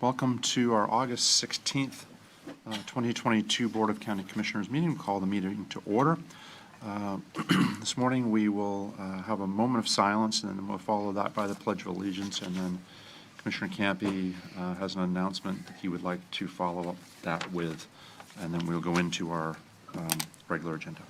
Welcome to our August 16th, 2022 Board of County Commissioners meeting. We'll call the meeting to order. This morning we will have a moment of silence, and then we'll follow that by the Pledge of Allegiance, and then Commissioner Campy has an announcement that he would like to follow up that with, and then we'll go into our regular agenda.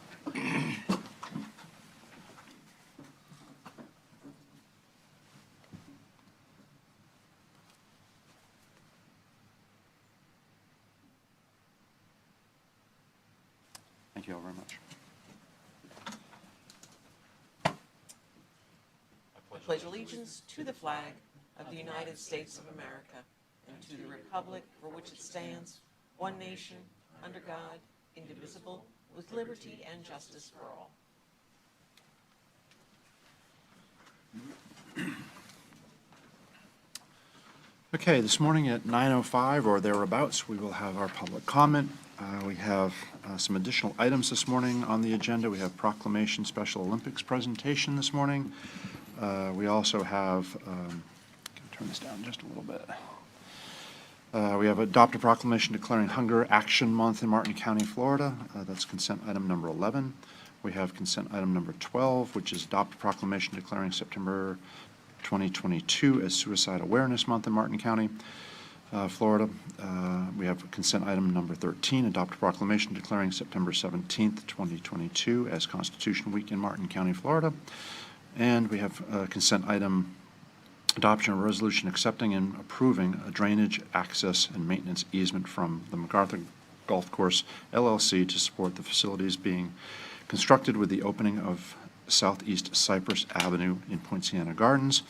Thank you all very much. I pledge allegiance to the flag of the United States of America and to the republic for which it stands, one nation, under God, indivisible, with liberty and justice for all. Okay, this morning at 9:05 or thereabouts, we will have our public comment. We have some additional items this morning on the agenda. We have proclamation Special Olympics presentation this morning. We also have, turn this down just a little bit. We have adopt a proclamation declaring Hunger Action Month in Martin County, Florida. That's consent item number 11. We have consent item number 12, which is adopt a proclamation declaring September 2022 as Suicide Awareness Month in Martin County, Florida. We have consent item number 13, adopt a proclamation declaring September 17th, 2022 as Constitution Week in Martin County, Florida. And we have consent item adoption of a resolution accepting and approving a drainage access and maintenance easement from the MacArthur Golf Course LLC to support the facilities being constructed with the opening of Southeast Cypress Avenue in Poinciana Gardens.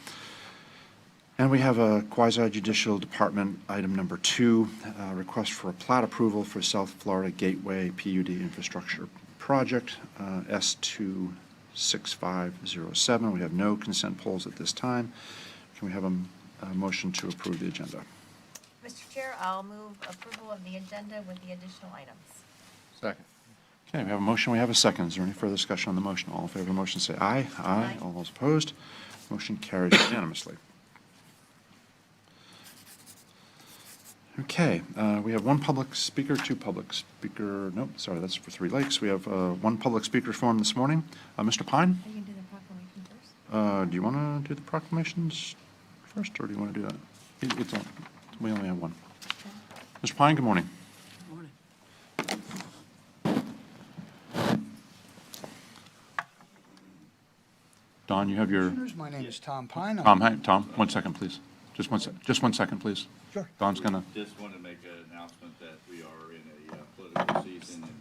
And we have a quasi-judicial department item number 2, request for a plat approval for South Florida Gateway PUD infrastructure project, S26507. We have no consent polls at this time. Can we have a motion to approve the agenda? Mr. Chair, I'll move approval of the agenda with the additional items. Second. Okay, we have a motion, we have a second. Is there any further discussion on the motion? All in favor of the motion say aye. Aye. All those opposed? Motion carries unanimously. Okay, we have one public speaker, two public speaker, nope, sorry, that's for Three Lakes. We have one public speaker forum this morning. Mr. Pine? Are you going to do the proclamation first? Do you want to do the proclamations first, or do you want to do that? It's on, we only have one. Okay. Mr. Pine, good morning. Good morning. Don, you have your, Commissioners, my name is Tom Pine. Tom, 1 second, please. Just 1 second, please. Sure. Don's gonna, Just want to make an announcement that we are in a political season and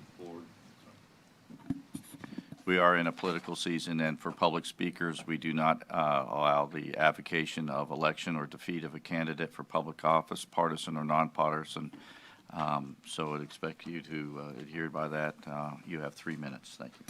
we are in a political season, and for public speakers, we do not allow the avocation of election or defeat of a candidate for public office, partisan or nonpartisan. So I'd expect you to adhere by that. You have 3 minutes. Thank you.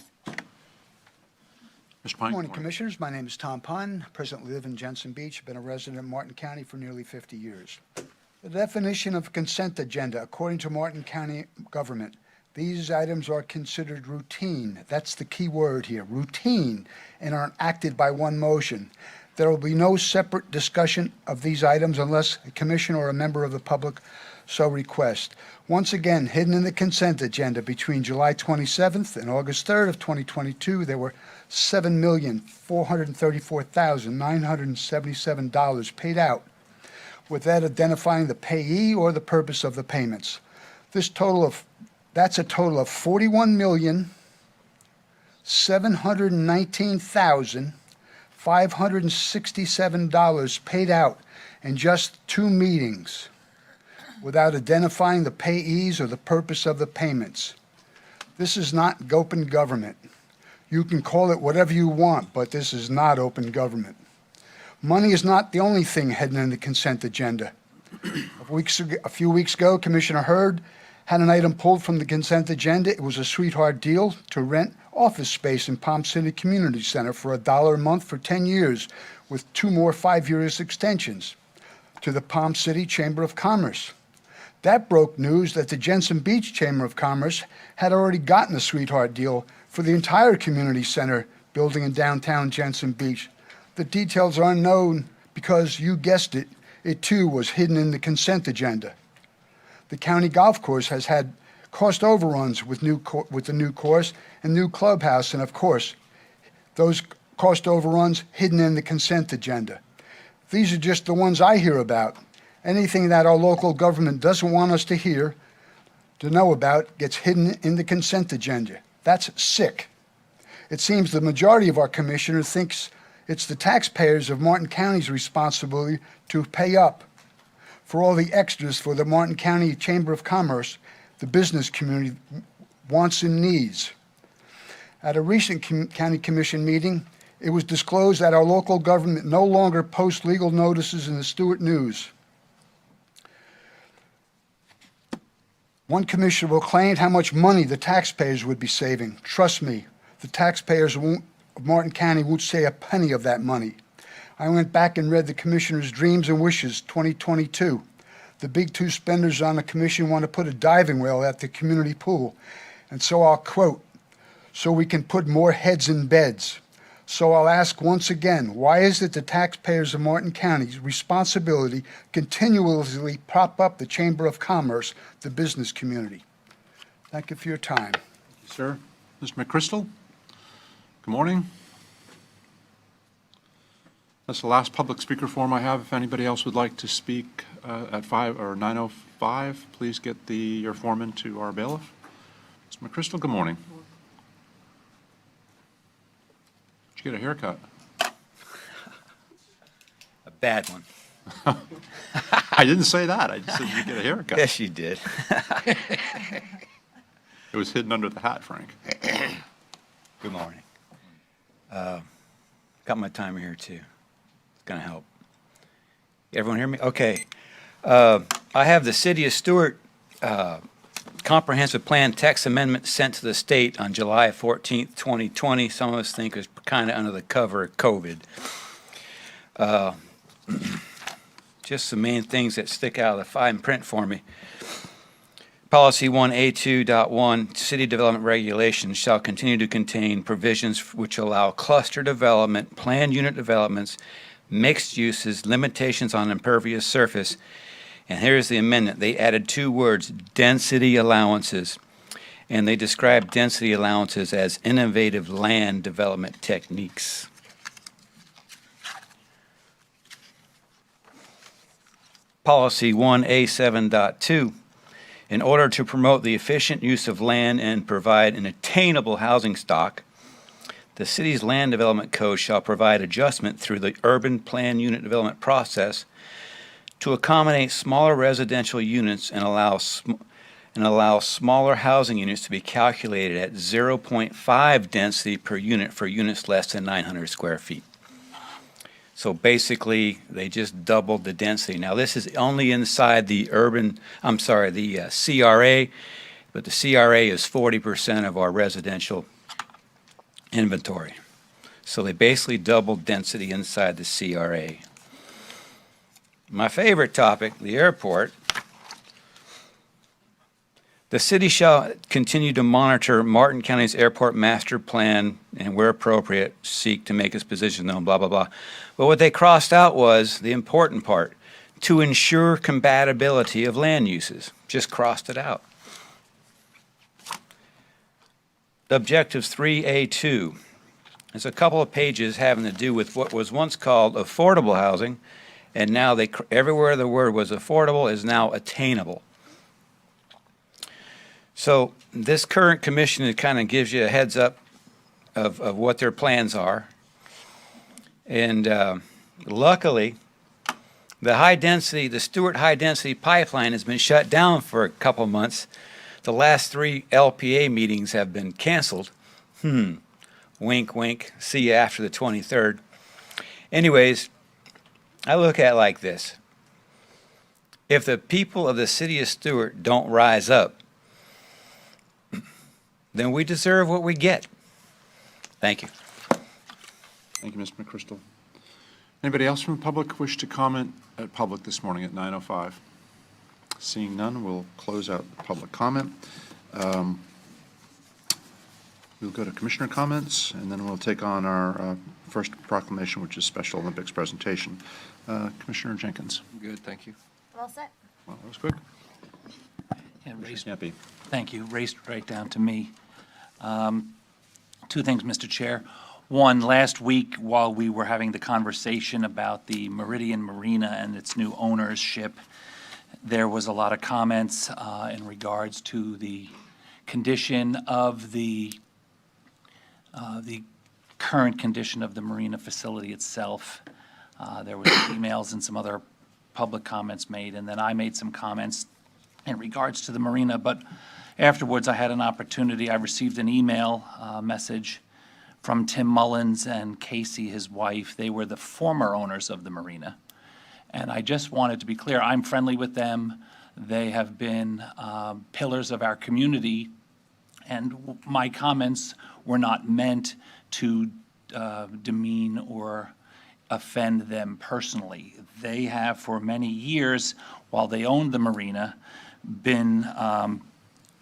Mr. Pine. Good morning, Commissioners. My name is Tom Pine. Presently live in Jensen Beach. I've been a resident of Martin County for nearly 50 years. The definition of consent agenda, according to Martin County government, these items are considered routine. That's the key word here, routine, and are acted by one motion. There will be no separate discussion of these items unless a commissioner or a member of the public so request. Once again, hidden in the consent agenda between July 27th and August 3rd of 2022, there were $7,434,977 paid out, without identifying the payee or the purpose of the payments. That's a total of $41,719,567 paid out in just 2 meetings, without identifying the payees or the purpose of the payments. This is not open government. You can call it whatever you want, but this is not open government. Money is not the only thing hidden in the consent agenda. A few weeks ago, Commissioner Hurd had an item pulled from the consent agenda. It was a sweetheart deal to rent office space in Palm City Community Center for $1 a month for 10 years, with 2 more 5-year extensions, to the Palm City Chamber of Commerce. That broke news that the Jensen Beach Chamber of Commerce had already gotten a sweetheart deal for the entire community center building in downtown Jensen Beach. The details are unknown because, you guessed it, It too was hidden in the consent agenda. The county golf course has had cost overruns with the new course and new clubhouse, and of course, those cost overruns hidden in the consent agenda. These are just the ones I hear about. Anything that our local government doesn't want us to hear, to know about, gets hidden in the consent agenda. That's sick. It seems the majority of our commissioner thinks it's the taxpayers of Martin County's responsibility to pay up for all the extras for the Martin County Chamber of Commerce the business community wants and needs. At a recent county commission meeting, it was disclosed that our local government no longer posts legal notices in the Stuart News. One commissioner proclaimed how much money the taxpayers would be saving. Trust me, the taxpayers of Martin County won't say a penny of that money. I went back and read the commissioner's Dreams and Wishes 2022. The big two spenders on the commission want to put a diving well at the community pool. And so I'll quote, "So we can put more heads in beds." So I'll ask once again, why is it the taxpayers of Martin County's responsibility continuously prop up the Chamber of Commerce, the business community? Thank you for your time. Sir. Mr. McChrystal? Good morning. That's the last public speaker forum I have. If anybody else would like to speak at 9:05, please get your form into our bailiff. Mr. McChrystal, good morning. Did you get a haircut? A bad one. I didn't say that. I just said you get a haircut. Yes, you did. It was hidden under the hat, Frank. Good morning. Got my timer here too. It's gonna help. Everyone hear me? Okay. I have the City of Stuart comprehensive plan text amendment sent to the state on July 14th, 2020. Some of us think it was kind of under the cover of COVID. Just some main things that stick out of the fine print for me. Policy 1A2.1, city development regulations shall continue to contain provisions which allow cluster development, planned unit developments, mixed uses, limitations on impervious surface. And here's the amendment. They added two words, density allowances. And they describe density allowances as innovative land development techniques. Policy 1A7.2. In order to promote the efficient use of land and provide an attainable housing stock, the city's land development code shall provide adjustment through the urban plan unit development process to accommodate smaller residential units and allow smaller housing units to be calculated at 0.5 density per unit for units less than 900 square feet. So basically, they just doubled the density. Now, this is only inside the CRA, but the CRA is 40% of our residential inventory. So they basically doubled density inside the CRA. My favorite topic, the airport. The city shall continue to monitor Martin County's airport master plan and, where appropriate, seek to make its position known, blah, blah, blah. But what they crossed out was the important part, to ensure compatibility of land uses. Just crossed it out. The objectives 3A2. There's a couple of pages having to do with what was once called affordable housing, and now everywhere the word was affordable is now attainable. So this current commission kind of gives you a heads up of what their plans are. And luckily, the Stuart High Density Pipeline has been shut down for a couple months. The last 3 LPA meetings have been canceled. Wink, wink. See you after the 23rd. Anyways, I look at it like this. If the people of the city of Stuart don't rise up, then we deserve what we get. Thank you. Thank you, Mr. McChrystal. Anybody else from the public wish to comment at public this morning at 9:05? Seeing none, we'll close out the public comment. We'll go to commissioner comments, and then we'll take on our first proclamation, which is Special Olympics presentation. Commissioner Jenkins. Good, thank you. All set? Well, that was quick. Yeah, raised, Commissioner Scampy. thank you. Raced right down to me. Two things, Mr. Chair. One, last week, while we were having the conversation about the Meridian Marina and its new ownership, there was a lot of comments in regards to the condition of the current condition of the marina facility itself. There was emails and some other public comments made, and then I made some comments in regards to the marina. But afterwards, I had an opportunity. I received an email message from Tim Mullins and Casey, his wife. They were the former owners of the marina. And I just wanted to be clear, I'm friendly with them. They have been pillars of our community. And my comments were not meant to demean or offend them personally. They have, for many years, while they owned the marina, been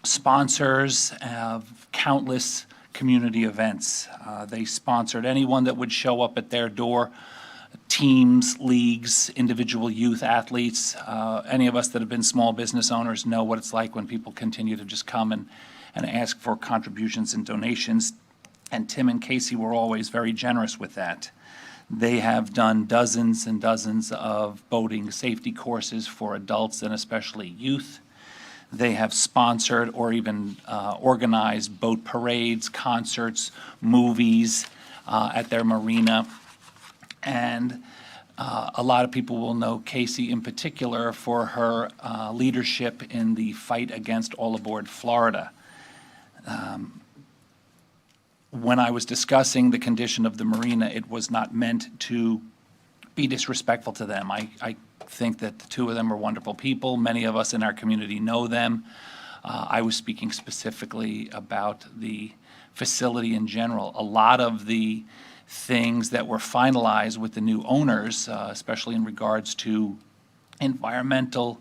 sponsors of countless community events. They sponsored anyone that would show up at their door, teams, leagues, individual youth athletes. Any of us that have been small business owners know what it's like when people continue to just come and ask for contributions and donations. And Tim and Casey were always very generous with that. They have done dozens and dozens of boating safety courses for adults and especially youth. They have sponsored or even organized boat parades, concerts, movies at their marina. And a lot of people will know Casey in particular for her leadership in the fight against All Aboard Florida. When I was discussing the condition of the marina, it was not meant to be disrespectful to them. I think that the two of them are wonderful people. Many of us in our community know them. I was speaking specifically about the facility in general. A lot of the things that were finalized with the new owners, especially in regards to environmental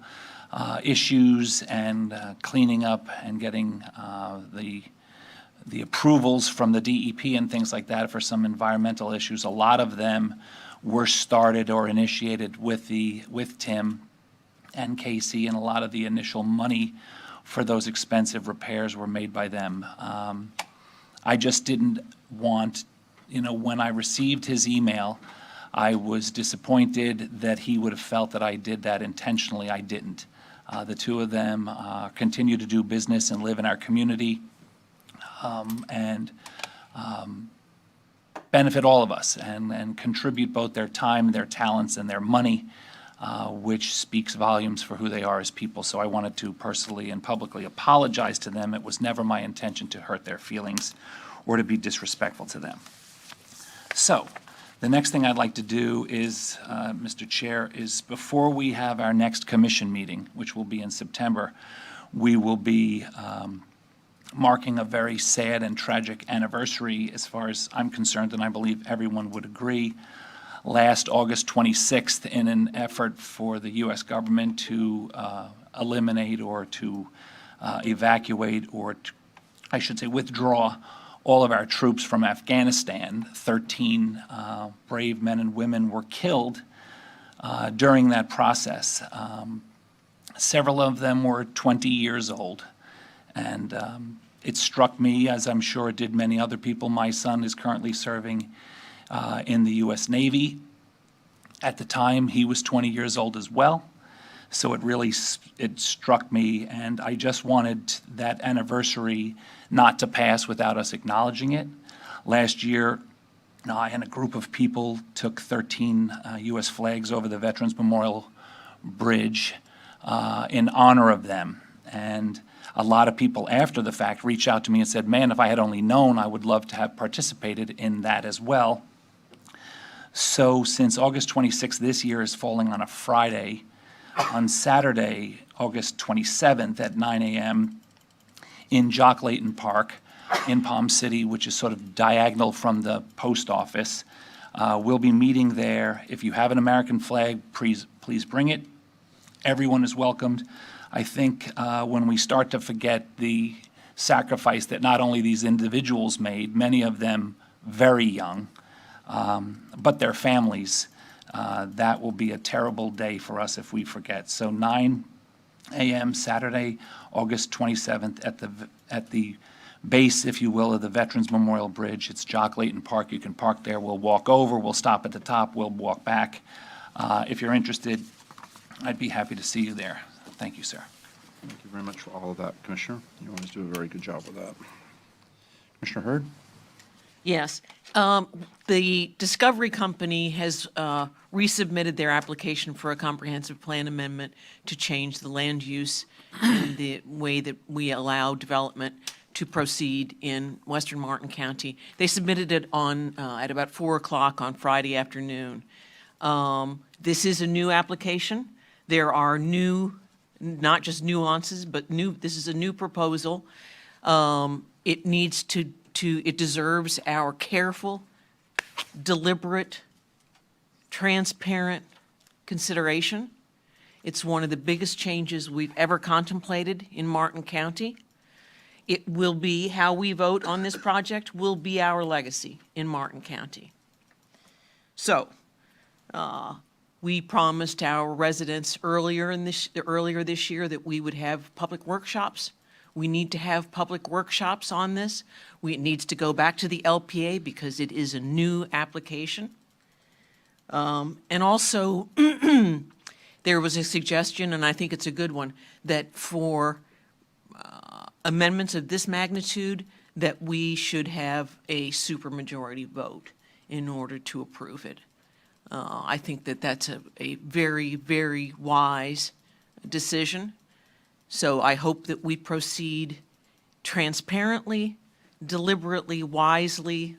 issues and cleaning up and getting the approvals from the DEP and things like that for some environmental issues, a lot of them were started or initiated with Tim and Casey, and a lot of the initial money for those expensive repairs were made by them. I just didn't want, when I received his email, I was disappointed that he would have felt that I did that intentionally. I didn't. The two of them continue to do business and live in our community, and benefit all of us and contribute both their time, their talents, and their money, which speaks volumes for who they are as people. So I wanted to personally and publicly apologize to them. It was never my intention to hurt their feelings or to be disrespectful to them. So the next thing I'd like to do is, Mr. Chair, is before we have our next commission meeting, which will be in September, we will be marking a very sad and tragic anniversary as far as I'm concerned, and I believe everyone would agree. Last August 26th, in an effort for the U.S. government to eliminate or to evacuate or, I should say, withdraw all of our troops from Afghanistan, 13 brave men and women were killed during that process. Several of them were 20 years old. And it struck me, as I'm sure it did many other people. My son is currently serving in the U.S. Navy. At the time, he was 20 years old as well. So it struck me, and I just wanted that anniversary not to pass without us acknowledging it. Last year, I and a group of people took 13 U.S. flags over the Veterans Memorial Bridge in honor of them. And a lot of people after the fact reached out to me and said, man, if I had only known, I would love to have participated in that as well. So since August 26th this year is falling on a Friday, on Saturday, August 27th at 9 a.m. in Jock Layton Park in Palm City, which is sort of diagonal from the post office, we'll be meeting there. If you have an American flag, please bring it. Everyone is welcomed. I think when we start to forget the sacrifice that not only these individuals made, many of them very young, but their families. That will be a terrible day for us if we forget. So 9 a.m. Saturday, August 27th, at the base, if you will, of the Veterans Memorial Bridge. It's Jock Layton Park. You can park there. We'll walk over. We'll stop at the top. We'll walk back. If you're interested, I'd be happy to see you there. Thank you, sir. Thank you very much for all of that, Commissioner. You always do a very good job with that. Commissioner Hurd? Yes. The Discovery Company has resubmitted their application for a comprehensive plan amendment to change the land use and the way that we allow development to proceed in western Martin County. They submitted it on, at about 4 o'clock on Friday afternoon. This is a new application. There are new, not just nuances, but this is a new proposal. It needs it deserves our careful, deliberate, transparent consideration. It's one of the biggest changes we've ever contemplated in Martin County. It will be, how we vote on this project will be our legacy in Martin County. So, we promised our residents earlier this year that we would have public workshops. We need to have public workshops on this. It needs to go back to the LPA because it is a new application. And also, there was a suggestion, and I think it's a good one, that for amendments of this magnitude, that we should have a supermajority vote in order to approve it. I think that that's a very, very wise decision. So I hope that we proceed transparently, deliberately, wisely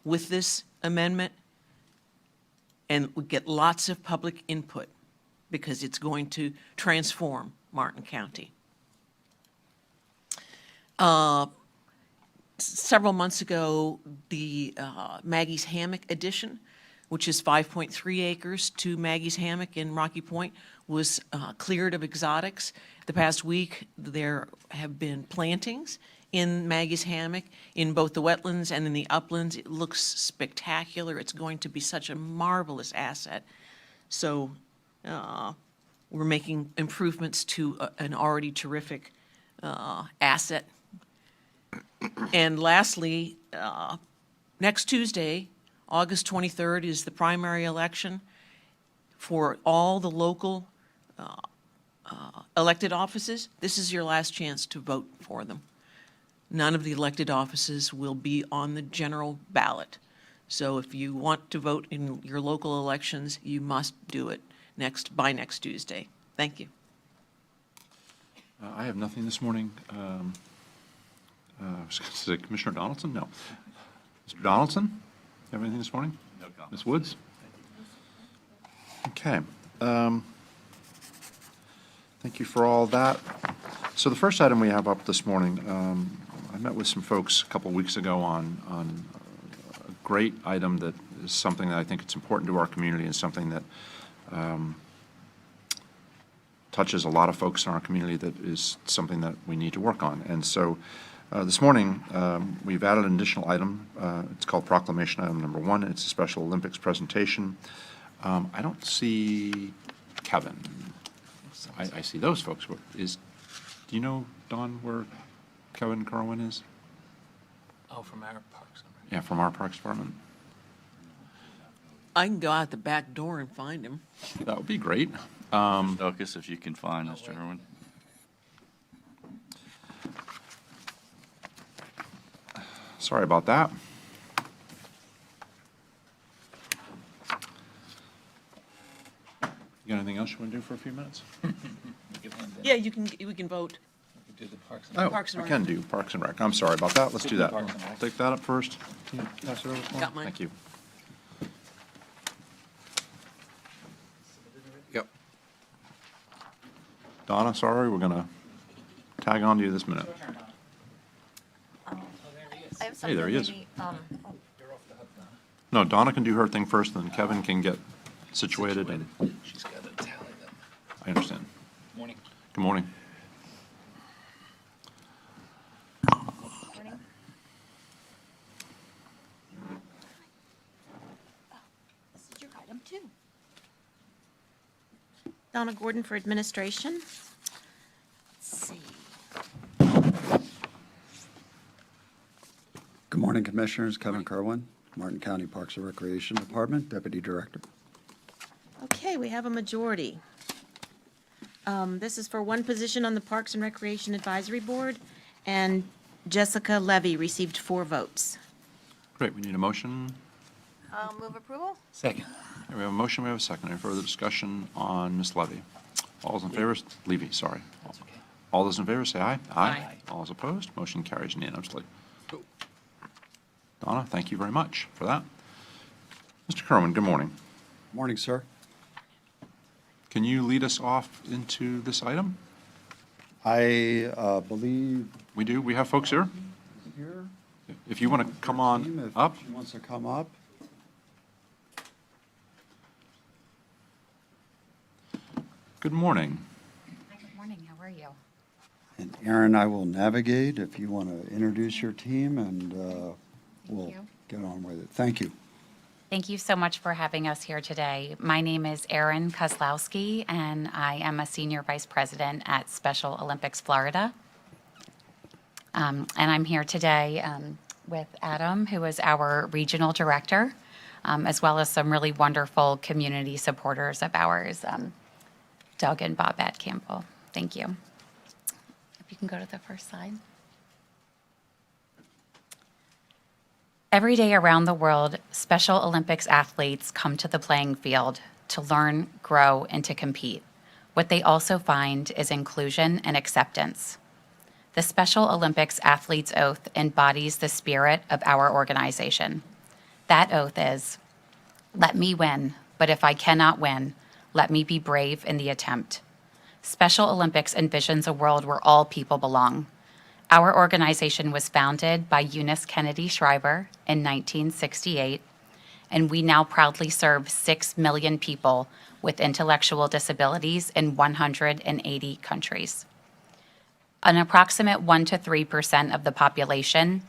with this amendment, and we get lots of public input because it's going to transform Martin County. Several months ago, the Maggie's Hammock addition, which is 5.3 acres to Maggie's Hammock in Rocky Point, was cleared of exotics. The past week, there have been plantings in Maggie's Hammock, in both the wetlands and in the uplands. It looks spectacular. It's going to be such a marvelous asset. So we're making improvements to an already terrific asset. And lastly, next Tuesday, August 23rd, is the primary election for all the local elected offices. This is your last chance to vote for them. None of the elected offices will be on the general ballot. So if you want to vote in your local elections, you must do it by next Tuesday. Thank you. I have nothing this morning. I was going to say Commissioner Donaldson? No. Mr. Donaldson, you have anything this morning? No comment. Ms. Woods? Okay. Thank you for all that. So the first item we have up this morning, I met with some folks a couple of weeks ago on a great item that is something that I think it's important to our community and something that touches a lot of folks in our community, that is something that we need to work on. And so this morning, we've added an additional item. It's called Proclamation Item Number 1. It's a Special Olympics presentation. I don't see Kevin. I see those folks. Do you know, Don, where Kevin Kerwin is? Oh, from our Parks. Yeah, from our Parks Department. I can go out the back door and find him. That would be great. Focus, if you can find Mr. Irwin. Sorry about that. You got anything else you want to do for a few minutes? Yeah, we can vote. Oh, Parks and I Rec. can do Parks and Rec. I'm sorry about that. Let's do that. Parks and Rec. Take that up first. Can you pass it over for me? Got mine. Thank you. Yep. Donna, sorry, we're going to tag on to you this minute. I have Hey, there he is. something maybe, No, Donna can do her thing first, then Kevin can get situated, and She's got to tally them. I understand. Morning. Good morning. 2. Donna Gordon for administration. Let's see. Good morning, Commissioners. Kevin Kerwin, Martin County Parks and Recreation Department, Deputy Director. Okay, we have a majority. This is for one position on the Parks and Recreation Advisory Board, and Jessica Levy received 4 votes. Great, we need a motion. I'll move approval. Second. We have a motion, we have a second. Any further discussion on Ms. Levy? All those in favor, Levy, sorry. All those in favor, say aye. Aye. All those opposed, motion carries unanimously. Donna, thank you very much for that. Mr. Kerwin, good morning. Morning, sir. Can you lead us off into this item? I believe We do, we have folks here. here. If you want to come on If up. she wants to come up. Good morning. Hi, good morning. How are you? And Aaron, I will navigate if you want to introduce your team, and we'll you. get on with it. Thank you. Thank you so much for having us here today. My name is Erin Kozlowski, and I am a Senior Vice President at Special Olympics Florida. And I'm here today with Adam, who is our Regional Director, as well as some really wonderful community supporters of ours, Doug and Bobette Campbell. Thank you. If you can go to the first slide. Every day around the world, Special Olympics athletes come to the playing field to learn, grow, and to compete. What they also find is inclusion and acceptance. The Special Olympics Athletes' Oath embodies the spirit of our organization. That oath is, "Let me win, but if I cannot win, let me be brave in the attempt." Special Olympics envisions a world where all people belong. Our organization was founded by Eunice Kennedy Shriver in 1968, and we now proudly serve 6 million people with intellectual disabilities in 180 countries. An approximate 1 to 3% of the population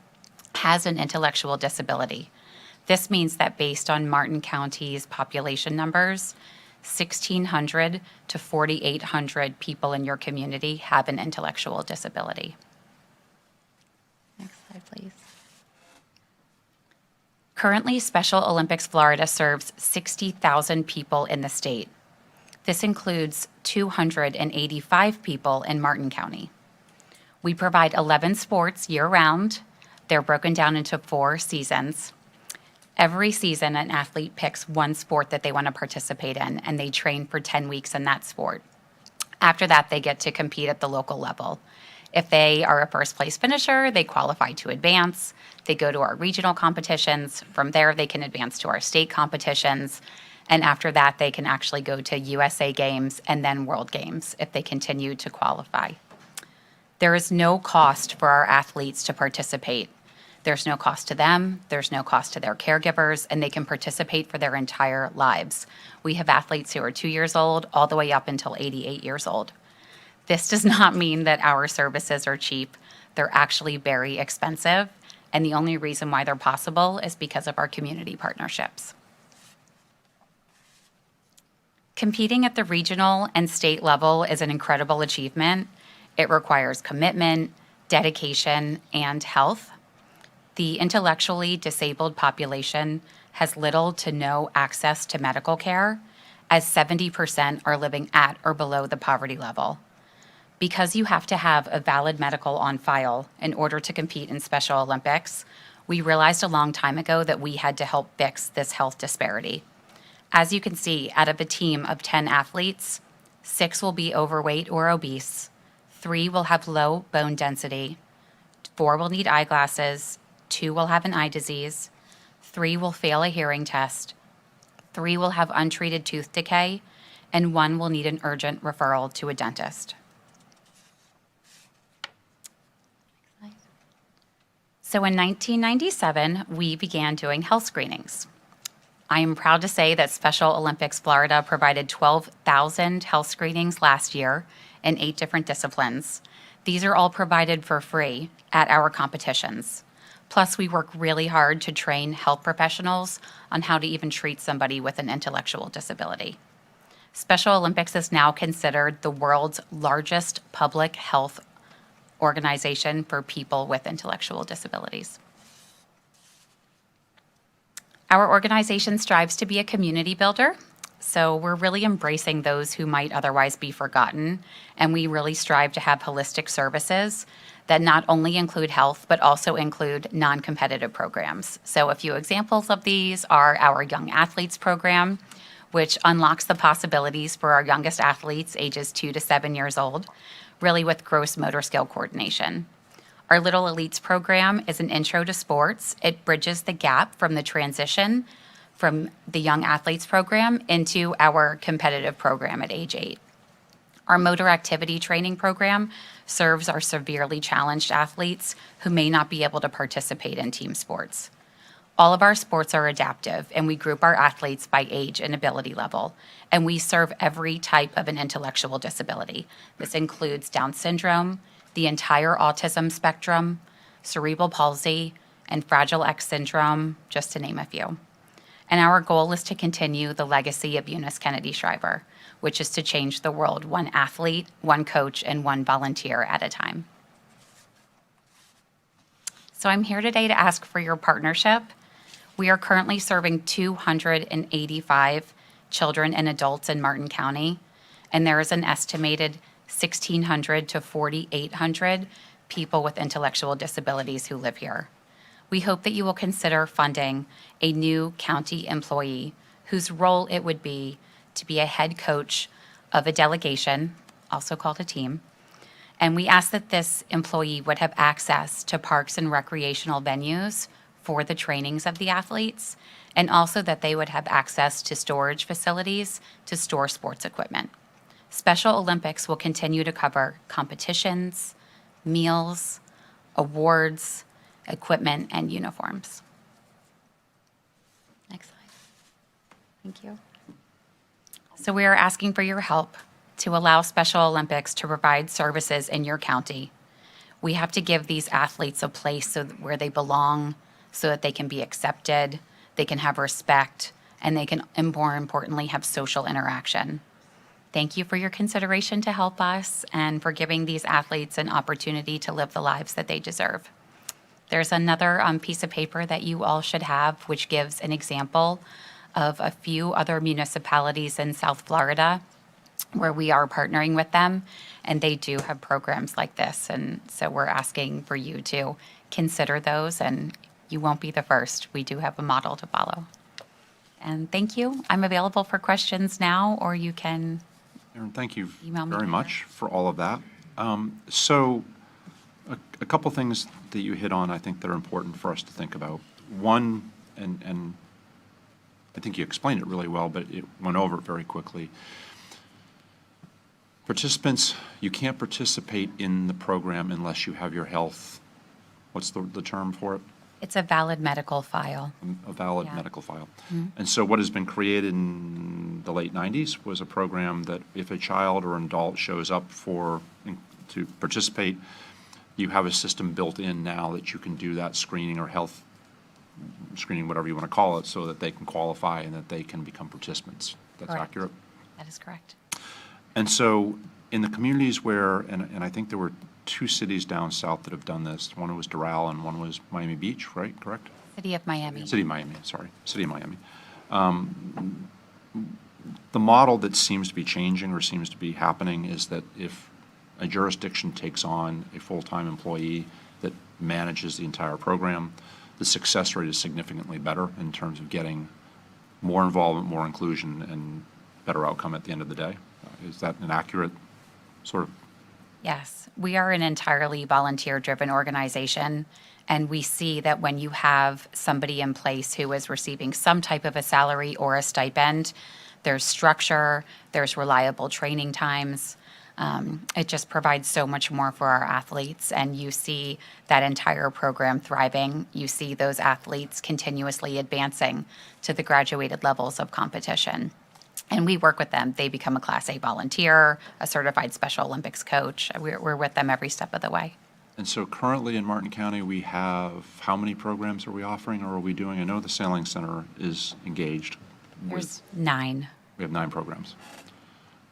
has an intellectual disability. This means that based on Martin County's population numbers, 1,600 to 4,800 people in your community have an intellectual disability. Next slide, please. Currently, Special Olympics Florida serves 60,000 people in the state. This includes 285 people in Martin County. We provide 11 sports year-round. They're broken down into 4 seasons. Every season, an athlete picks one sport that they want to participate in, and they train for 10 weeks in that sport. After that, they get to compete at the local level. If they are a first-place finisher, they qualify to advance. They go to our regional competitions. From there, they can advance to our state competitions. And after that, they can actually go to USA Games and then World Games if they continue to qualify. There is no cost for our athletes to participate. There's no cost to them, there's no cost to their caregivers, and they can participate for their entire lives. We have athletes who are 2 years old all the way up until 88 years old. This does not mean that our services are cheap. They're actually very expensive, and the only reason why they're possible is because of our community partnerships. Competing at the regional and state level is an incredible achievement. It requires commitment, dedication, and health. The intellectually disabled population has little to no access to medical care, as 70% are living at or below the poverty level. Because you have to have a valid medical on file in order to compete in Special Olympics, we realized a long time ago that we had to help fix this health disparity. As you can see, out of a team of 10 athletes, 6 will be overweight or obese, 3 will have low bone density, 4 will need eyeglasses, 2 will have an eye disease, 3 will fail a hearing test, 3 will have untreated tooth decay, and 1 will need an urgent referral to a dentist. So in 1997, we began doing health screenings. I am proud to say that Special Olympics Florida provided 12,000 health screenings last year in 8 different disciplines. These are all provided for free at our competitions. Plus, we work really hard to train health professionals on how to even treat somebody with an intellectual disability. Special Olympics is now considered the world's largest public health organization for people with intellectual disabilities. Our organization strives to be a community builder, so we're really embracing those who might otherwise be forgotten, and we really strive to have holistic services that not only include health, but also include non-competitive programs. So a few examples of these are our Young Athletes program, which unlocks the possibilities for our youngest athletes, ages 2 to 7 years old, really with gross motor skill coordination. Our Little Elites program is an intro to sports. It bridges the gap from the transition from the Young Athletes program into our competitive program at age 8. Our motor activity training program serves our severely challenged athletes who may not be able to participate in team sports. All of our sports are adaptive, and we group our athletes by age and ability level, and we serve every type of an intellectual disability. This includes Down syndrome, the entire autism spectrum, cerebral palsy, and Fragile X syndrome, just to name a few. And our goal is to continue the legacy of Eunice Kennedy Shriver, which is to change the world one athlete, one coach, and one volunteer at a time. So I'm here today to ask for your partnership. We are currently serving 285 children and adults in Martin County, and there is an estimated 1,600 to 4,800 people with intellectual disabilities who live here. We hope that you will consider funding a new county employee whose role it would be to be a head coach of a delegation, also called a team. And we ask that this employee would have access to parks and recreational venues for the trainings of the athletes, and also that they would have access to storage facilities to store sports equipment. Special Olympics will continue to cover competitions, meals, awards, equipment, and uniforms. Next slide. Thank you. So we are asking for your help to allow Special Olympics to provide services in your county. We have to give these athletes a place where they belong, so that they can be accepted, they can have respect, and they can, and more importantly, have social interaction. Thank you for your consideration to help us and for giving these athletes an opportunity to live the lives that they deserve. There's another piece of paper that you all should have, which gives an example of a few other municipalities in South Florida where we are partnering with them, and they do have programs like this. And so we're asking for you to consider those, and you won't be the first. We do have a model to follow. And thank you. I'm available for questions now, or you can Aaron, thank you email me very later. much for all of that. So a couple things that you hit on, I think, that are important for us to think about. One, and I think you explained it really well, but it went over it very quickly. Participants, you can't participate in the program unless you have your health, what's the term for it? It's a valid medical file. A valid Yeah. medical file. And so what has been created in the late 90s was a program that if a child or an adult shows up to participate, you have a system built in now that you can do that screening or health screening, whatever you want to call it, so that they can qualify and that they can become participants. That's Correct. accurate? That is correct. And so in the communities where, and I think there were 2 cities down south that have done this. One was Doral and one was Miami Beach, right? Correct? City of Miami. City of Miami, sorry. City of Miami. The model that seems to be changing or seems to be happening is that if a jurisdiction takes on a full-time employee that manages the entire program, the success rate is significantly better in terms of getting more involvement, more inclusion, and better outcome at the end of the day. Is that an accurate sort of? Yes, we are an entirely volunteer-driven organization, and we see that when you have somebody in place who is receiving some type of a salary or a stipend, there's structure, there's reliable training times. It just provides so much more for our athletes, and you see that entire program thriving. You see those athletes continuously advancing to the graduated levels of competition. And we work with them. They become a Class A volunteer, a certified Special Olympics coach. We're with them every step of the way. And so currently in Martin County, we have, how many programs are we offering, or are we doing? I know the Sailing Center is engaged. There's 9. We have 9 programs.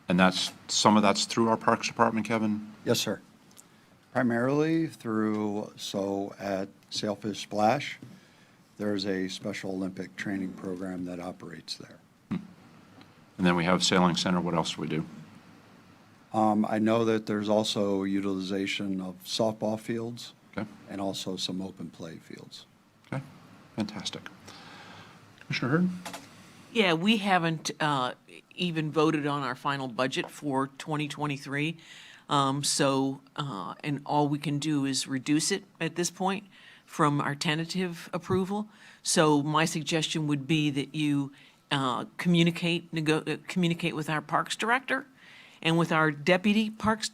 And that's, some of that's through our Parks Department, Kevin? Yes, sir. Primarily through, so at Sailfish Splash, there's a Special Olympic training program that operates there. And then we have Sailing Center. What else do we do? I know that there's also utilization of softball fields Okay, and also some open play fields. okay, fantastic. Commissioner Hurd? Yeah, we haven't even voted on our final budget for 2023. And all we can do is reduce it at this point from our tentative approval. So my suggestion would be that you communicate with our Parks Director and with our Deputy Parks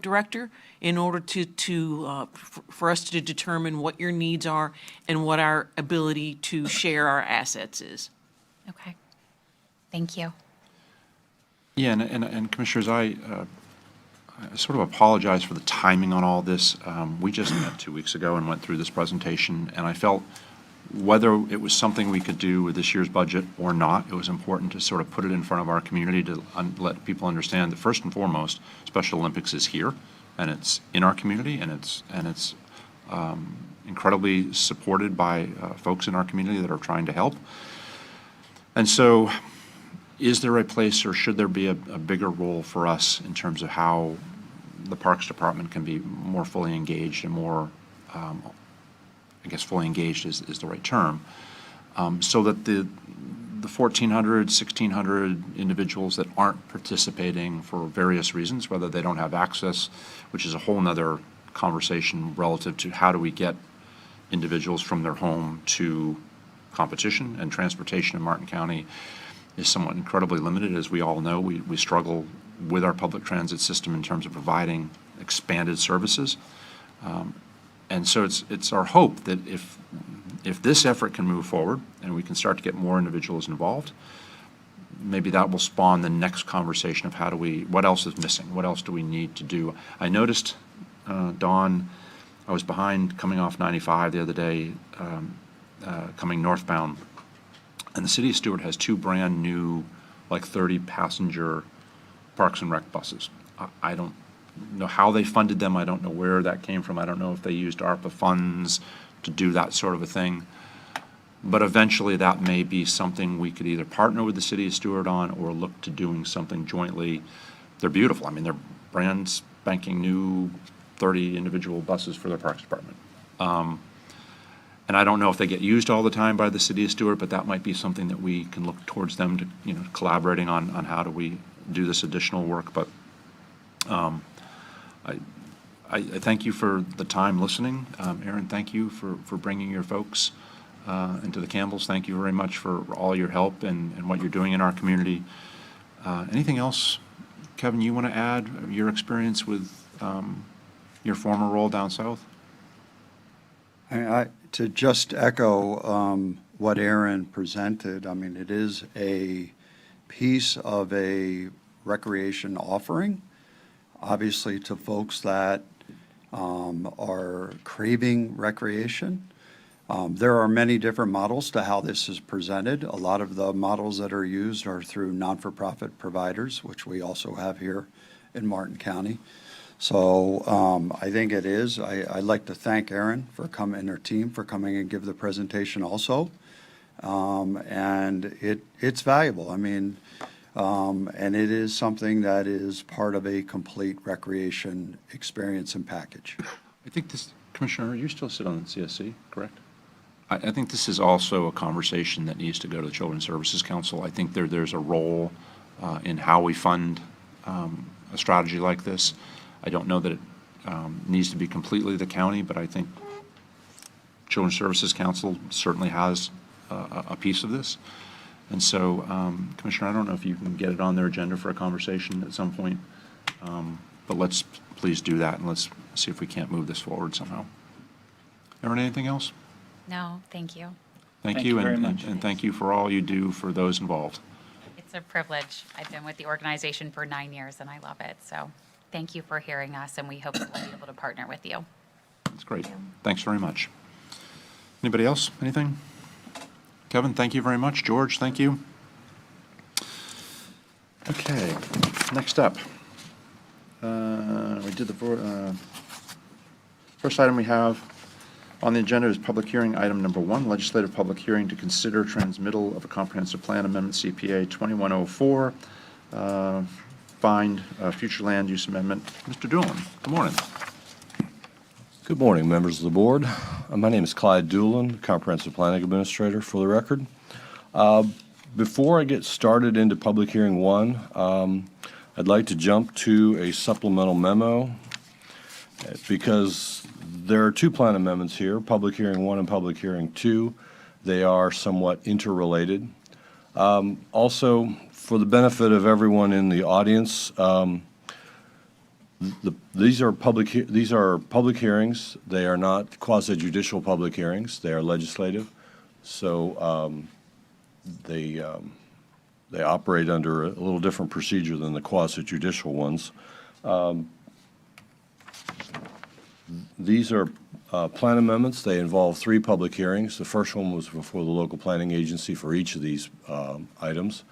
Director in order for us to determine what your needs are and what our ability to share our assets is. Okay. Thank you. Yeah, and Commissioners, I sort of apologize for the timing on all this. We just met 2 weeks ago and went through this presentation, and I felt whether it was something we could do with this year's budget or not, it was important to sort of put it in front of our community to let people understand that first and foremost, Special Olympics is here, and it's in our community, and it's incredibly supported by folks in our community that are trying to help. And so, is there a place, or should there be a bigger role for us in terms of how the Parks Department can be more fully engaged and more, I guess fully engaged is the right term, so that the 1,400, 1,600 individuals that aren't participating for various reasons, whether they don't have access, which is a whole nother conversation relative to how do we get individuals from their home to competition, and transportation in Martin County is somewhat incredibly limited. As we all know, we struggle with our public transit system in terms of providing expanded services. And so it's our hope that if this effort can move forward and we can start to get more individuals involved, maybe that will spawn the next conversation of what else is missing? What else do we need to do? I noticed, Dawn, I was behind coming off 95 the other day, coming northbound, and the city of Stewart has 2 brand new, like 30-passenger Parks and Rec buses. I don't know how they funded them. I don't know where that came from. I don't know if they used ARPA funds to do that sort of a thing. But eventually that may be something we could either partner with the city of Stewart on or look to doing something jointly. They're beautiful. I mean, they're brand spanking new 30 individual buses for their Parks Department. And I don't know if they get used all the time by the city of Stewart, but that might be something that we can look towards them to, collaborating on how do we do this additional work. But I thank you for the time listening. Aaron, thank you for bringing your folks and to the Campbells. Thank you very much for all your help and what you're doing in our community. Anything else, Kevin, you want to add, your experience with your former role down south? To just echo what Aaron presented, I mean, it is a piece of a recreation offering, obviously to folks that are craving recreation. There are many different models to how this is presented. A lot of the models that are used are through non-for-profit providers, which we also have here in Martin County. So I think it is. I'd like to thank Erin and her team for coming and give the presentation also. And it's valuable. I mean, and it is something that is part of a complete recreation experience and package. I think this, Commissioner, you still sit on the CSC, correct? I think this is also a conversation that needs to go to the Children's Services Council. I think there's a role in how we fund a strategy like this. I don't know that it needs to be completely the county, but I think Children's Services Council certainly has a piece of this. And so, Commissioner, I don't know if you can get it on their agenda for a conversation at some point, but let's please do that, and let's see if we can't move this forward somehow. Erin, anything else? No, thank you. Thank you, very much. and thank you for all you do for those involved. It's a privilege. I've been with the organization for 9 years and I love it. So thank you for hearing us, and we hope that we'll be able to partner with you. That's great. Thanks very much. Anybody else? Anything? Kevin, thank you very much. George, thank you. Okay, next up. We did the first item we have on the agenda is public hearing item number 1, legislative public hearing to consider transmittal of a comprehensive plan amendment CPA 2104, find future land use amendment. Mr. Doolin, good morning. Good morning, members of the board. My name is Clyde Doolin, Comprehensive Planning Administrator, for the record. Before I get started into public hearing 1, I'd like to jump to a supplemental memo because there are 2 plan amendments here, public hearing 1 and public hearing 2. They are somewhat interrelated. Also, for the benefit of everyone in the audience, these are public hearings. They are not quasi-judicial public hearings. They are legislative. So they operate under a little different procedure than the quasi-judicial ones. These are plan amendments. They involve 3 public hearings. The first one was before the local planning agency for each of these items.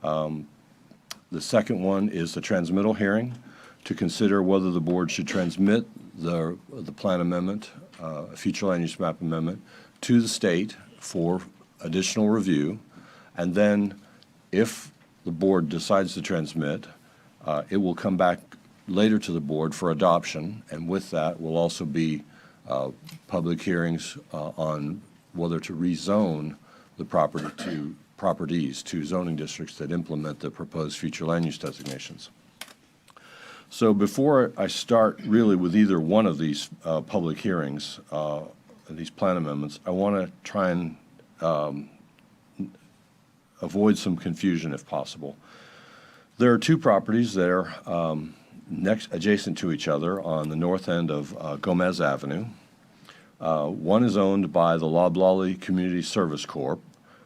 The second one is the transmittal hearing to consider whether the board should transmit the plan amendment, a future land use map amendment, to the state for additional review. And then if the board decides to transmit, it will come back later to the board for adoption. And with that will also be public hearings on whether to rezone the properties to zoning districts that implement the proposed future land use designations. So before I start really with either one of these public hearings, these plan amendments, I want to try and avoid some confusion if possible. There are 2 properties that are adjacent to each other on the north end of Gomez Avenue. One is owned by the Loblolly Community Service Corp.,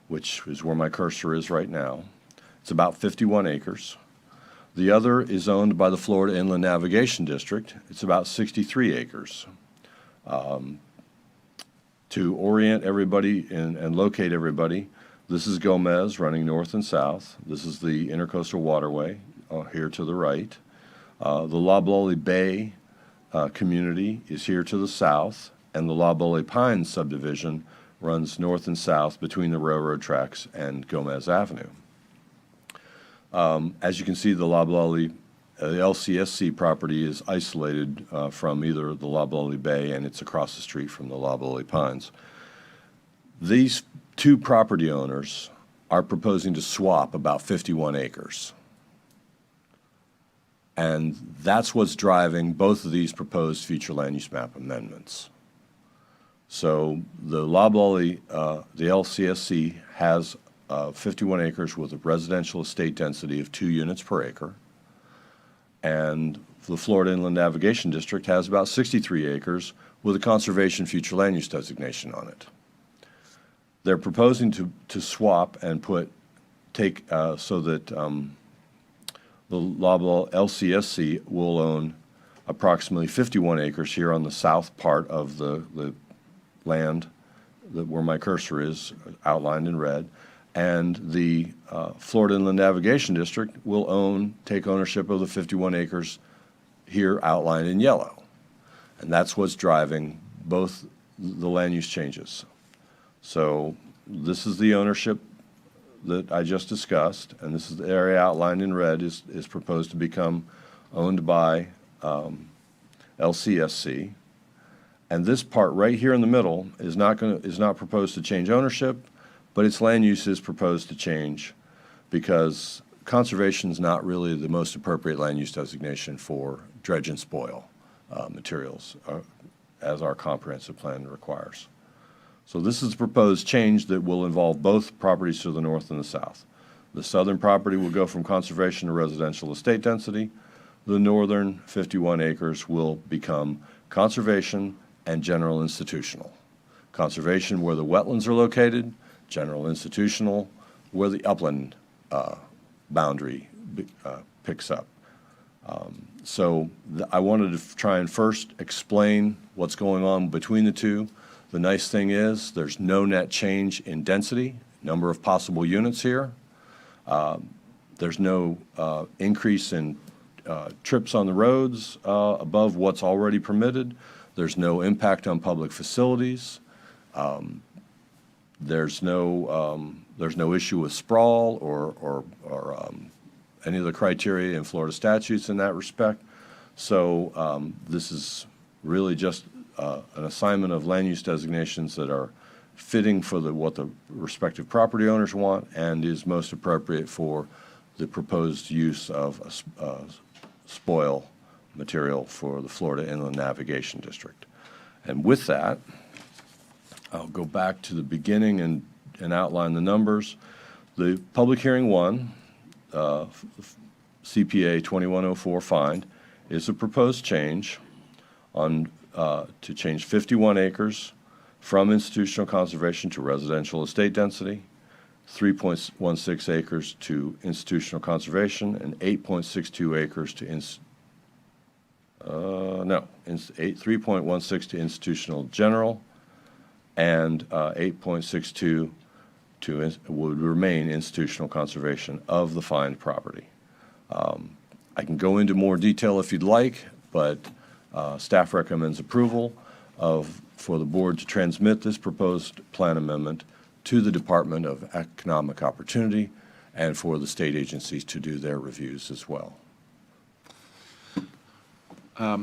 which is where my cursor is right now. It's about 51 acres. The other is owned by the Florida Inland Navigation District. It's about 63 acres. To orient everybody and locate everybody, this is Gomez running north and south. This is the Intercoastal Waterway here to the right. The Loblolly Bay community is here to the south, and the Loblolly Pines subdivision runs north and south between the railroad tracks and Gomez Avenue. As you can see, the Loblolly, the LCSC property is isolated from either the Loblolly Bay, and it's across the street from the Loblolly Pines. These 2 property owners are proposing to swap about 51 acres. And that's what's driving both of these proposed future land use map amendments. So the Loblolly, the LCSC has 51 acres with a residential estate density of 2 units per acre. And the Florida Inland Navigation District has about 63 acres with a conservation future land use designation on it. They're proposing to swap and take so that the Loblolly LCSC will own approximately 51 acres here on the south part of the land where my cursor is outlined in red. And the Florida Inland Navigation District will take ownership of the 51 acres here outlined in yellow. And that's what's driving both the land use changes. So this is the ownership that I just discussed, and this is the area outlined in red is proposed to become owned by LCSC. And this part right here in the middle is not proposed to change ownership, but its land use is proposed to change because conservation is not really the most appropriate land use designation for dredge and spoil materials, as our comprehensive plan requires. So this is a proposed change that will involve both properties to the north and the south. The southern property will go from conservation to residential estate density. The northern 51 acres will become conservation and general institutional. Conservation where the wetlands are located, general institutional where the upland boundary picks up. I wanted to try and first explain what's going on between the two. The nice thing is, there's no net change in density, number of possible units here. There's no increase in trips on the roads above what's already permitted. There's no impact on public facilities. There's no issue with sprawl or any of the criteria in Florida statutes in that respect. So this is really just an assignment of land use designations that are fitting for what the respective property owners want and is most appropriate for the proposed use of spoil material for the Florida Inland Navigation District. And with that, I'll go back to the beginning and outline the numbers. The public hearing one, CPA 2104 find, is a proposed change to change 51 acres from institutional conservation to residential estate density, 3.16 acres to institutional conservation, and 8.62 acres to 3.16 to institutional general, and 8.62 would remain institutional conservation of the fined property. I can go into more detail if you'd like, but staff recommends approval for the board to transmit this proposed plan amendment to the Department of Economic Opportunity and for the state agencies to do their reviews as well.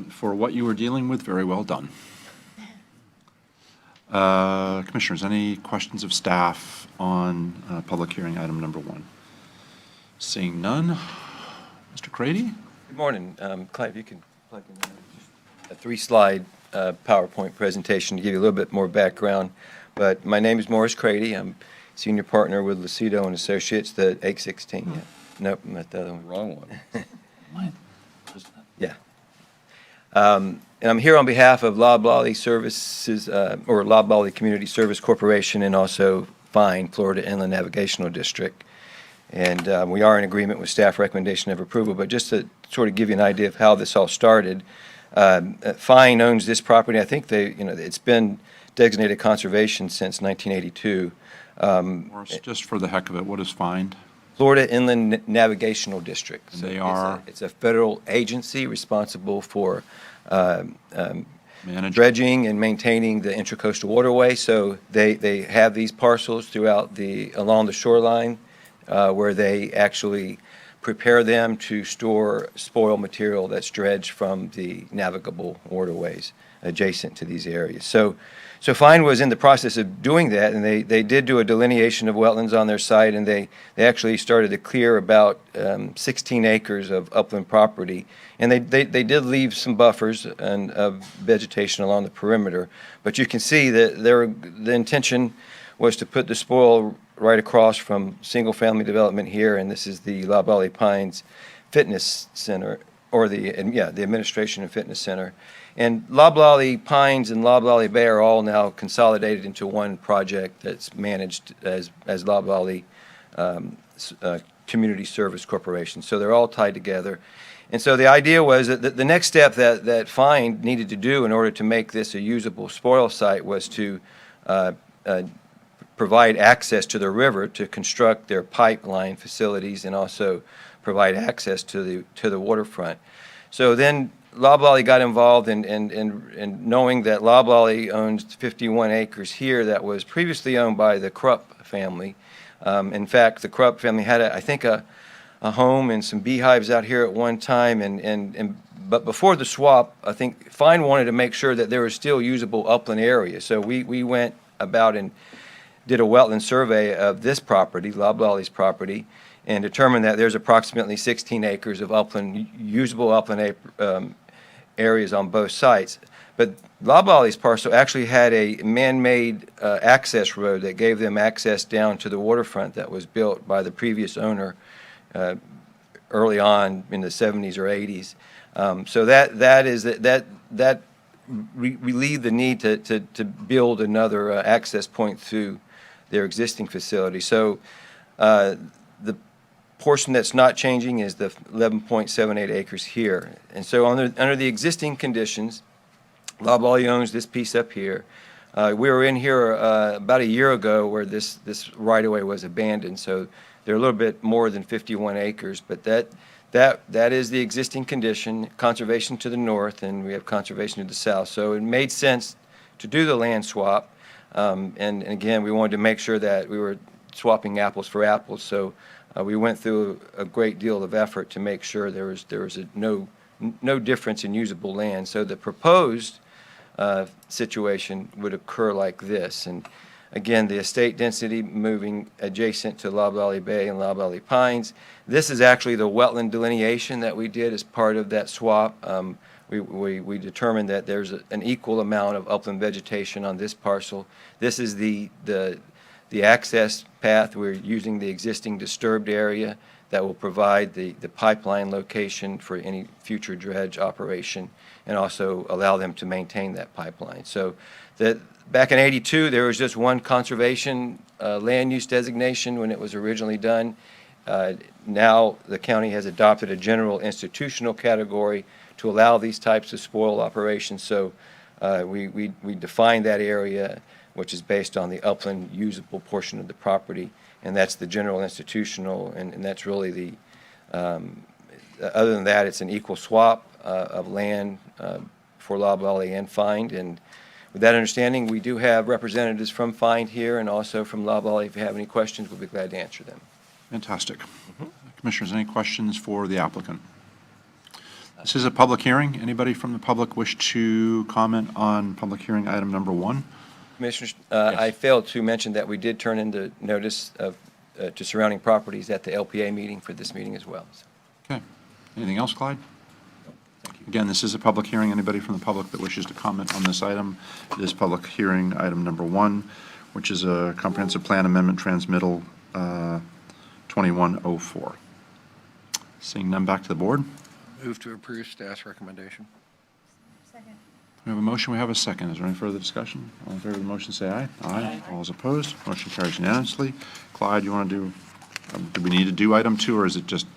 For what you were dealing with, very well done. Commissioners, any questions of staff on public hearing item number one? Seeing none. Mr. Crady? Good morning. Clive, you can plug in a 3-slide PowerPoint presentation to give you a little bit more background. But my name is Morris Crady. I'm senior partner with Lucido and Associates, the 816. Yeah. Nope, not the other one. Wrong one. Yeah. And I'm here on behalf of Loblolly Services, or Loblolly Community Service Corporation, and also FIND, Florida Inland Navigational District. And we are in agreement with staff recommendation of approval. But just to sort of give you an idea of how this all started, FIND owns this property. I think it's been designated conservation since 1982. Morris, just for the heck of it, what is FIND? Florida Inland Navigational District. So they are? It's a federal agency responsible for Managed. dredging and maintaining the intracoastal waterway. So they have these parcels along the shoreline where they actually prepare them to store spoil material that's dredged from the navigable waterways adjacent to these areas. So FIND was in the process of doing that, and they did do a delineation of wetlands on their site, and they actually started to clear about 16 acres of upland property. And they did leave some buffers and of vegetation along the perimeter. But you can see that the intention was to put the spoil right across from single-family development here, and this is the Loblolly Pines Fitness Center, or the Administration and Fitness Center. And Loblolly Pines and Loblolly Bay are all now consolidated into one project that's managed as Loblolly Community Service Corporation. So they're all tied together. And so the idea was that the next step that FIND needed to do in order to make this a usable spoil site was to provide access to the river to construct their pipeline facilities and also provide access to the waterfront. So then Loblolly got involved in knowing that Loblolly owns 51 acres here that was previously owned by the Krupp family. In fact, the Krupp family had, I think, a home and some beehives out here at one time. But before the swap, I think FIND wanted to make sure that there was still usable upland area. So we went about and did a wetland survey of this property, Loblolly's property, and determined that there's approximately 16 acres of usable upland areas on both sites. But Loblolly's parcel actually had a man-made access road that gave them access down to the waterfront that was built by the previous owner early on in the 70s or 80s. So that relieved the need to build another access point through their existing facility. So the portion that's not changing is the 11.78 acres here. And so under the existing conditions, Loblolly owns this piece up here. We were in here about a year ago where this right-of-way was abandoned, so they're a little bit more than 51 acres, but that is the existing condition, conservation to the north, and we have conservation to the south. So it made sense to do the land swap. And again, we wanted to make sure that we were swapping apples for apples, so we went through a great deal of effort to make sure there was no difference in usable land. So the proposed situation would occur like this. And again, the estate density moving adjacent to Loblolly Bay and Loblolly Pines. This is actually the wetland delineation that we did as part of that swap. We determined that there's an equal amount of upland vegetation on this parcel. This is the access path. We're using the existing disturbed area that will provide the pipeline location for any future dredge operation and also allow them to maintain that pipeline. So back in '82, there was just one conservation land use designation when it was originally done. Now the county has adopted a general institutional category to allow these types of spoil operations. So we define that area, which is based on the upland usable portion of the property, and that's the general institutional, and that's really the, other than that, it's an equal swap of land for Loblolly and Find. And with that understanding, we do have representatives from Find here and also from Loblolly. If you have any questions, we'll be glad to answer them. Fantastic. Commissioners, any questions for the applicant? This is a public hearing. Anybody from the public wish to comment on public hearing item number 1? Commissioners, I failed to mention that we did turn in the notice to surrounding properties at the LPA meeting for this meeting as well. Okay. Anything else, Clyde? Again, this is a public hearing. Anybody from the public that wishes to comment on this item, it is public hearing item number 1, which is a comprehensive plan amendment transmittal 2104. Seeing none, back to the board. Move to approve staff's recommendation. Second. We have a motion, we have a second. Is there any further discussion? All in favor of the motion, say aye. Aye. All is opposed, motion carries unanimously. Clyde, you want to do we need to do item 2, or is it just?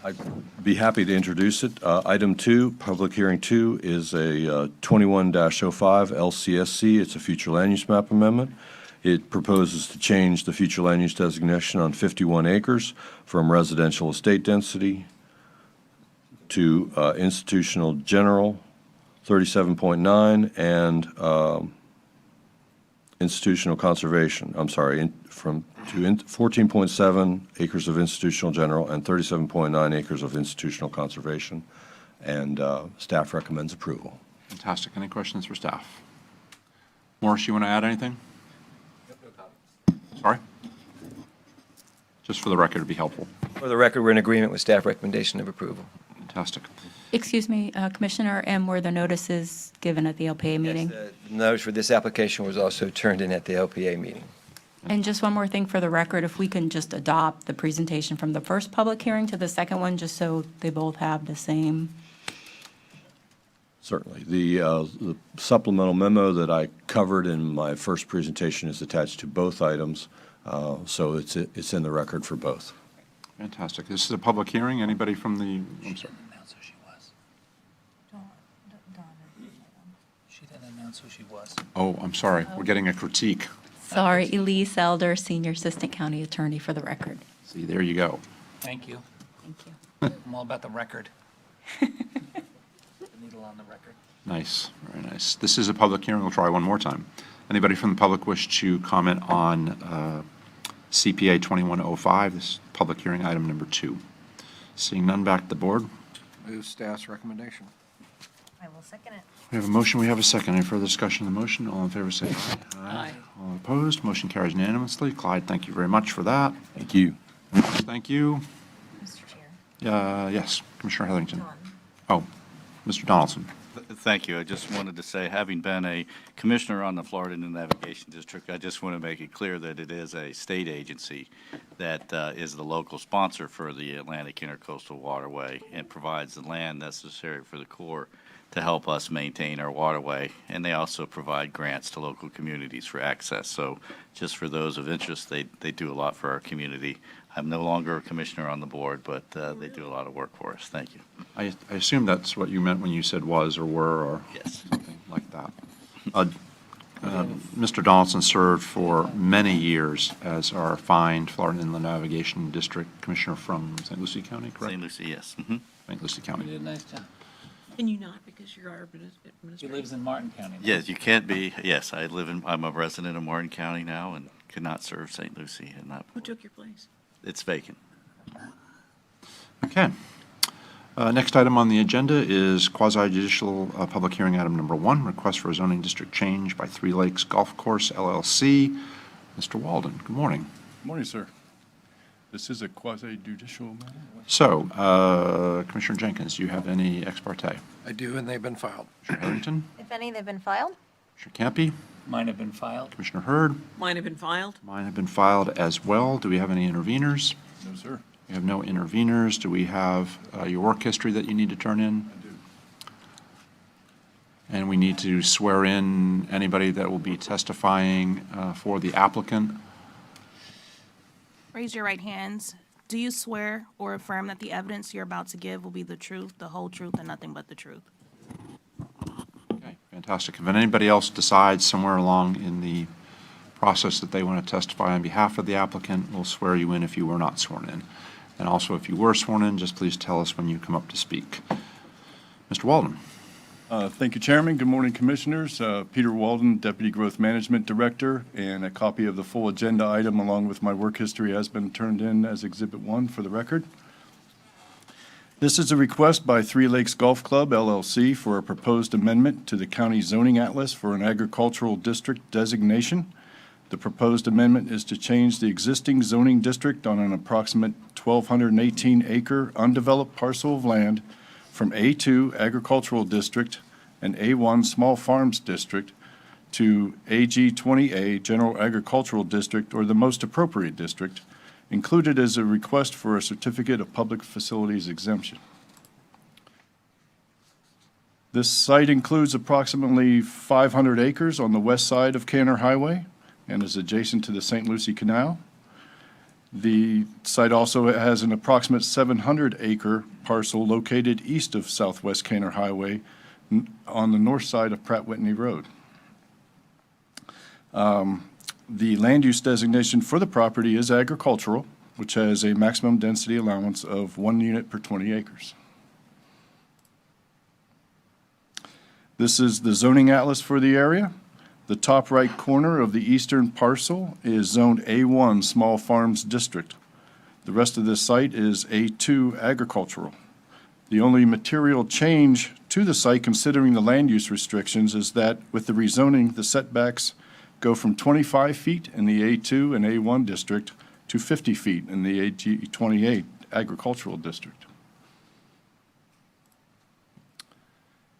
I'd be happy to introduce it. Item 2, public hearing 2, is a 21-05 LCSC. It's a future land use map amendment. It proposes to change the future land use designation on 51 acres from residential estate density to institutional general 37.9 and institutional conservation. I'm sorry, from 14.7 acres of institutional general and 37.9 acres of institutional conservation. And staff recommends approval. Fantastic. Any questions for staff? Morris, you want to add anything? Sorry? Just for the record, it'd be helpful. For the record, we're in agreement with staff recommendation of approval. Fantastic. Excuse me, Commissioner, and were the notices given at the LPA meeting? Yes, the notice for this application was also turned in at the LPA meeting. And just one more thing for the record, if we can just adopt the presentation from the first public hearing to the second one, just so they both have the same. Certainly. The supplemental memo that I covered in my first presentation is attached to both items, so it's in the record for both. Fantastic. This is a public hearing. Anybody from the, I'm sorry. She didn't announce who she was. Oh, I'm sorry. We're getting a critique. Sorry, Elise Elder, Senior Assistant County Attorney for the record. See, there you go. Thank you. Thank you. I'm all about the record. The needle on the record. Nice, very nice. This is a public hearing. We'll try one more time. Anybody from the public wish to comment on CPA 2105, this is public hearing item number 2? Seeing none, back to the board. Move staff's recommendation. I will second it. We have a motion, we have a second. Any further discussion on the motion? All in favor, say aye. Aye. All opposed, motion carries unanimously. Clyde, thank you very much for that. Thank you. Thank you. Mr. Chair. Yes, Commissioner Heatherington. Dawn. Oh, Mr. Donaldson. Thank you. I just wanted to say, having been a commissioner on the Florida Inland Navigation District, I just want to make it clear that it is a state agency that is the local sponsor for the Atlantic Intercoastal Waterway and provides the land necessary for the Corps to help us maintain our waterway. And they also provide grants to local communities for access. So just for those of interest, they do a lot for our community. I'm no longer a commissioner on the board, but they do a lot of work for us. Thank you. I assume that's what you meant when you said was or were or Yes. something like that. Mr. Donaldson served for many years as our fined Florida Inland Navigation District Commissioner from St. Lucie County, correct? St. Lucie, yes. Mhm. St. Lucie You County. did a nice job. Can you not because you're our He administrator? lives in Martin County now. Yes, you can't be, yes, I'm a resident of Martin County now and could not serve St. Lucie in that. Who took your place? It's vacant. Okay. Next item on the agenda is quasi-judicial public hearing item number 1, request for a zoning district change by Three Lakes Golf Course LLC. Mr. Walden, good morning. Morning, sir. This is a quasi-judicial matter? So, Commissioner Jenkins, do you have any ex parte? I do, and they've been filed. Commissioner Harrington? If any, they've been filed? Commissioner Campy? Mine have been filed. Commissioner Hurd? Mine have been filed. Mine have been filed as well. Do we have any interveners? No, sir. We have no interveners. Do we have your work history that you need to turn in? I do. And we need to swear in anybody that will be testifying for the applicant. Raise your right hands. Do you swear or affirm that the evidence you're about to give will be the truth, the whole truth, and nothing but the truth? Okay, fantastic. If anybody else decides somewhere along in the process that they want to testify on behalf of the applicant, we'll swear you in if you were not sworn in. And also, if you were sworn in, just please tell us when you come up to speak. Mr. Walden. Thank you, Chairman. Good morning, Commissioners. Peter Walden, Deputy Growth Management Director, and a copy of the full agenda item along with my work history has been turned in as Exhibit 1 for the record. This is a request by Three Lakes Golf Club, LLC, for a proposed amendment to the county zoning atlas for an agricultural district designation. The proposed amendment is to change the existing zoning district on an approximate 1,218-acre undeveloped parcel of land from A2 Agricultural District and A1 Small Farms District to AG20A General Agricultural District, or the most appropriate district, included as a request for a certificate of public facilities exemption. This site includes approximately 500 acres on the west side of Canner Highway and is adjacent to the St. Lucie Canal. The site also has an approximate 700-acre parcel located east of Southwest Canner Highway on the north side of Pratt Whitney Road. The land use designation for the property is agricultural, which has a maximum density allowance of 1 unit per 20 acres. This is the zoning atlas for the area. The top right corner of the eastern parcel is zoned A1 Small Farms District. The rest of this site is A2 Agricultural. The only material change to the site considering the land use restrictions is that with the rezoning, the setbacks go from 25 feet in the A2 and A1 district to 50 feet in the AG28 Agricultural District.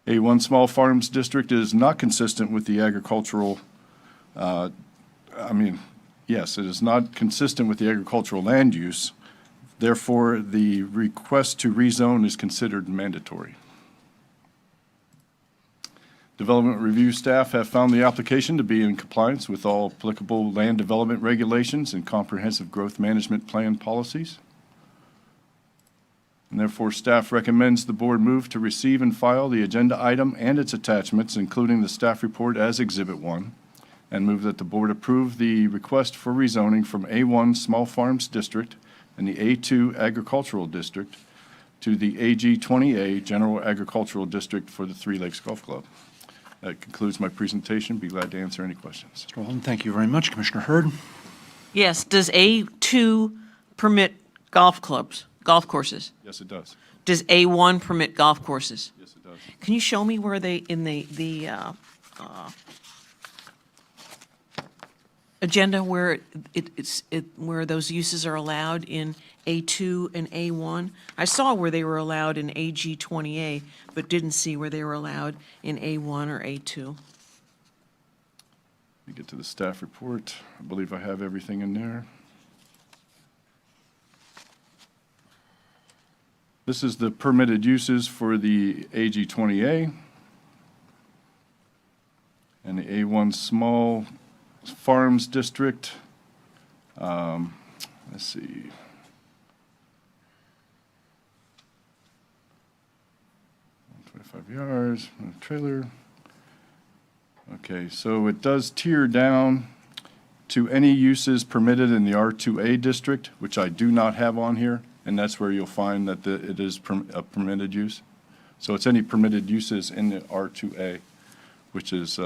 A1 Small Farms District is not consistent with the agricultural, yes, it is not consistent with the agricultural land use. Therefore, the request to rezone is considered mandatory. Development review staff have found the application to be in compliance with all applicable land development regulations and comprehensive growth management plan policies. And therefore, staff recommends the board move to receive and file the agenda item and its attachments, including the staff report as Exhibit 1, and move that the board approve the request for rezoning from A1 Small Farms District and the A2 Agricultural District to the AG20A General Agricultural District for the Three Lakes Golf Club. That concludes my presentation. Be glad to answer any questions. Mr. Walden, thank you very much. Commissioner Hurd? Yes, does A2 permit golf courses? Yes, it does. Does A1 permit golf courses? Yes, it does. Can you show me where they, in the agenda where where those uses are allowed in A2 and A1? I saw where they were allowed in AG20A, but didn't see where they were allowed in A1 or A2. Let me get to the staff report. I believe I have everything in there. This is the permitted uses for the AG20A and the A1 Small Farms District. Let's see. 5 yards, trailer. Okay, so it does tier down to any uses permitted in the R2A district, which I do not have on here, and that's where you'll find that it is a permitted use. So it's any permitted uses in the R2A, which is,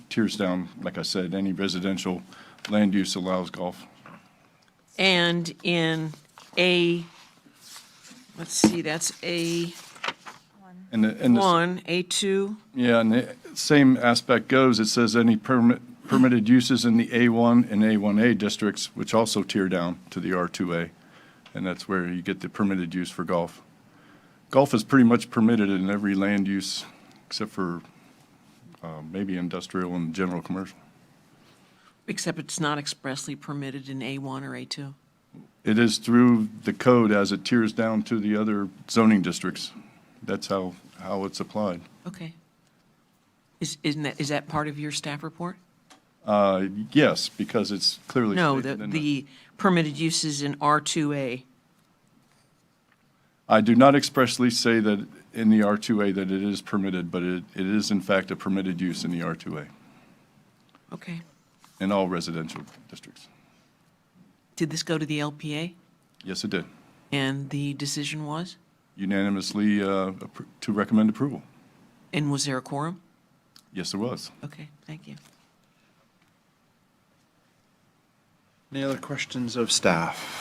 tiers down, like I said, any residential land use allows golf. And in A, let's see, that's A1, And the A2, Yeah, and the same aspect goes, it says any permitted uses in the A1 and A1A districts, which also tier down to the R2A, and that's where you get the permitted use for golf. Golf is pretty much permitted in every land use except for maybe industrial and general commercial. except it's not expressly permitted in A1 or A2. It is through the code as it tiers down to the other zoning districts. That's how it's applied. Okay. Is that part of your staff report? Yes, because it's clearly No, stated in the permitted uses in R2A. I do not expressly say that in the R2A that it is permitted, but it is in fact a permitted use in the R2A, Okay. in all residential districts. Did this go to the LPA? Yes, it did. And the decision was? Unanimously to recommend approval. And was there a quorum? Yes, there was. Okay, thank you. Any other questions of staff?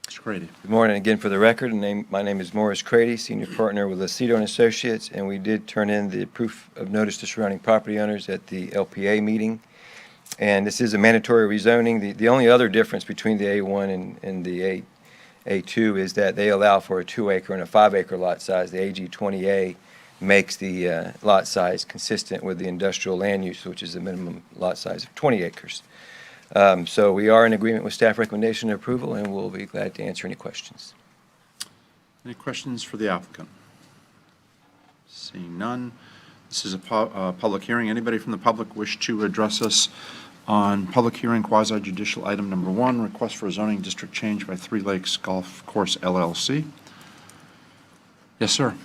Mr. Grady. Good morning again. For the record, my name is Morris Crady, senior partner with Lucido and Associates, and we did turn in the proof of notice to surrounding property owners at the LPA meeting. And this is a mandatory rezoning. The only other difference between the A1 and the A2 is that they allow for a 2-acre and a 5-acre lot size. The AG 20A makes the lot size consistent with the industrial land use, which is the minimum lot size of 20 acres. So we are in agreement with staff recommendation and approval, and we'll be glad to answer any questions. Any questions for the applicant? Seeing none, this is a public hearing. Anybody from the public wish to address us on public hearing quasi judicial item number 1, request for a zoning district change by Three Lakes Golf Course LLC? Yes, sir.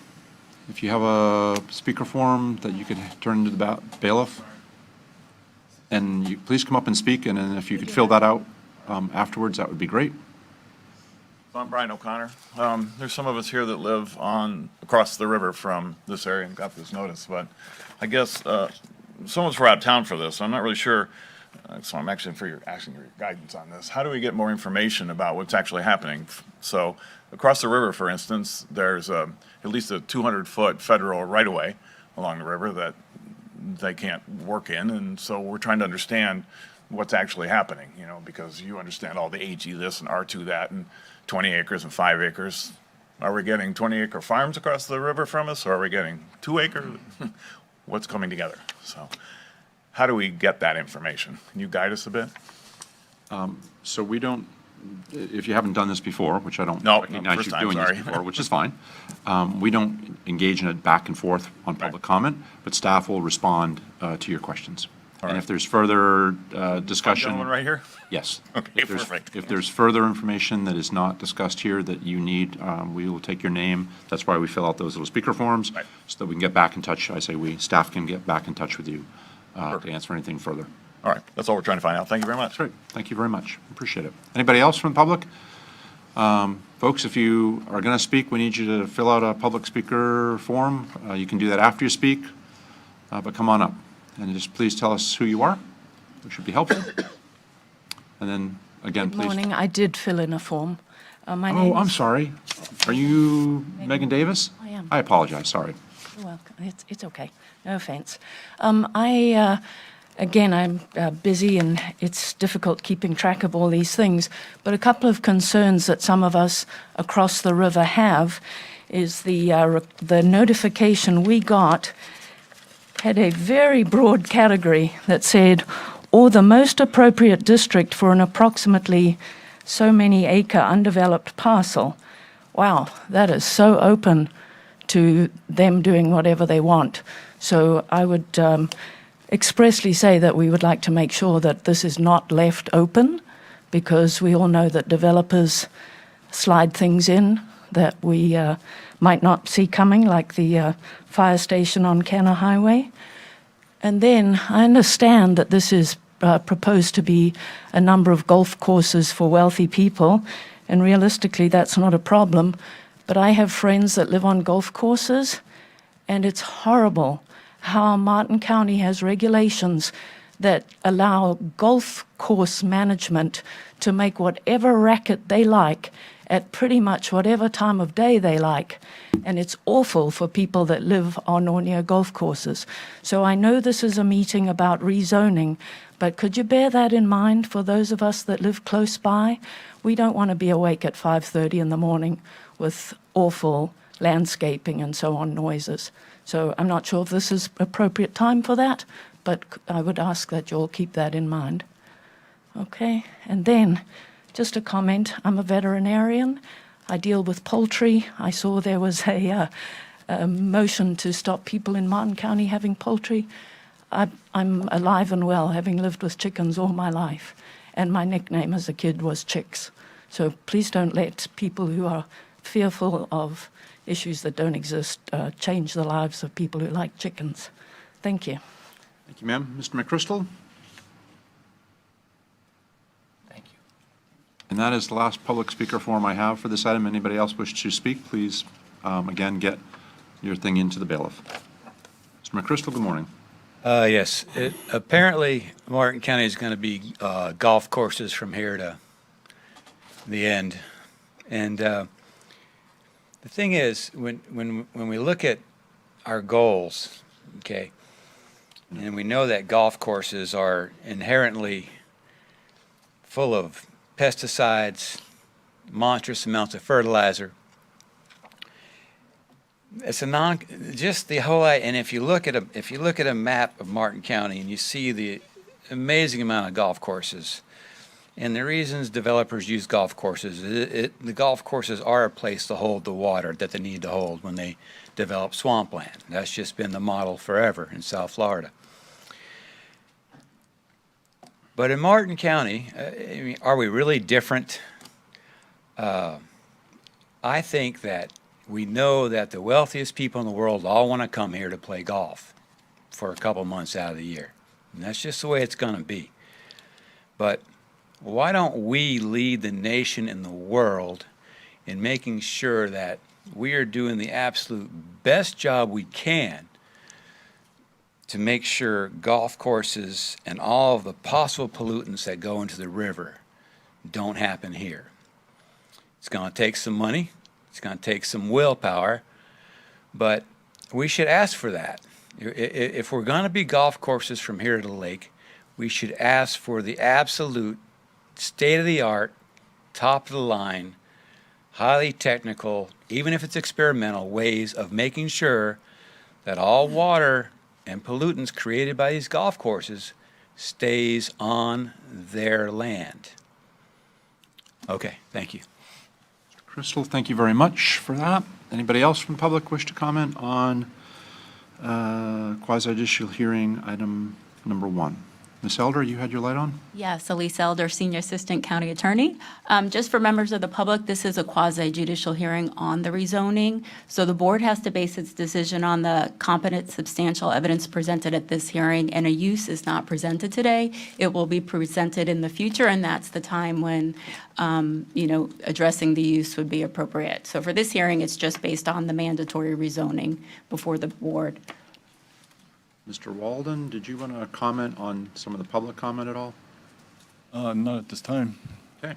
If you have a speaker form that you could turn to the bailiff, and you please come up and speak, and then if you could fill that out afterwards, that would be great. I'm Brian O'Connor. There's some of us here that live across the river from this area and got this notice, but I guess some of us were out of town for this. I'm not really sure, so I'm actually asking your guidance on this. How do we get more information about what's actually happening? So across the river, for instance, there's at least a 200-foot federal right-of-way along the river that they can't work in, and so we're trying to understand what's actually happening, because you understand all the AG this and R2 that and 20 acres and 5 acres. Are we getting 20-acre farms across the river from us, or are we getting 2 acres? What's coming together? So how do we get that information? Can you guide us a bit? So we don't, if you haven't done this before, which I don't No, recognize first you time, doing this sorry. before, which is fine, we don't engage in a back and forth on public comment, but staff will respond to your questions. All And right. if there's further discussion. Gentleman right here? Yes. Okay, If there's- perfect. If there's further information that is not discussed here that you need, we will take your name. That's why we fill out those little speaker forms, Right. so that we can get back in touch. I say we, staff can get back in touch with you to Perfect. answer anything further. All right, that's all we're trying to find out. Thank you very much. Great, thank you very much. Appreciate it. Anybody else from the public? Folks, if you are going to speak, we need you to fill out a public speaker form. You can do that after you speak, but come on up. And just please tell us who you are, which should be helpful. And then, again, Good please. morning. I did fill in a form. My name Oh, I'm is- sorry. Are you Megan Davis? I am. I apologize, sorry. You're welcome. It's okay. No offense. Again, I'm busy and it's difficult keeping track of all these things, but a couple of concerns that some of us across the river have is the notification we got had a very broad category that said, or the most appropriate district for an approximately so many acre undeveloped parcel. Wow, that is so open to them doing whatever they want. So I would expressly say that we would like to make sure that this is not left open, because we all know that developers slide things in that we might not see coming, like the fire station on Kenner Highway. And then I understand that this is proposed to be a number of golf courses for wealthy people, and realistically, that's not a problem. But I have friends that live on golf courses, and it's horrible how Martin County has regulations that allow golf course management to make whatever racket they like at pretty much whatever time of day they like. And it's awful for people that live on or near golf courses. So I know this is a meeting about rezoning, but could you bear that in mind for those of us that live close by? We don't want to be awake at 5:30 in the morning with awful landscaping and so on noises. So I'm not sure if this is appropriate time for that, but I would ask that you all keep that in mind. Okay, and then just a comment. I'm a veterinarian. I deal with poultry. I saw there was a motion to stop people in Martin County having poultry. I'm alive and well, having lived with chickens all my life, and my nickname as a kid was Chicks. So please don't let people who are fearful of issues that don't exist change the lives of people who like chickens. Thank you. Thank you, ma'am. Mr. McChrystal? Thank you. And that is the last public speaker forum I have for this item. Anybody else wish to speak, please, again, get your thing into the bailiff. Mr. McChrystal, good morning. Yes, apparently Martin County is going to be golf courses from here to the end. And the thing is, when we look at our goals, okay, and we know that golf courses are inherently full of pesticides, monstrous amounts of fertilizer. It's just the whole, and if you look at a map of Martin County and you see the amazing amount of golf courses, and the reasons developers use golf courses, the golf courses are a place to hold the water that they need to hold when they develop swampland. That's just been the model forever in South Florida. But in Martin County, I mean, are we really different? I think that we know that the wealthiest people in the world all want to come here to play golf for a couple months out of the year. And that's just the way it's going to be. But why don't we lead the nation and the world in making sure that we are doing the absolute best job we can to make sure golf courses and all of the possible pollutants that go into the river don't happen here. It's going to take some money. It's going to take some willpower, but we should ask for that. If we're going to be golf courses from here to the lake, we should ask for the absolute state-of-the-art, top-of-the-line, highly technical, even if it's experimental, ways of making sure that all water and pollutants created by these golf courses stays on their land. Okay, thank you. Crystal, thank you very much for that. Anybody else from the public wish to comment on quasi-judicial hearing item number 1? Ms. Elder, you had your light on? Yes, Elise Elder, Senior Assistant County Attorney. Just for members of the public, this is a quasi-judicial hearing on the rezoning. So the board has to base its decision on the competent, substantial evidence presented at this hearing, and a use is not presented today. It will be presented in the future, and that's the time when, addressing the use would be appropriate. So for this hearing, it's just based on the mandatory rezoning before the board. Mr. Walden, did you want to comment on some of the public comment at all? Not at this time. Okay.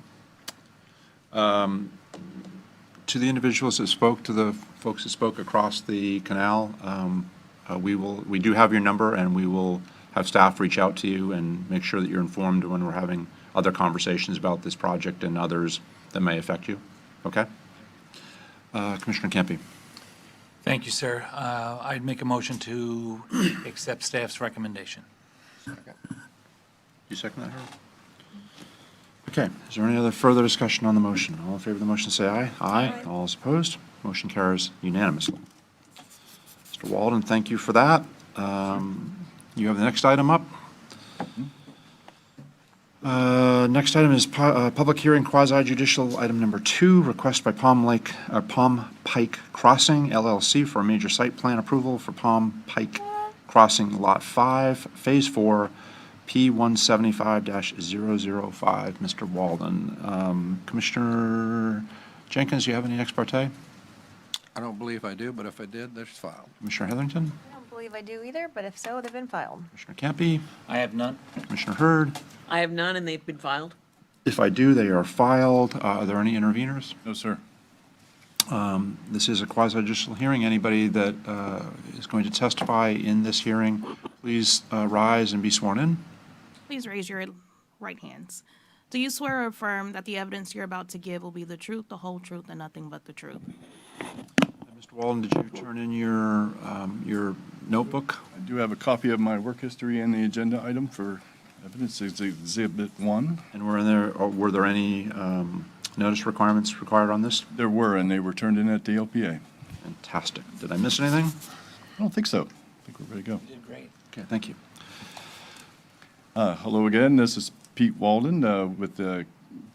To the individuals that spoke, to the folks that spoke across the canal, we do have your number, and we will have staff reach out to you and make sure that you're informed when we're having other conversations about this project and others that may affect you. Okay? Commissioner Campy. Thank you, sir. I'd make a motion to accept staff's recommendation. You second that, Harold? Okay. Is there any other further discussion on the motion? All in favor of the motion, say aye. Aye. All is opposed. Motion carries unanimously. Mr. Walden, thank you for that. You have the next item up. Next item is public hearing quasi-judicial item number 2, request by Palm Pike Crossing LLC for a major site plan approval for Palm Pike Crossing Lot 5, Phase 4, P175-005. Mr. Walden. Commissioner Jenkins, do you have any ex parte? I don't believe I do, but if I did, there's filed. Commissioner Heatherington? I don't believe I do either, but if so, they've been filed. Commissioner Campy? I have none. Commissioner Hurd? I have none, and they've been filed. If I do, they are filed. Are there any interveners? No, sir. This is a quasi-judicial hearing. Anybody that is going to testify in this hearing, please rise and be sworn in. Please raise your right hands. Do you swear or affirm that the evidence you're about to give will be the truth, the whole truth, and nothing but the truth? Mr. Walden, did you turn in your notebook? I do have a copy of my work history and the agenda item for evidence Exhibit 1. And were there any notice requirements required on this? There were, and they were turned in at the LPA. Fantastic. Did I miss anything? I don't think so. I think we're ready to go. You did great. Okay, thank you. Hello again, this is Pete Walden with the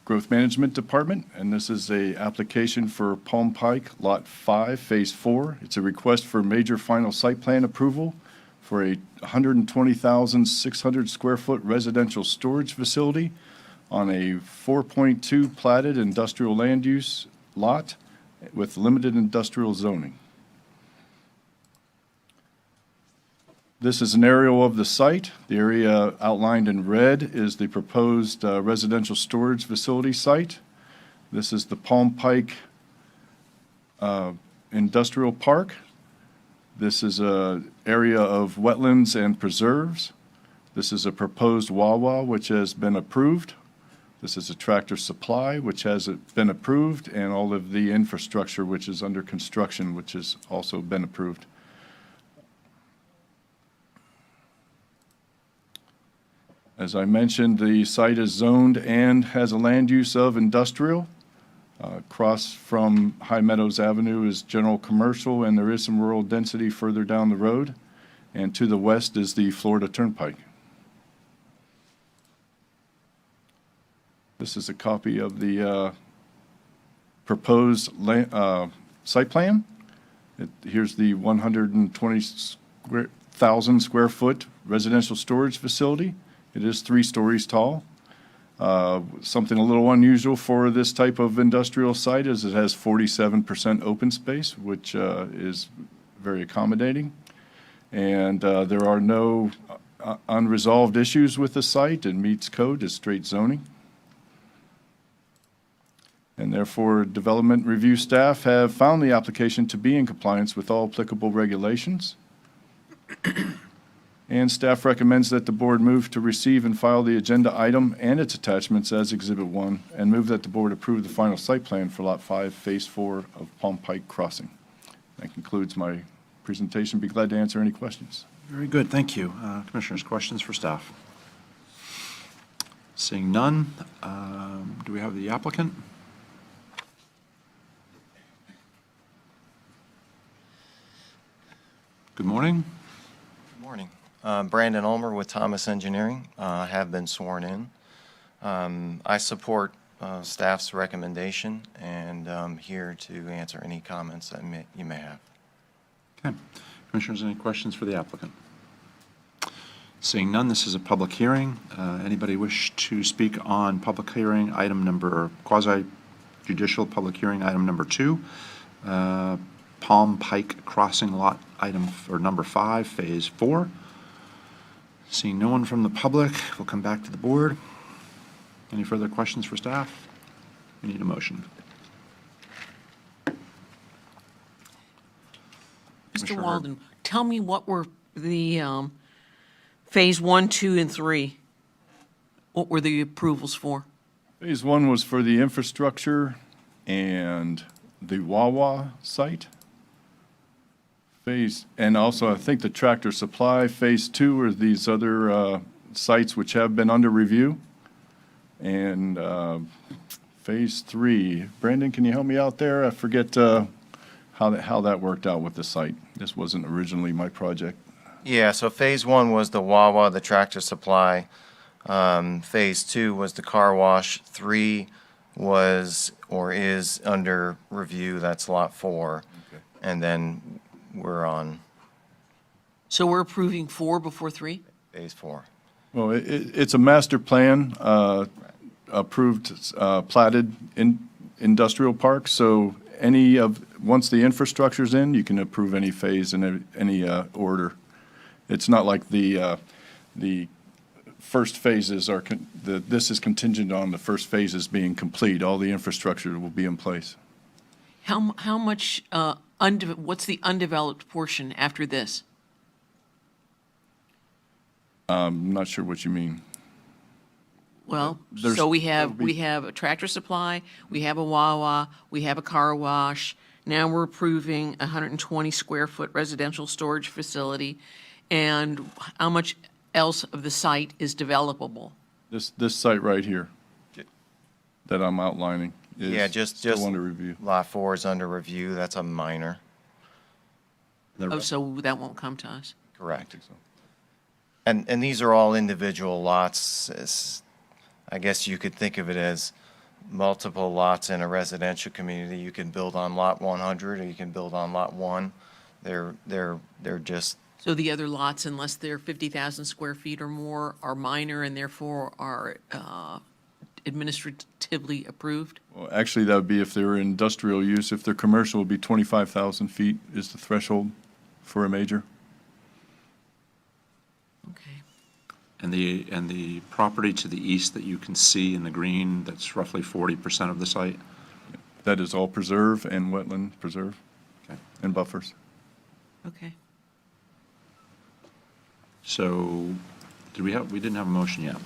Growth Management Department, and this is a application for Palm Pike Lot 5, Phase 4. It's a request for major final site plan approval for a 120,600 square foot residential storage facility on a 4.2 platted industrial land use lot with limited industrial zoning. This is an aerial of the site. The area outlined in red is the proposed residential storage facility site. This is the Palm Pike Industrial Park. This is an area of wetlands and preserves. This is a proposed Wawa, which has been approved. This is a Tractor Supply, which has been approved, and all of the infrastructure, which is under construction, which has also been approved. As I mentioned, the site is zoned and has a land use of industrial. Across from High Meadows Avenue is general commercial, and there is some rural density further down the road. And to the west is the Florida Turnpike. This is a copy of the proposed site plan. Here's the 120,000 square foot residential storage facility. It is 3 stories tall. Something a little unusual for this type of industrial site is it has 47% open space, which is very accommodating. And there are no unresolved issues with the site and meets code as straight zoning. And therefore, development review staff have found the application to be in compliance with all applicable regulations. And staff recommends that the board move to receive and file the agenda item and its attachments as Exhibit 1, and move that the board approve the final site plan for Lot 5, Phase 4 of Palm Pike Crossing. That concludes my presentation. Be glad to answer any questions. Very good, thank you. Commissioners, questions for staff? Seeing none, do we have the applicant? Good morning. Good morning. Brandon Ulmer with Thomas Engineering. I have been sworn in. I support staff's recommendation, and I'm here to answer any comments that you may have. Okay. Commissioners, any questions for the applicant? Seeing none, this is a public hearing. Anybody wish to speak on public hearing item number, quasi-judicial public hearing item number 2, Palm Pike Crossing Lot item or number 5, Phase 4? Seeing no one from the public, we'll come back to the board. Any further questions for staff? We need a motion. Mr. Walden, tell me what were the Phase 1, 2, and 3? What were the approvals for? Phase 1 was for the infrastructure and the Wawa site. And also, I think the Tractor Supply. Phase 2 are these other sites which have been under review. And Phase 3, Brandon, can you help me out there? I forget how that worked out with the site. This wasn't originally my project. Yeah, so Phase 1 was the Wawa, the Tractor Supply. Phase 2 was the car wash. 3 was or is under review. That's Lot 4. And then we're on So we're approving 4 before 3? Phase 4. Well, it's a master plan, approved, platted industrial park, so once the infrastructure's in, you can approve any phase in any order. It's not like the first phases this is contingent on the first phases being complete. All the infrastructure will be in place. How much, what's the undeveloped portion after this? I'm not sure what you mean. Well, There's- so we there'll have, be- we have a Tractor Supply, we have a Wawa, we have a car wash. Now we're approving a 120 square foot residential storage facility. And how much else of the site is developable? This site right here that I'm outlining Yeah, is just still under review. Lot 4 is under review. That's a minor. Oh, so that won't come to us? Correct. And these are all individual lots. I guess you could think of it as multiple lots in a residential community. You can build on Lot 100 or you can build on Lot 1. They're just, So the other lots, unless they're 50,000 square feet or more, are minor and therefore are administratively approved? Well, actually, that would be if they were industrial use. If they're commercial, it would be 25,000 feet is the threshold for a major. And the property to the east that you can see in the green, that's roughly 40% of the site? That is all preserve and wetland preserve and buffers. Okay. So, we didn't have a motion yet.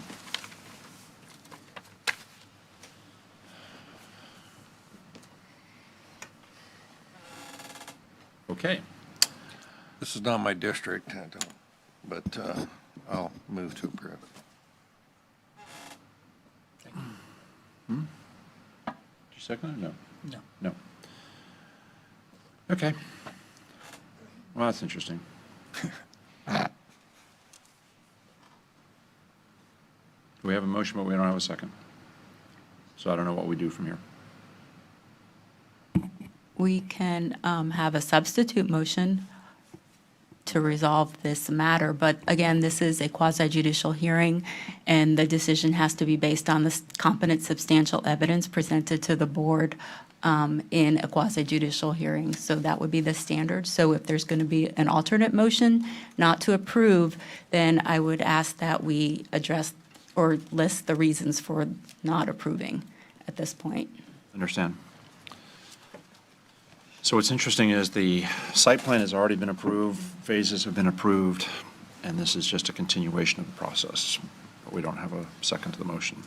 Okay. This is not my district, but I'll move to approve. Did you second it? No. No. No. Okay. Well, that's interesting. We have a motion, but we don't have a second. So I don't know what we do from here. We can have a substitute motion to resolve this matter, but again, this is a quasi-judicial hearing, and the decision has to be based on the competent substantial evidence presented to the board in a quasi-judicial hearing. So that would be the standard. So if there's going to be an alternate motion not to approve, then I would ask that we address or list the reasons for not approving at this point. Understand. So what's interesting is the site plan has already been approved, phases have been approved, and this is just a continuation of the process. But we don't have a second to the motion.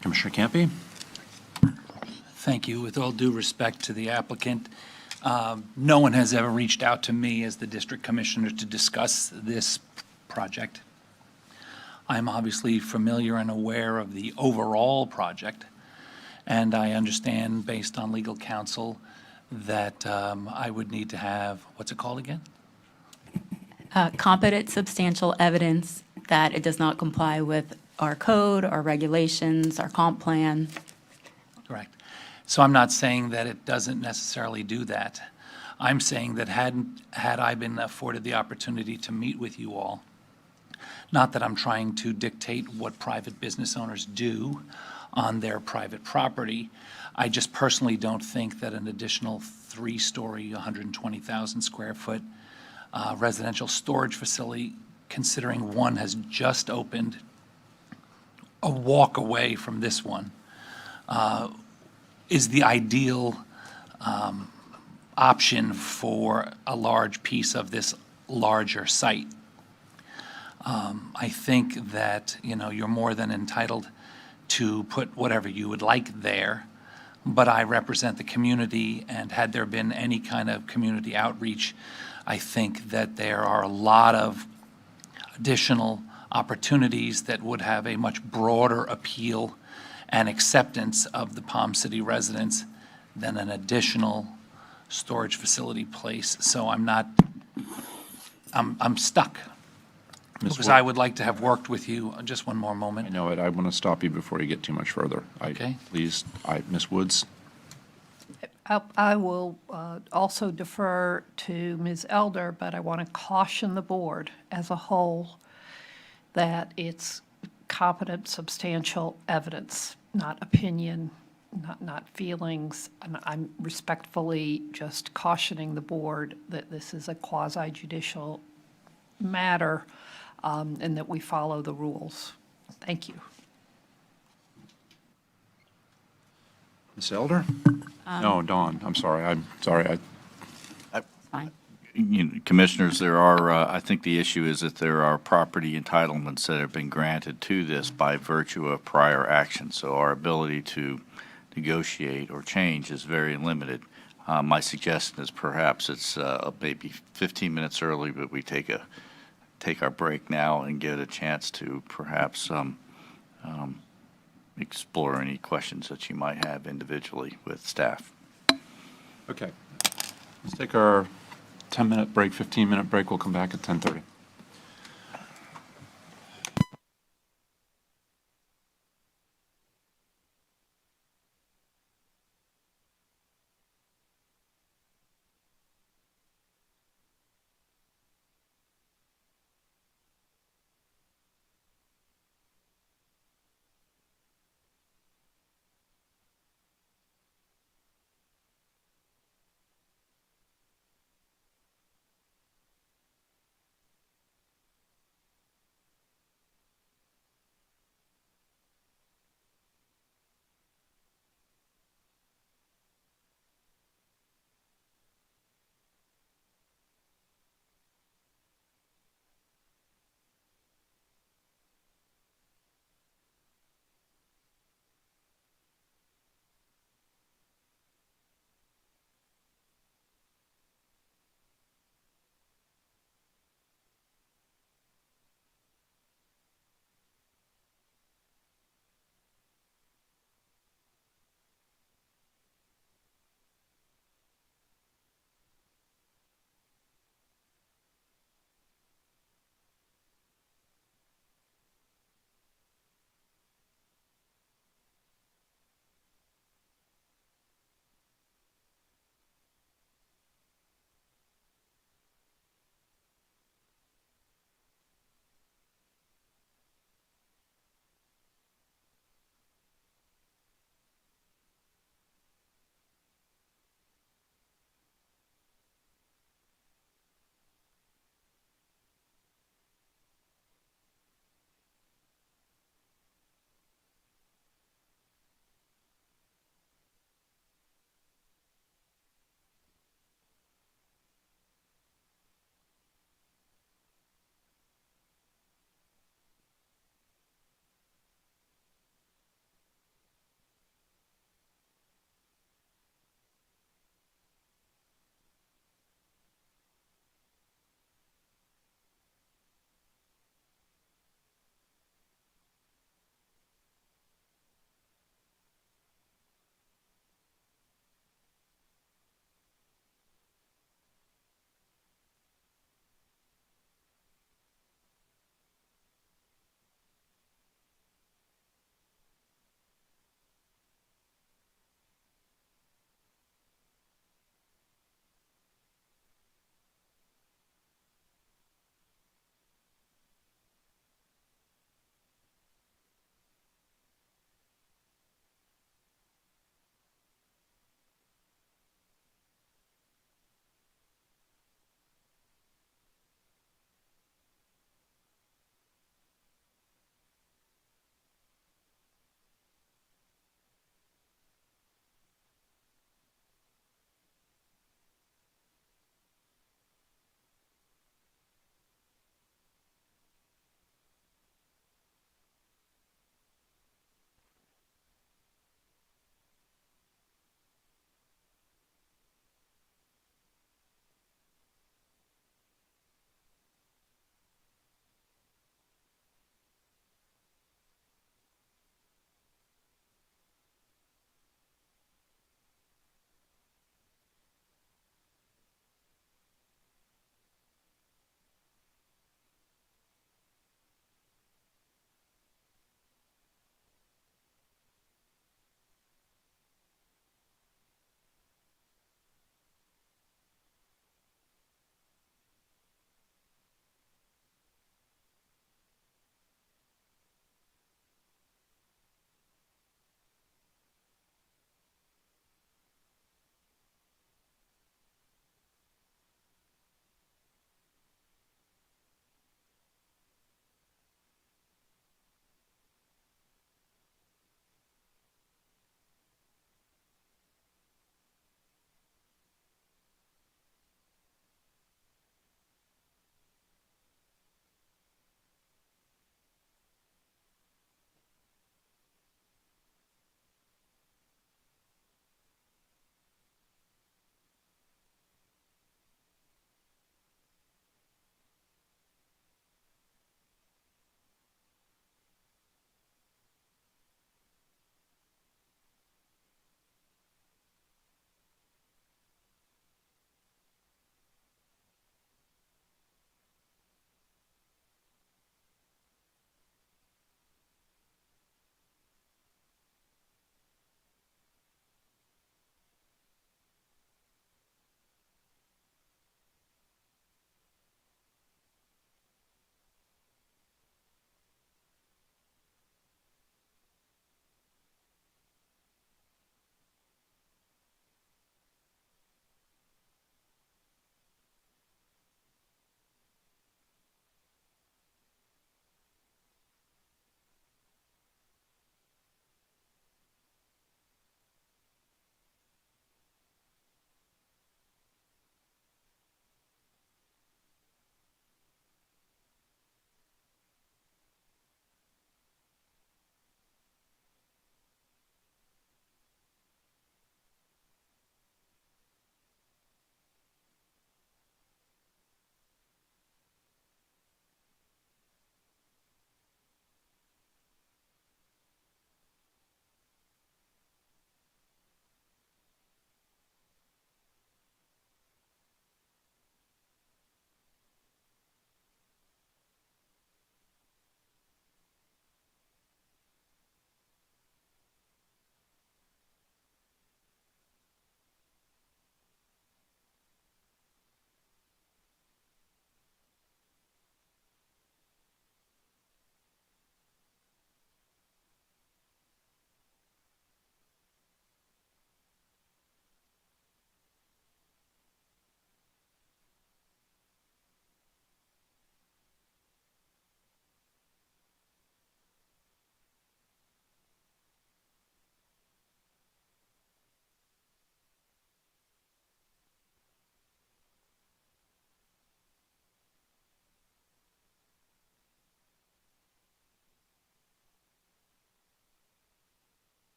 Commissioner Campy? Thank you. With all due respect to the applicant, no one has ever reached out to me as the district commissioner to discuss this project. I'm obviously familiar and aware of the overall project, and I understand, based on legal counsel, that I would need to have, what's it called again? Competent substantial evidence that it does not comply with our code, our regulations, our comp plan. Correct. So I'm not saying that it doesn't necessarily do that. I'm saying that had I been afforded the opportunity to meet with you all, not that I'm trying to dictate what private business owners do on their private property, I just personally don't think that an additional 3-story, 120,000 square foot residential storage facility, considering one has just opened a walk away from this one, is the ideal option for a large piece of this larger site. I think that, you're more than entitled to put whatever you would like there, but I represent the community, and had there been any kind of community outreach, I think that there are a lot of additional opportunities that would have a much broader appeal and acceptance of the Palm City residents than an additional storage facility place. So I'm stuck. Ms. Because Wood? I would like to have worked with you, just one more I moment. know it. I want to stop you before you get too much further. Okay. Please, Ms. Woods? I will also defer to Ms. Elder, but I want to caution the board as a whole that it's competent, substantial evidence, not opinion, not feelings. And I'm respectfully just cautioning the board that this is a quasi-judicial matter, and that we follow the rules. Thank you. Ms. Elder? No, Dawn, I'm sorry. Fine. Commissioners, there are, I think the issue is that there are property entitlements that have been granted to this by virtue of prior action. So our ability to negotiate or change is very limited. My suggestion is perhaps it's maybe 15 minutes early, but we take our break now and get a chance to perhaps explore any questions that you might have individually with staff. Okay. Let's take our 10-minute break, 15-minute break. We'll come back at 10:30.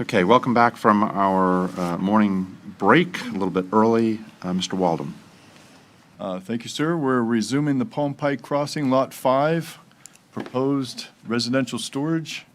Okay, welcome back from our morning break, a little bit early. Mr. Waldem. Thank you, sir. We're resuming the Palm Pike Crossing, Lot 5, proposed residential storage.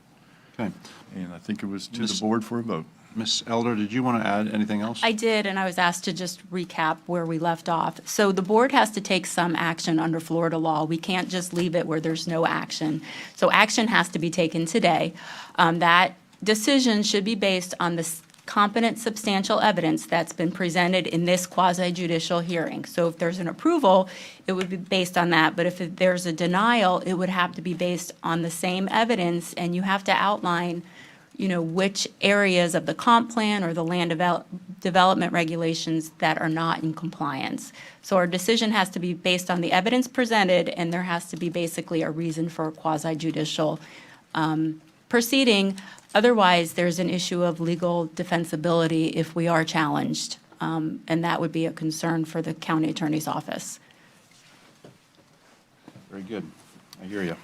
Okay. And I think it was to the board for a vote. Ms. Elder, did you want to add anything else? I did, and I was asked to just recap where we left off. So the board has to take some action under Florida law. We can't just leave it where there's no action. So action has to be taken today. That decision should be based on the competent substantial evidence that's been presented in this quasi-judicial hearing. So if there's an approval, it would be based on that. But if there's a denial, it would have to be based on the same evidence, and you have to outline which areas of the comp plan or the land development regulations that are not in compliance. So our decision has to be based on the evidence presented, and there has to be basically a reason for a quasi-judicial proceeding. Otherwise, there's an issue of legal defensibility if we are challenged, and that would be a concern for the county attorney's office. Very good. I hear you.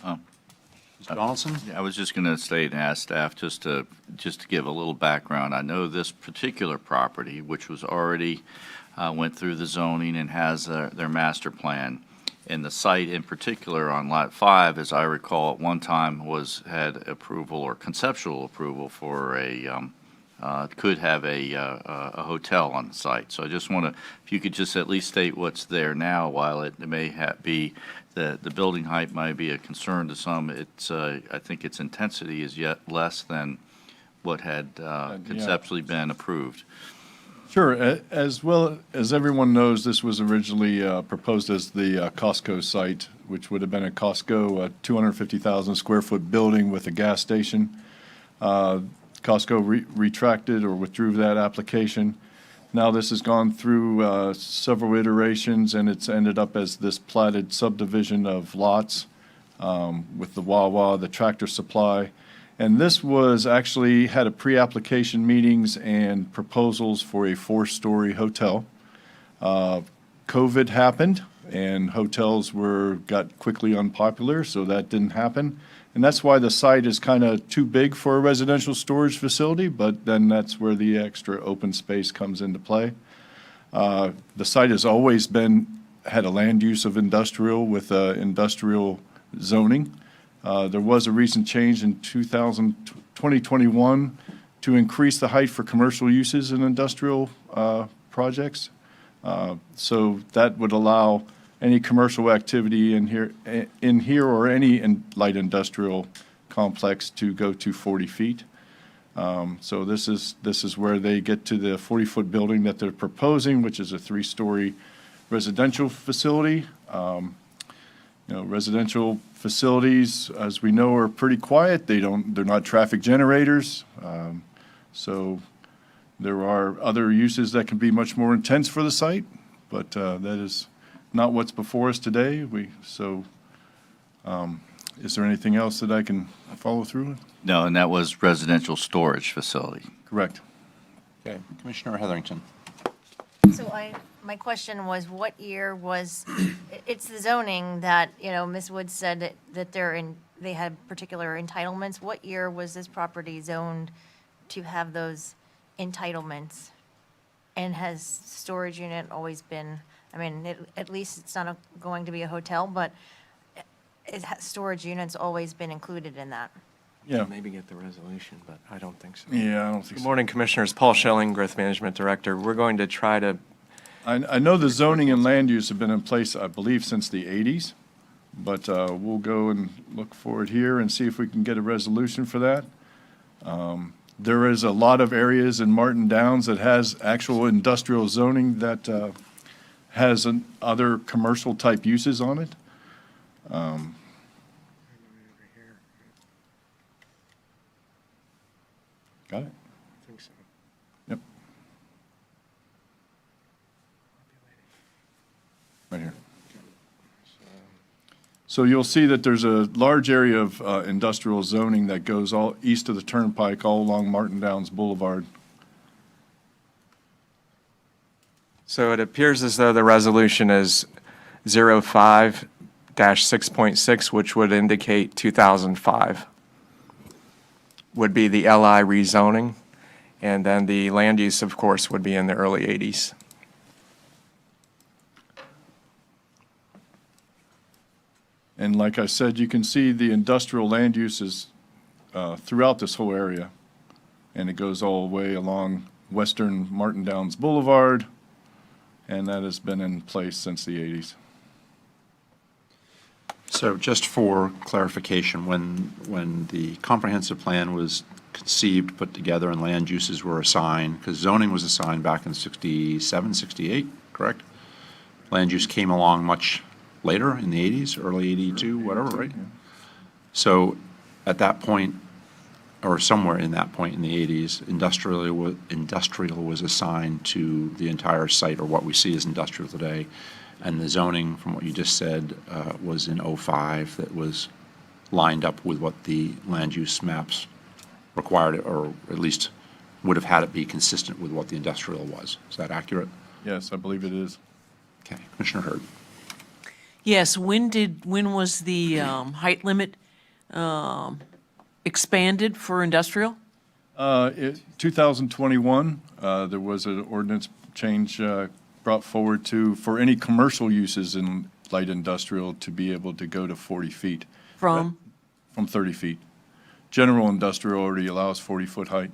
Mr. Donaldson? I was just going to state and ask staff just to give a little background. I know this particular property, which was already went through the zoning and has their master plan. And the site in particular on Lot 5, as I recall, at one time had approval or conceptual approval for could have a hotel on the site. So I just want to, if you could just at least state what's there now, while it may be the building height might be a concern to some, I think its intensity is yet less than what had conceptually been approved. Sure. As well as everyone knows, this was originally proposed as the Costco site, which would have been a Costco 250,000 square foot building with a gas station. Costco retracted or withdrew that application. Now this has gone through several iterations, and it's ended up as this platted subdivision of lots with the Wawa, the Tractor Supply. And this was actually had a pre-application meetings and proposals for a 4-story hotel. COVID happened, and hotels got quickly unpopular, so that didn't happen. And that's why the site is kind of too big for a residential storage facility, but then that's where the extra open space comes into play. The site has always had a land use of industrial with industrial zoning. There was a recent change in 2021 to increase the height for commercial uses in industrial projects. So that would allow any commercial activity in here or any light industrial complex to go to 40 feet. So this is where they get to the 40-foot building that they're proposing, which is a 3-story residential facility. Residential facilities, as we know, are pretty quiet. They're not traffic generators. So there are other uses that can be much more intense for the site, but that is not what's before us today. Is there anything else that I can follow through with? No, and that was residential storage facility. Correct. Okay. Commissioner Heatherington. So my question was, what year was, it's the zoning that, Ms. Woods said that they had particular entitlements. What year was this property zoned to have those entitlements? And has storage unit always been, at least it's not going to be a hotel, but storage units always been included in that? Yeah. Maybe get the resolution, but I don't think so. Yeah, I don't think so. Good morning, Commissioners. Paul Schelling, Growth Management Director. We're going to try to... I know the zoning and land use have been in place, I believe, since the 80s, but we'll go and look for it here and see if we can get a resolution for that. There is a lot of areas in Martin Downs that has actual industrial zoning that has other commercial type uses on it. Got it? I think so. Yep. Right here. So you'll see that there's a large area of industrial zoning that goes all east of the Turnpike, all along Martin Downs Boulevard. So it appears as though the resolution is 05-6.6, which would indicate 2005. would be the LI rezoning, and then the land use, of course, would be in the early 80s. And like I said, you can see the industrial land uses throughout this whole area. And it goes all the way along western Martin Downs Boulevard, and that has been in place since the 80s. So just for clarification, when the comprehensive plan was conceived, put together, and land uses were assigned, because zoning was assigned back in 67, 68, correct? Land use came along much later, in the 80s, early 82, whatever, right? So at that point, or somewhere in that point in the 80s, industrial was assigned to the entire site, or what we see as industrial today. And the zoning, from what you just said, was in '05, that was lined up with what the land use maps required, or at least would have had it be consistent with what the industrial was. Is that accurate? Yes, I believe it is. Okay, Commissioner Hurd. Yes, when was the height limit expanded for industrial? 2021, there was an ordinance change brought forward for any commercial uses in light industrial to be able to go to 40 feet. From? From 30 feet. General industrial already allows 40-foot height.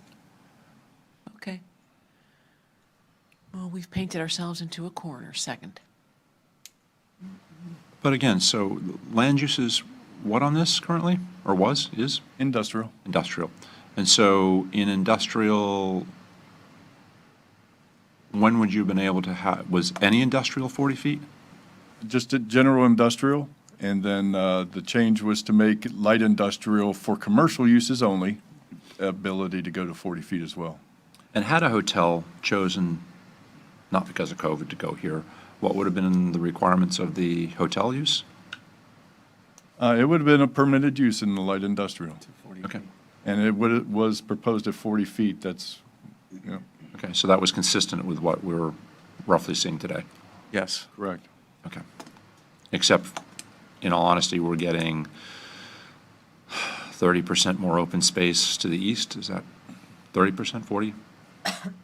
Okay. Well, we've painted ourselves into a corner, second. But again, so land use is what on this currently, or is? Industrial. Industrial. And so in industrial, when would you have been able to have, was any industrial 40 feet? Just a general industrial, and then the change was to make light industrial for commercial uses only, ability to go to 40 feet as well. And had a hotel chosen, not because of COVID, to go here, what would have been the requirements of the hotel use? It would have been a permitted use in the light industrial. Okay. And it was proposed at 40 feet, that's, you know. Okay, so that was consistent with what we're roughly seeing today? Yes. Correct. Okay. Except, in all honesty, we're getting 30% more open space to the east, is that 30%, 40?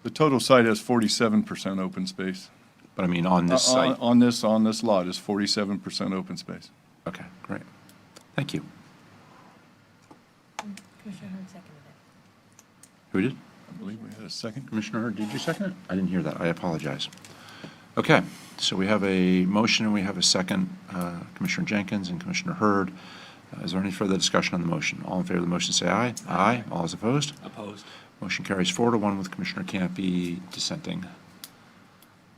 The total site has 47% open space. But I mean, on this site? On this lot is 47% open space. Okay, great. Thank you. Commissioner Hurd seconded it. Who did? I believe we had a second. Commissioner Hurd, did you second it? I didn't hear that, I apologize. Okay, so we have a motion and we have a second, Commissioner Jenkins and Commissioner Hurd. Is there any further discussion on the motion? All in favor of the motion, say aye. Aye. All is opposed? Opposed. Motion carries 4-1 with Commissioner Campy dissenting.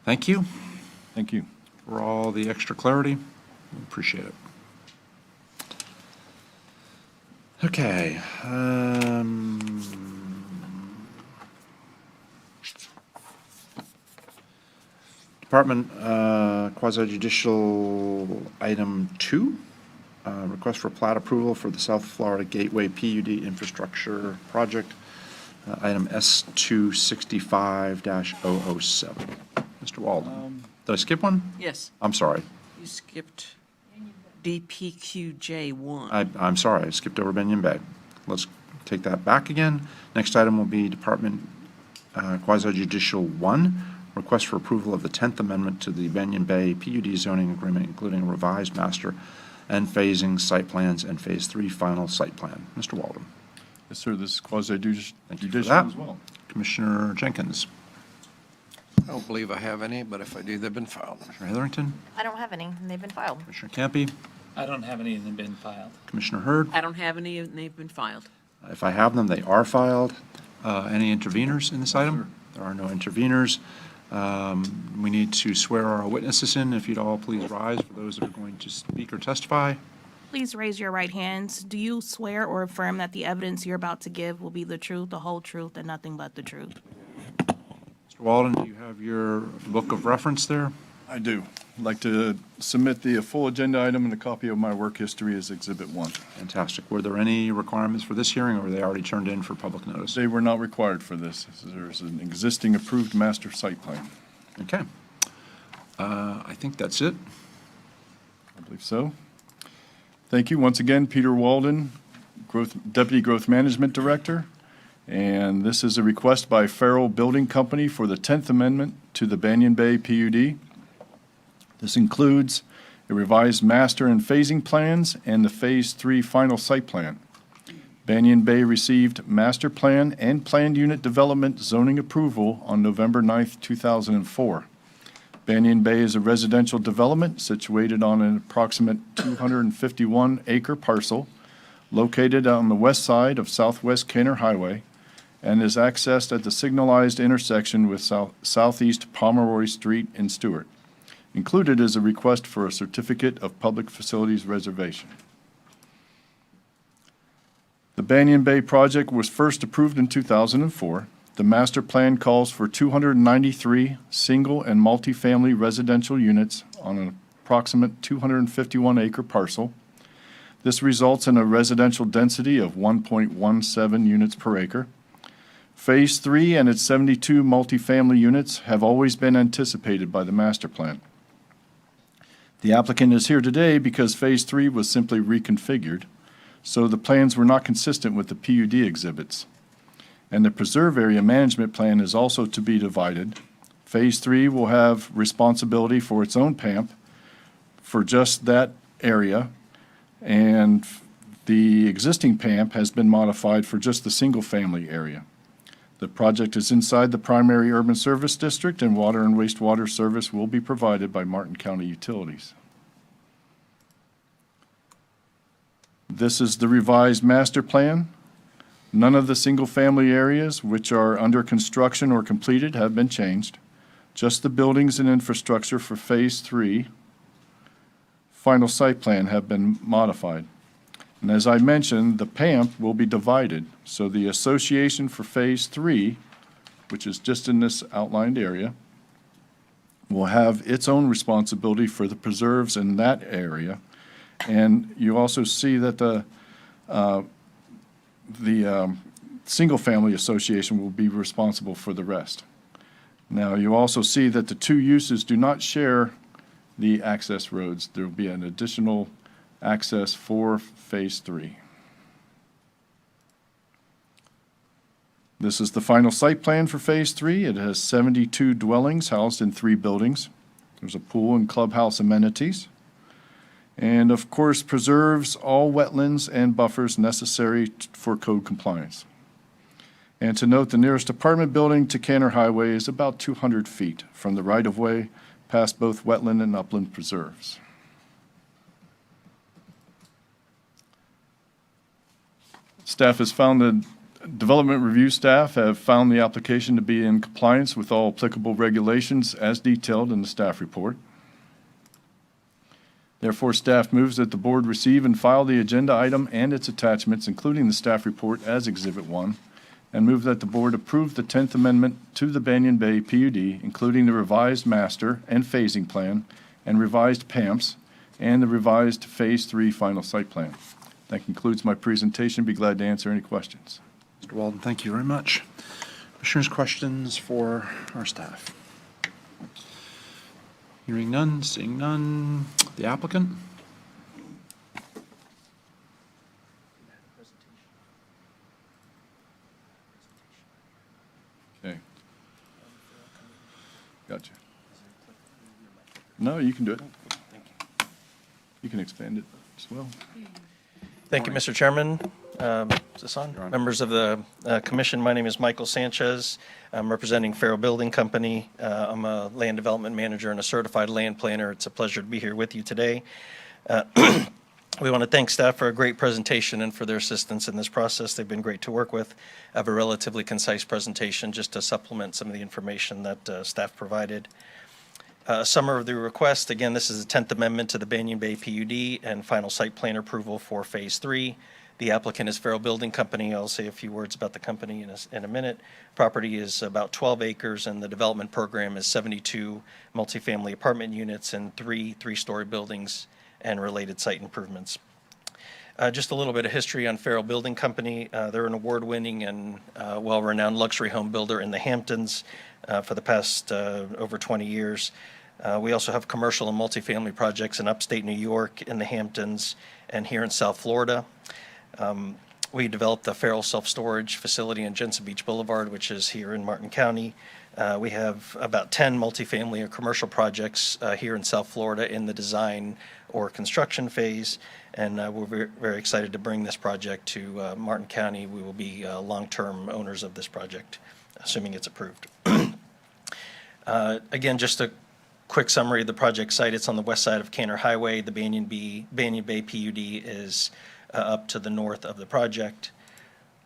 Thank you. Thank you. For all the extra clarity, we appreciate it. Okay. Department quasi-judicial item 2, request for plat approval for the South Florida Gateway PUD infrastructure project, item S265-007. Mr. Walden, did I skip one? Yes. I'm sorry. You skipped DPQJ1. I'm sorry, I skipped over Benyon Bay. Let's take that back again. Next item will be Department quasi-judicial 1, request for approval of the 10th Amendment to the Benyon Bay PUD zoning agreement, including a revised master and phasing site plans and Phase 3 final site plan. Mr. Walden. Yes, sir, this is quasi-judicial Thank you for that. as well. Commissioner Jenkins. I don't believe I have any, but if I do, they've been filed. Commissioner Heatherington. I don't have any, and they've been filed. Commissioner Campy. I don't have any that have been filed. Commissioner Hurd. I don't have any, and they've been filed. If I have them, they are filed. Any interveners in this item? There are no interveners. We need to swear our witnesses in. If you'd all please rise for those that are going to speak or testify. Please raise your right hands. Do you swear or affirm that the evidence you're about to give will be the truth, the whole truth, and nothing but the truth? Mr. Walden, do you have your book of reference there? I do. I'd like to submit the full agenda item and a copy of my work history as Exhibit 1. Fantastic. Were there any requirements for this hearing, or were they already turned in for public notice? They were not required for this. There's an existing approved master site plan. Okay. I think that's it. I believe so. Thank you. Once again, Peter Walden, Deputy Growth Management Director. And this is a request by Farrell Building Company for the 10th Amendment to the Banyan Bay PUD. This includes a revised master and phasing plans and the Phase 3 final site plan. Banyan Bay received master plan and planned unit development zoning approval on November 9th, 2004. Banyan Bay is a residential development situated on an approximate 251-acre parcel located on the west side of Southwest Canner Highway and is accessed at the signalized intersection with Southeast Pomeroy Street in Stewart. Included is a request for a certificate of public facilities reservation. The Banyan Bay project was first approved in 2004. The master plan calls for 293 single and multifamily residential units on an approximate 251-acre parcel. This results in a residential density of 1.17 units per acre. Phase 3 and its 72 multifamily units have always been anticipated by the master plan. The applicant is here today because Phase 3 was simply reconfigured, so the plans were not consistent with the PUD exhibits. And the preserve area management plan is also to be divided. Phase 3 will have responsibility for its own PAMP for just that area, and the existing PAMP has been modified for just the single-family area. The project is inside the primary urban service district, and water and wastewater service will be provided by Martin County Utilities. This is the revised master plan. None of the single-family areas which are under construction or completed have been changed. Just the buildings and infrastructure for Phase 3 final site plan have been modified. And as I mentioned, the PAMP will be divided. So the association for Phase 3, which is just in this outlined area, will have its own responsibility for the preserves in that area. And you also see that the single-family association will be responsible for the rest. Now, you also see that the two uses do not share the access roads. There will be an additional access for Phase 3. This is the final site plan for Phase 3. It has 72 dwellings housed in 3 buildings. There's a pool and clubhouse amenities. And of course, preserves all wetlands and buffers necessary for code compliance. And to note, the nearest apartment building to Canner Highway is about 200 feet from the right-of-way past both wetland and upland preserves. Staff has found the development review staff have found the application to be in compliance with all applicable regulations as detailed in the staff report. Therefore, staff moves that the board receive and file the agenda item and its attachments, including the staff report as Exhibit 1, and move that the board approve the 10th Amendment to the Banyan Bay PUD, including the revised master and phasing plan, and revised PAMPs, and the revised Phase 3 final site plan. That concludes my presentation. Be glad to answer any questions. Mr. Walden, thank you very much. Commissioners, questions for our staff? Hearing none, seeing none. The applicant? Okay. Gotcha. No, you can do it. You can expand it as well. Thank you, Mr. Chairman. Is this on? Members of the commission, my name is Michael Sanchez. I'm representing Farrell Building Company. I'm a land development manager and a certified land planner. It's a pleasure to be here with you today. We want to thank staff for a great presentation and for their assistance in this process. They've been great to work with. I have a relatively concise presentation just to supplement some of the information that staff provided. Summary of the request. Again, this is the 10th Amendment to the Banyan Bay PUD and final site plan approval for Phase 3. The applicant is Farrell Building Company. I'll say a few words about the company in a minute. Property is about 12 acres, and the development program is 72 multifamily apartment units and 3 three-story buildings and related site improvements. Just a little bit of history on Farrell Building Company. They're an award-winning and well-renowned luxury home builder in the Hamptons for the past over 20 years. We also have commercial and multifamily projects in upstate New York, in the Hamptons, and here in South Florida. We developed the Farrell Self-Storage Facility on Jensen Beach Boulevard, which is here in Martin County. We have about 10 multifamily or commercial projects here in South Florida in the design or construction phase, and we're very excited to bring this project to Martin County. We will be long-term owners of this project, assuming it's approved. Again, just a quick summary of the project site. It's on the west side of Canner Highway. The Banyan Bay PUD is up to the north of the project.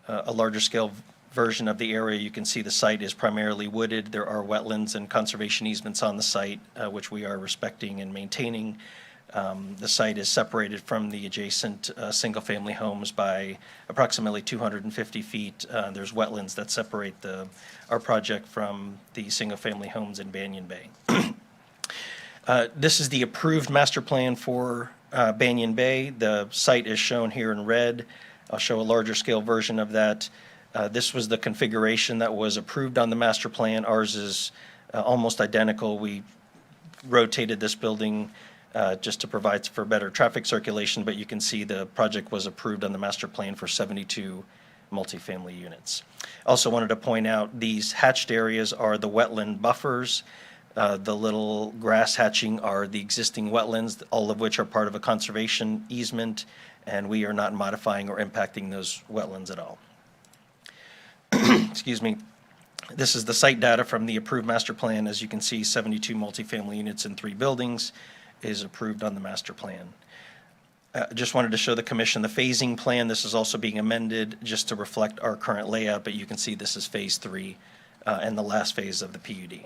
A larger scale version of the area, you can see the site is primarily wooded. There are wetlands and conservation easements on the site, which we are respecting and maintaining. The site is separated from the adjacent single-family homes by approximately 250 feet. There's wetlands that separate our project from the single-family homes in Banyan Bay. This is the approved master plan for Banyan Bay. The site is shown here in red. I'll show a larger scale version of that. This was the configuration that was approved on the master plan. Ours is almost identical. We rotated this building just to provide for better traffic circulation, but you can see the project was approved on the master plan for 72 multifamily units. Also wanted to point out these hatched areas are the wetland buffers. The little grass hatching are the existing wetlands, all of which are part of a conservation easement, and we are not modifying or impacting those wetlands at all. Excuse me. This is the site data from the approved master plan. As you can see, 72 multifamily units in 3 buildings is approved on the master plan. Just wanted to show the commission the phasing plan. This is also being amended just to reflect our current layout, but you can see this is phase 3 and the last phase of the PUD.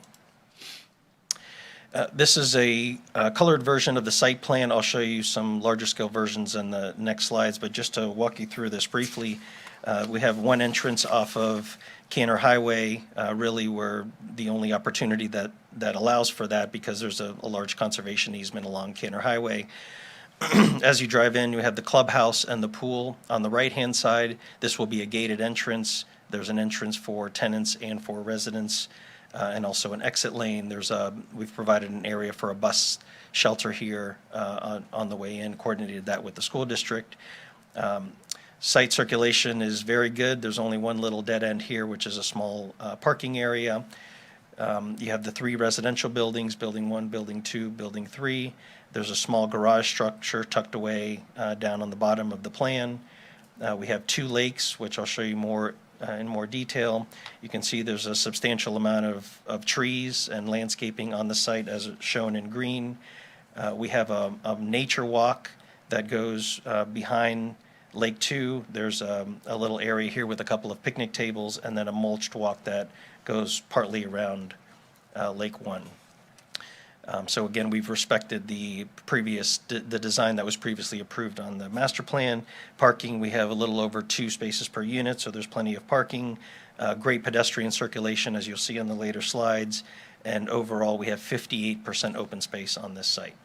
This is a colored version of the site plan. I'll show you some larger scale versions in the next slides, but just to walk you through this briefly, we have one entrance off of Canner Highway. Really, we're the only opportunity that allows for that because there's a large conservation easement along Canner Highway. As you drive in, you have the clubhouse and the pool. On the right-hand side, this will be a gated entrance. There's an entrance for tenants and for residents, and also an exit lane. We've provided an area for a bus shelter here on the way in, coordinated that with the school district. Site circulation is very good. There's only one little dead end here, which is a small parking area. You have the 3 residential buildings, Building 1, Building 2, Building 3. There's a small garage structure tucked away down on the bottom of the plan. We have 2 lakes, which I'll show you more in more detail. You can see there's a substantial amount of trees and landscaping on the site as shown in green. We have a nature walk that goes behind Lake 2. There's a little area here with a couple of picnic tables and then a mulched walk that goes partly around Lake 1. So again, we've respected the design that was previously approved on the master plan. Parking, we have a little over 2 spaces per unit, so there's plenty of parking. Great pedestrian circulation, as you'll see on the later slides. And overall, we have 58% open space on this site.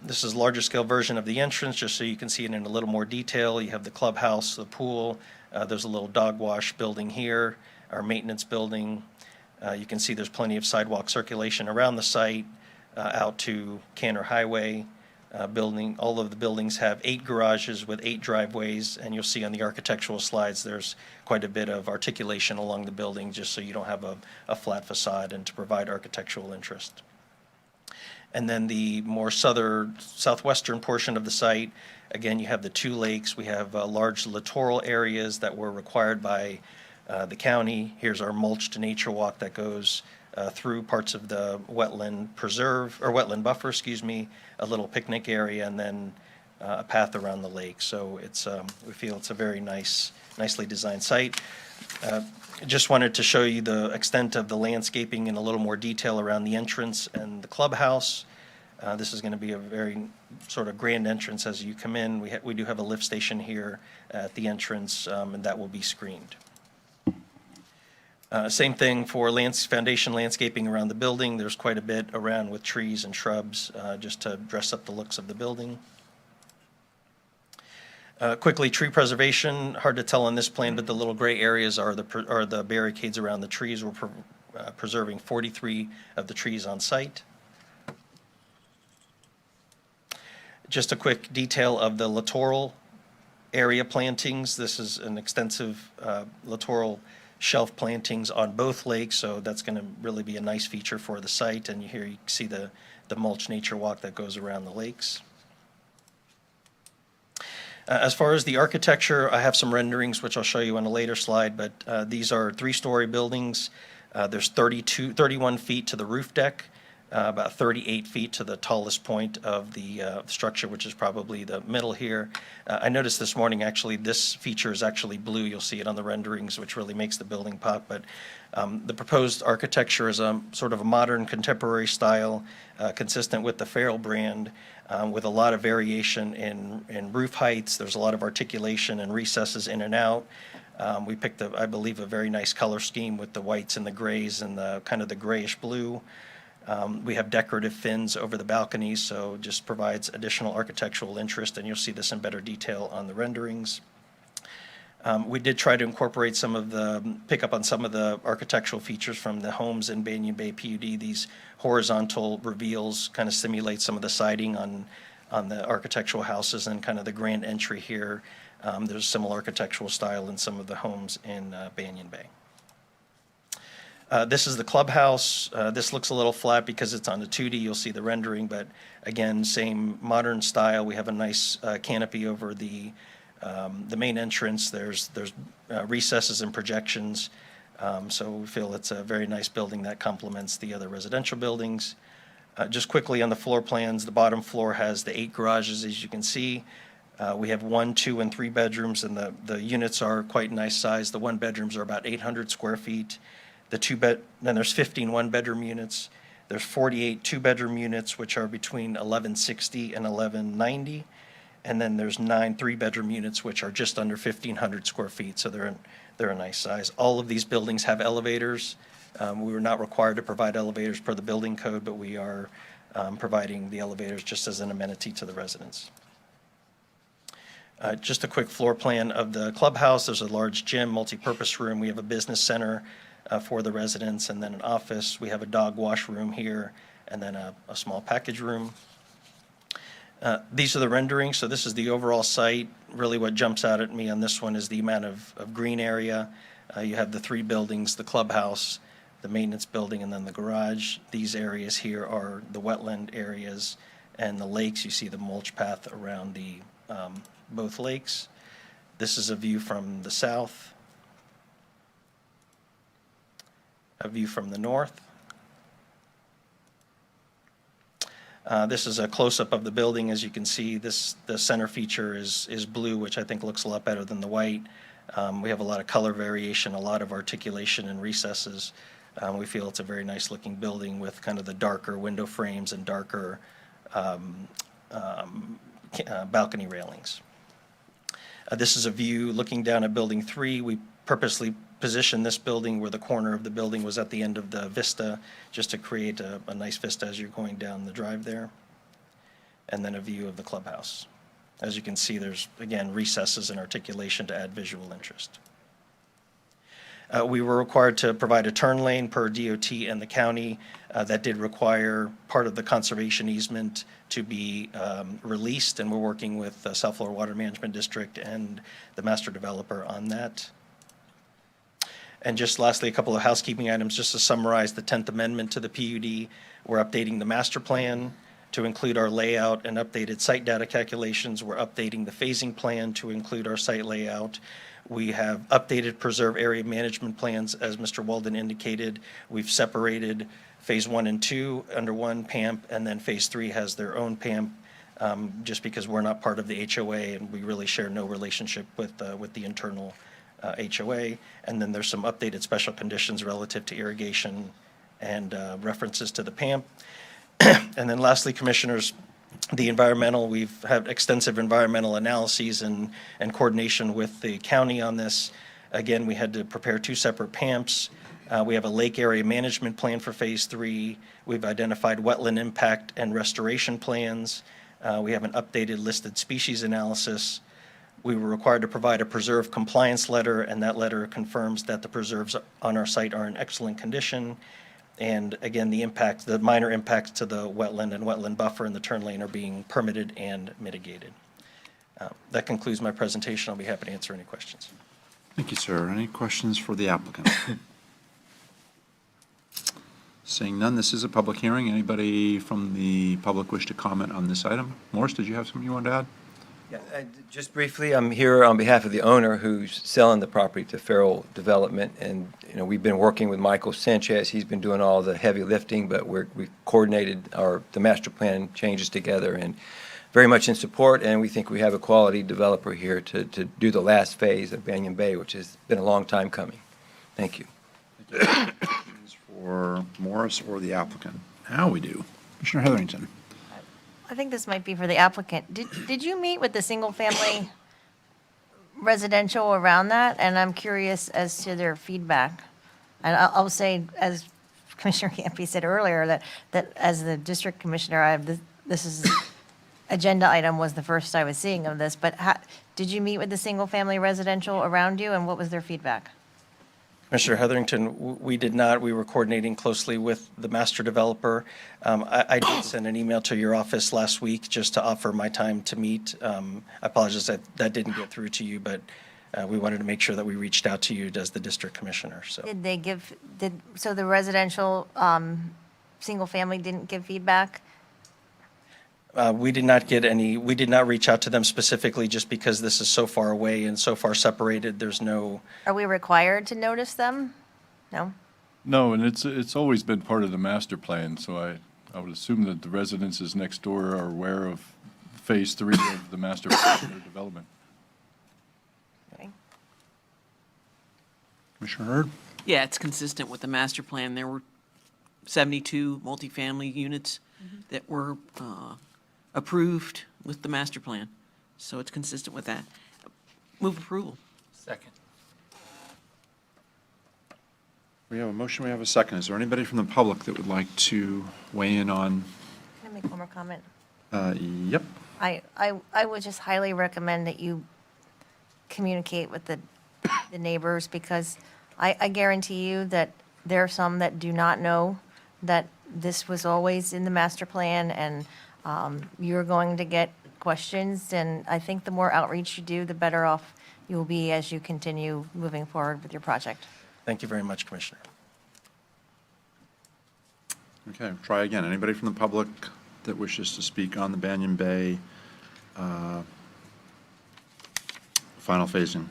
This is a larger scale version of the entrance, just so you can see it in a little more detail. You have the clubhouse, the pool. There's a little dog wash building here, our maintenance building. You can see there's plenty of sidewalk circulation around the site, out to Canner Highway building. All of the buildings have 8 garages with 8 driveways, and you'll see on the architectural slides there's quite a bit of articulation along the building just so you don't have a flat facade and to provide architectural interest. And then the more southwestern portion of the site, again, you have the 2 lakes. We have large littoral areas that were required by the county. Here's our mulched nature walk that goes through parts of the wetland preserve, or wetland buffer, a little picnic area, and then a path around the lake. So it's we feel it's a very nicely designed site. Just wanted to show you the extent of the landscaping in a little more detail around the entrance and the clubhouse. This is going to be a very sort of grand entrance as you come in. We do have a lift station here at the entrance, and that will be screened. Same thing for foundation landscaping around the building. There's quite a bit around with trees and shrubs just to dress up the looks of the building. Quickly, tree preservation, hard to tell on this plan, but the little gray areas are the barricades around the trees. We're preserving 43 of the trees on site. Just a quick detail of the littoral area plantings. This is an extensive littoral shelf plantings on both lakes, so that's going to really be a nice feature for the site. And here you can see the mulch nature walk that goes around the lakes. As far as the architecture, I have some renderings, which I'll show you on a later slide, but these are 3-story buildings. There's 31 feet to the roof deck, about 38 feet to the tallest point of the structure, which is probably the middle here. I noticed this morning, actually, this feature is actually blue. You'll see it on the renderings, which really makes the building pop. But the proposed architecture is a sort of a modern contemporary style, consistent with the Farrell brand, with a lot of variation in roof heights. There's a lot of articulation and recesses in and out. We picked, I believe, a very nice color scheme with the whites and the grays and the kind of the grayish blue. We have decorative fins over the balconies, so just provides additional architectural interest, and you'll see this in better detail on the renderings. We did try to incorporate pick up on some of the architectural features from the homes in Banyan Bay PUD. These horizontal reveals kind of simulate some of the siding on the architectural houses and kind of the grand entry here. There's similar architectural style in some of the homes in Banyan Bay. This is the clubhouse. This looks a little flat because it's on the 2D. You'll see the rendering, but again, same modern style. We have a nice canopy over the main entrance. There's recesses and projections, so we feel it's a very nice building that complements the other residential buildings. Just quickly on the floor plans, the bottom floor has the 8 garages, as you can see. We have 1, 2, and 3 bedrooms, and the units are quite nice size. The 1 bedrooms are about 800 square feet. Then there's 15 1-bedroom units. There's 48 2-bedroom units, which are between 1160 and 1190. And then there's 9 3-bedroom units, which are just under 1,500 square feet, so they're a nice size. All of these buildings have elevators. We were not required to provide elevators per the building code, but we are providing the elevators just as an amenity to the residents. Just a quick floor plan of the clubhouse. There's a large gym, multi-purpose room. We have a business center for the residents, and then an office. We have a dog wash room here, and then a small package room. These are the renderings. So this is the overall site. Really what jumps out at me on this one is the amount of green area. You have the 3 buildings, the clubhouse, the maintenance building, and then the garage. These areas here are the wetland areas, and the lakes. You see the mulch path around the both lakes. This is a view from the south, a view from the north. This is a close-up of the building. As you can see, the center feature is blue, which I think looks a lot better than the white. We have a lot of color variation, a lot of articulation and recesses. We feel it's a very nice-looking building with kind of the darker window frames and darker balcony railings. This is a view looking down at Building 3. We purposely positioned this building where the corner of the building was at the end of the vista, just to create a nice vista as you're going down the drive there. And then a view of the clubhouse. As you can see, there's, again, recesses and articulation to add visual interest. We were required to provide a turn lane per DOT and the county. That did require part of the conservation easement to be released, and we're working with South Florida Water Management District and the master developer on that. And just lastly, a couple of housekeeping items just to summarize the 10th Amendment to the PUD. We're updating the master plan to include our layout and updated site data calculations. We're updating the phasing plan to include our site layout. We have updated preserve area management plans, as Mr. Walden indicated. We've separated Phase 1 and 2 under one PAMP, and then Phase 3 has their own PAMP, just because we're not part of the HOA, and we really share no relationship with the internal HOA. And then there's some updated special conditions relative to irrigation and references to the PAMP. And then lastly, Commissioners, the environmental, we've had extensive environmental analyses and coordination with the county on this. Again, we had to prepare 2 separate PAMPs. We have a lake area management plan for Phase 3. We've identified wetland impact and restoration plans. We have an updated listed species analysis. We were required to provide a preserve compliance letter, and that letter confirms that the preserves on our site are in excellent condition. And again, the minor impacts to the wetland and wetland buffer and the turn lane are being permitted and mitigated. That concludes my presentation. I'll be happy to answer any questions. Thank you, sir. Any questions for the applicant? Seeing none, this is a public hearing. Anybody from the public wish to comment on this item? Morris, did you have something you wanted to add? Yeah, just briefly, I'm here on behalf of the owner who's selling the property to Farrell Development, and, we've been working with Michael Sanchez. He's been doing all the heavy lifting, but we coordinated the master plan changes together, and very much in support, and we think we have a quality developer here to do the last phase of Banyan Bay, which has been a long time coming. Thank you. For Morris or the applicant? How we do. Commissioner Heatherington. I think this might be for the applicant. Did you meet with the single-family residential around that? And I'm curious as to their feedback. And I'll say, as Commissioner Campy said earlier, that as the district commissioner, this is, agenda item was the first I was seeing of this, but did you meet with the single-family residential around you, and what was their feedback? Commissioner Heatherington, we did not. We were coordinating closely with the master developer. I did send an email to your office last week just to offer my time to meet. I apologize that didn't get through to you, but we wanted to make sure that we reached out to you as the district commissioner, so. So the residential, single-family didn't give feedback? We did not reach out to them specifically just because this is so far away and so far separated. There's no. Are we required to notice them? No? No, and it's always been part of the master plan, so I would assume that the residences next door are aware of Phase 3 of the master plan for development. Okay. Commissioner Hurd? Yeah, it's consistent with the master plan. There were 72 multifamily units that were approved with the master plan. So it's consistent with that. Move approval. Second. We have a motion, we have a second. Is there anybody from the public that would like to weigh in on? Can I make one more comment? Yep. I would just highly recommend that you communicate with the neighbors, because I guarantee you that there are some that do not know that this was always in the master plan, and you're going to get questions, and I think the more outreach you do, the better off you will be as you continue moving forward with your project. Thank you very much, Commissioner. Okay, try again. Anybody from the public that wishes to speak on the Banyan Bay final phasing?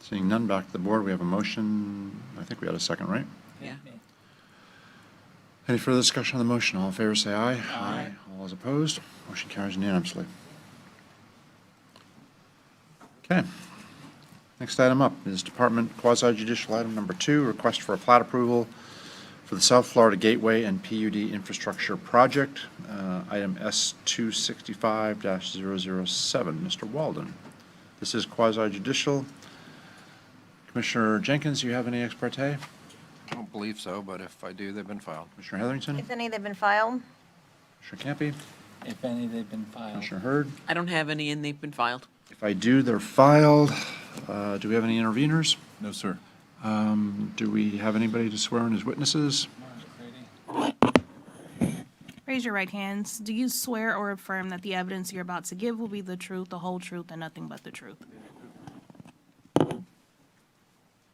Seeing none, back to the board. We have a motion. I think we had a second, right? Yeah. Any further discussion on the motion? All in favor, say aye. Aye. All those opposed? Motion carries unanimously. Okay. Next item up is Department Quasi Judicial Item Number 2, request for a plat approval for the South Florida Gateway and PUD Infrastructure Project, item S265-007. Mr. Walden. This is quasi judicial. Commissioner Jenkins, do you have any ex parte? I don't believe so, but if I do, they've been filed. Commissioner Heatherington? If any, they've been filed? Commissioner Campy? If any, they've been filed. Commissioner Hurd? I don't have any, and they've been filed. If I do, they're filed. Do we have any interveners? No, sir. Do we have anybody to swear in as witnesses? Raise your right hands. Do you swear or affirm that the evidence you're about to give will be the truth, the whole truth, and nothing but the truth?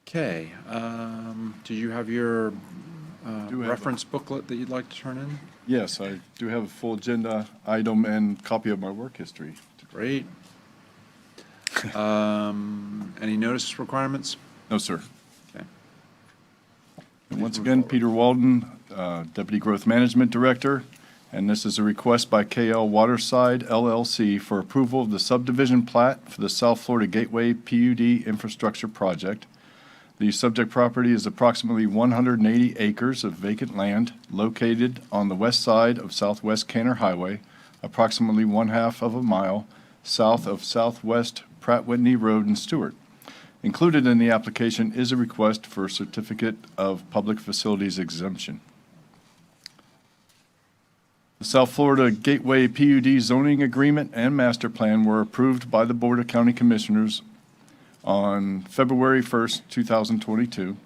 Okay. Do you have your Do have reference booklet that you'd like to turn in? Yes, I do have a full agenda item and copy of my work history. Great. Any notice requirements? No, sir. Okay. And once again, Peter Walden, Deputy Growth Management Director, and this is a request by KL Waterside LLC for approval of the subdivision plat for the South Florida Gateway PUD Infrastructure Project. The subject property is approximately 180 acres of vacant land located on the west side of Southwest Canner Highway, approximately 1/2 of a mile south of Southwest Pratt Whitney Road in Stewart. Included in the application is a request for a certificate of public facilities exemption. The South Florida Gateway PUD zoning agreement and master plan were approved by the Board of County Commissioners on February 1st, 2022.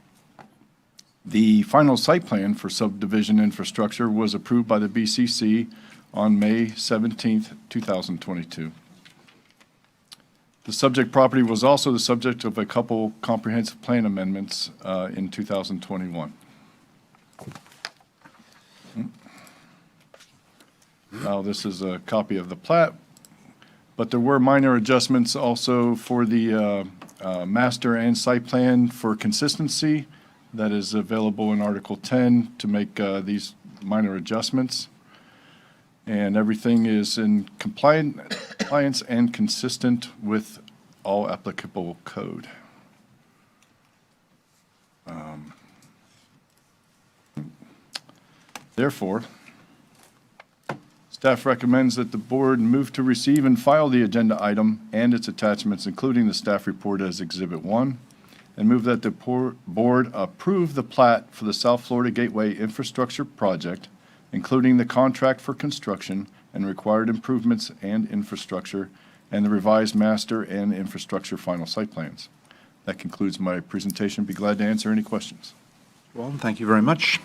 The final site plan for subdivision infrastructure was approved by the BCC on May 17th, 2022. The subject property was also the subject of a couple comprehensive plan amendments in 2021. Now, this is a copy of the plat, but there were minor adjustments also for the master and site plan for consistency that is available in Article 10 to make these minor adjustments. And everything is in compliance and consistent with all applicable code. Therefore, staff recommends that the board move to receive and file the agenda item and its attachments, including the staff report as Exhibit 1, and move that the board approve the plat for the South Florida Gateway Infrastructure Project, including the contract for construction and required improvements and infrastructure, and the revised master and infrastructure final site plans. That concludes my presentation. Be glad to answer any questions. Walden, thank you very much.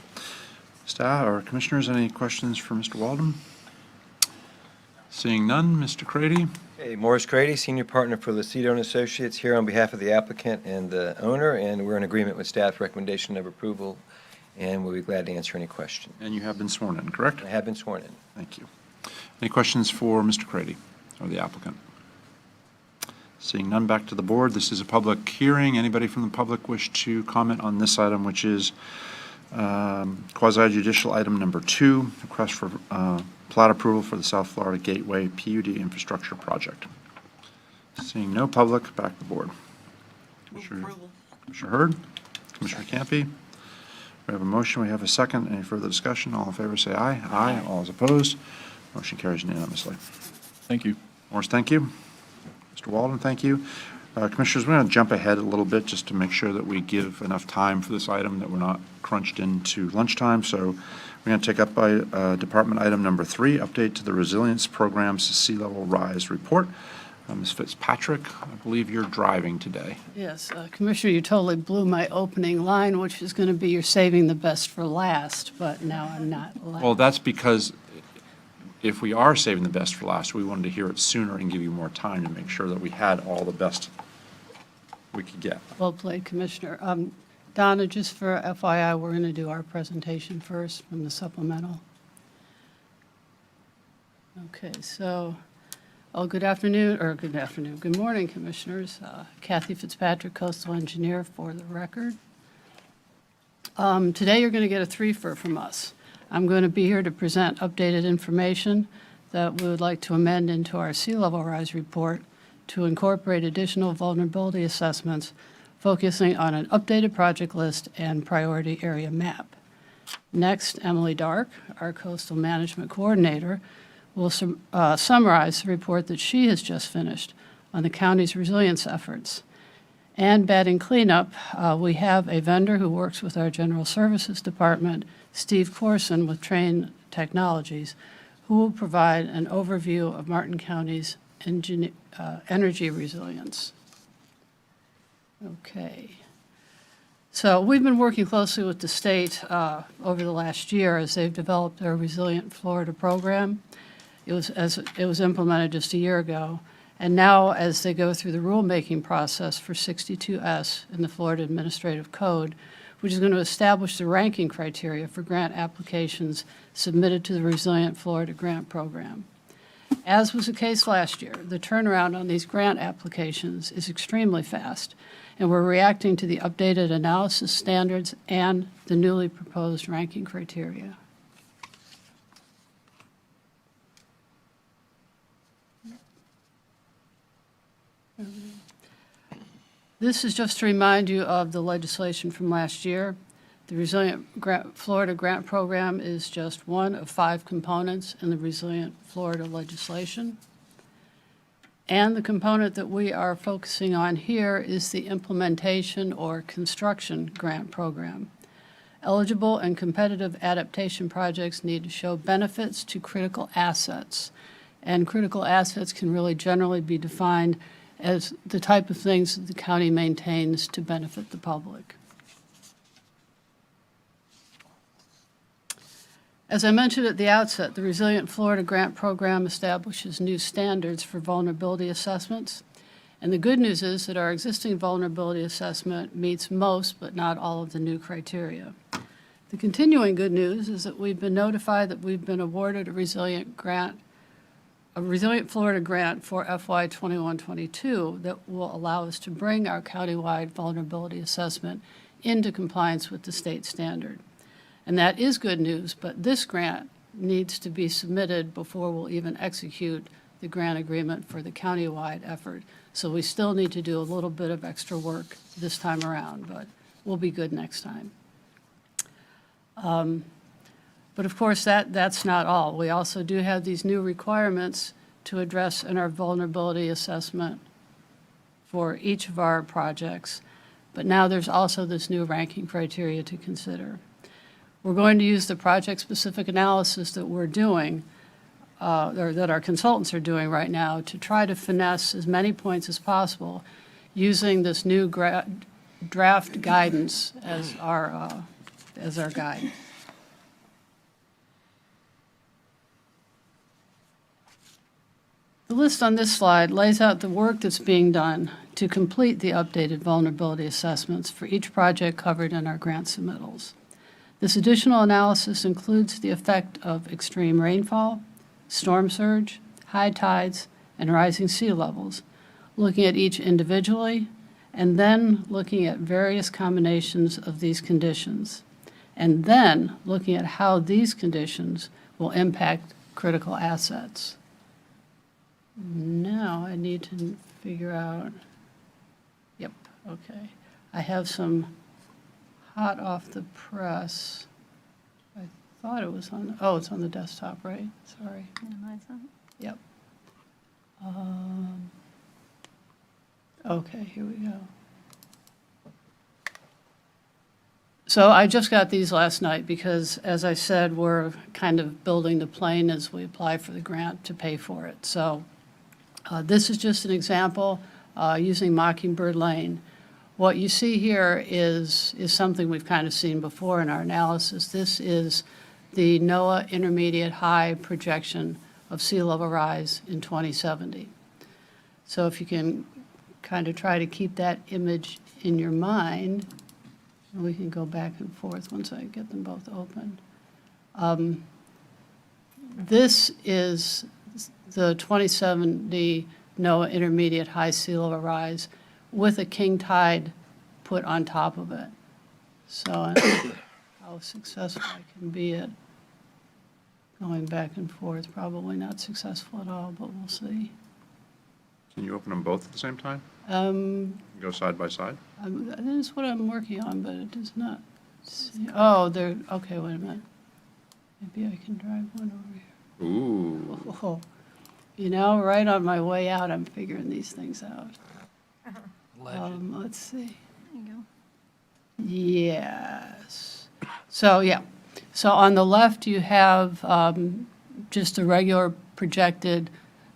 Staff or commissioners, any questions for Mr. Walden? Seeing none, Mr. Crady. Hey, Morris Crady, Senior Partner for Lucido and Associates, here on behalf of the applicant and the owner, and we're in agreement with staff's recommendation of approval, and we'll be glad to answer any questions. And you have been sworn in, correct? I have been sworn in. Thank you. Any questions for Mr. Crady or the applicant? Seeing none, back to the board. This is a public hearing. Anybody from the public wish to comment on this item, which is quasi-judicial item number 2, request for plat approval for the South Florida Gateway PUD infrastructure project? Seeing no public, back to the board. Commissioner Hurd, Commissioner Campy. We have a motion, we have a second. Any further discussion? All in favor say aye. Aye. All is opposed. Motion carries unanimously. Thank you. Morris, thank you. Mr. Walden, thank you. Commissioners, we're going to jump ahead a little bit just to make sure that we give enough time for this item, that we're not crunched into lunchtime. So we're going to take up by department item number 3, update to the Resilience Program's Sea Level Rise Report. Ms. Fitzpatrick, I believe you're driving today. Yes, Commissioner, you totally blew my opening line, which is going to be you're saving the best for last, but now I'm not allowed. Well, that's because if we are saving the best for last, we wanted to hear it sooner and give you more time to make sure that we had all the best we could get. Well played, Commissioner. Donna, just for FYI, we're going to do our presentation first from the supplemental. Okay, so, good morning, Commissioners. Kathy Fitzpatrick, Coastal Engineer, for the record. Today you're going to get a threefer from us. I'm going to be here to present updated information that we would like to amend into our sea level rise report to incorporate additional vulnerability assessments, focusing on an updated project list and priority area map. Next, Emily Dark, our Coastal Management Coordinator, will summarize the report that she has just finished on the county's resilience efforts. And batting cleanup, we have a vendor who works with our General Services Department, Steve Corson with Train Technologies, who will provide an overview of Martin County's energy resilience. Okay. So we've been working closely with the state over the last year as they've developed their Resilient Florida program. It was implemented just a year ago. And now, as they go through the rulemaking process for 62S in the Florida Administrative Code, which is going to establish the ranking criteria for grant applications submitted to the Resilient Florida Grant Program. As was the case last year, the turnaround on these grant applications is extremely fast, and we're reacting to the updated analysis standards and the newly proposed ranking criteria. This is just to remind you of the legislation from last year. The Resilient Florida Grant Program is just one of 5 components in the Resilient Florida legislation. And the component that we are focusing on here is the implementation or construction grant program. Eligible and competitive adaptation projects need to show benefits to critical assets. And critical assets can really generally be defined as the type of things that the county maintains to benefit the public. As I mentioned at the outset, the Resilient Florida Grant Program establishes new standards for vulnerability assessments. And the good news is that our existing vulnerability assessment meets most, but not all of the new criteria. The continuing good news is that we've been notified that we've been awarded a Resilient Florida grant for FY 21-22 that will allow us to bring our countywide vulnerability assessment into compliance with the state standard. And that is good news, but this grant needs to be submitted before we'll even execute the grant agreement for the countywide effort. So we still need to do a little bit of extra work this time around, but we'll be good next time. But of course, that's not all. We also do have these new requirements to address in our vulnerability assessment for each of our projects. But now there's also this new ranking criteria to consider. We're going to use the project-specific analysis that we're doing, or that our consultants are doing right now, to try to finesse as many points as possible using this new draft guidance as our guide. The list on this slide lays out the work that's being done to complete the updated vulnerability assessments for each project covered in our grant submittals. This additional analysis includes the effect of extreme rainfall, storm surge, high tides, and rising sea levels, looking at each individually, and then looking at various combinations of these conditions, and then looking at how these conditions will impact critical assets. Now I need to figure out, yep, okay. I have some hot off the press. I thought it was on, oh, it's on the desktop, right? Sorry. Minimize that. Yep. Okay, here we go. So I just got these last night because, as I said, we're kind of building the plane as we apply for the grant to pay for it. So this is just an example using Mockingbird Lane. What you see here is something we've kind of seen before in our analysis. This is the NOAA Intermediate High projection of sea level rise in 2070. So if you can kind of try to keep that image in your mind, and we can go back and forth once I get them both open. This is the 2070 NOAA Intermediate High Sea Level Rise with a king tide put on top of it. So how successful I can be at going back and forth, probably not successful at all, but we'll see. Can you open them both at the same time? Go side by side? That is what I'm working on, but it does not see. Oh, they're, okay, wait a minute. Maybe I can drive one over here. Ooh. Oh, you know, right on my way out, I'm figuring these things out. Let's see. There you go. Yes. So, yeah. So on the left, you have just a regular projected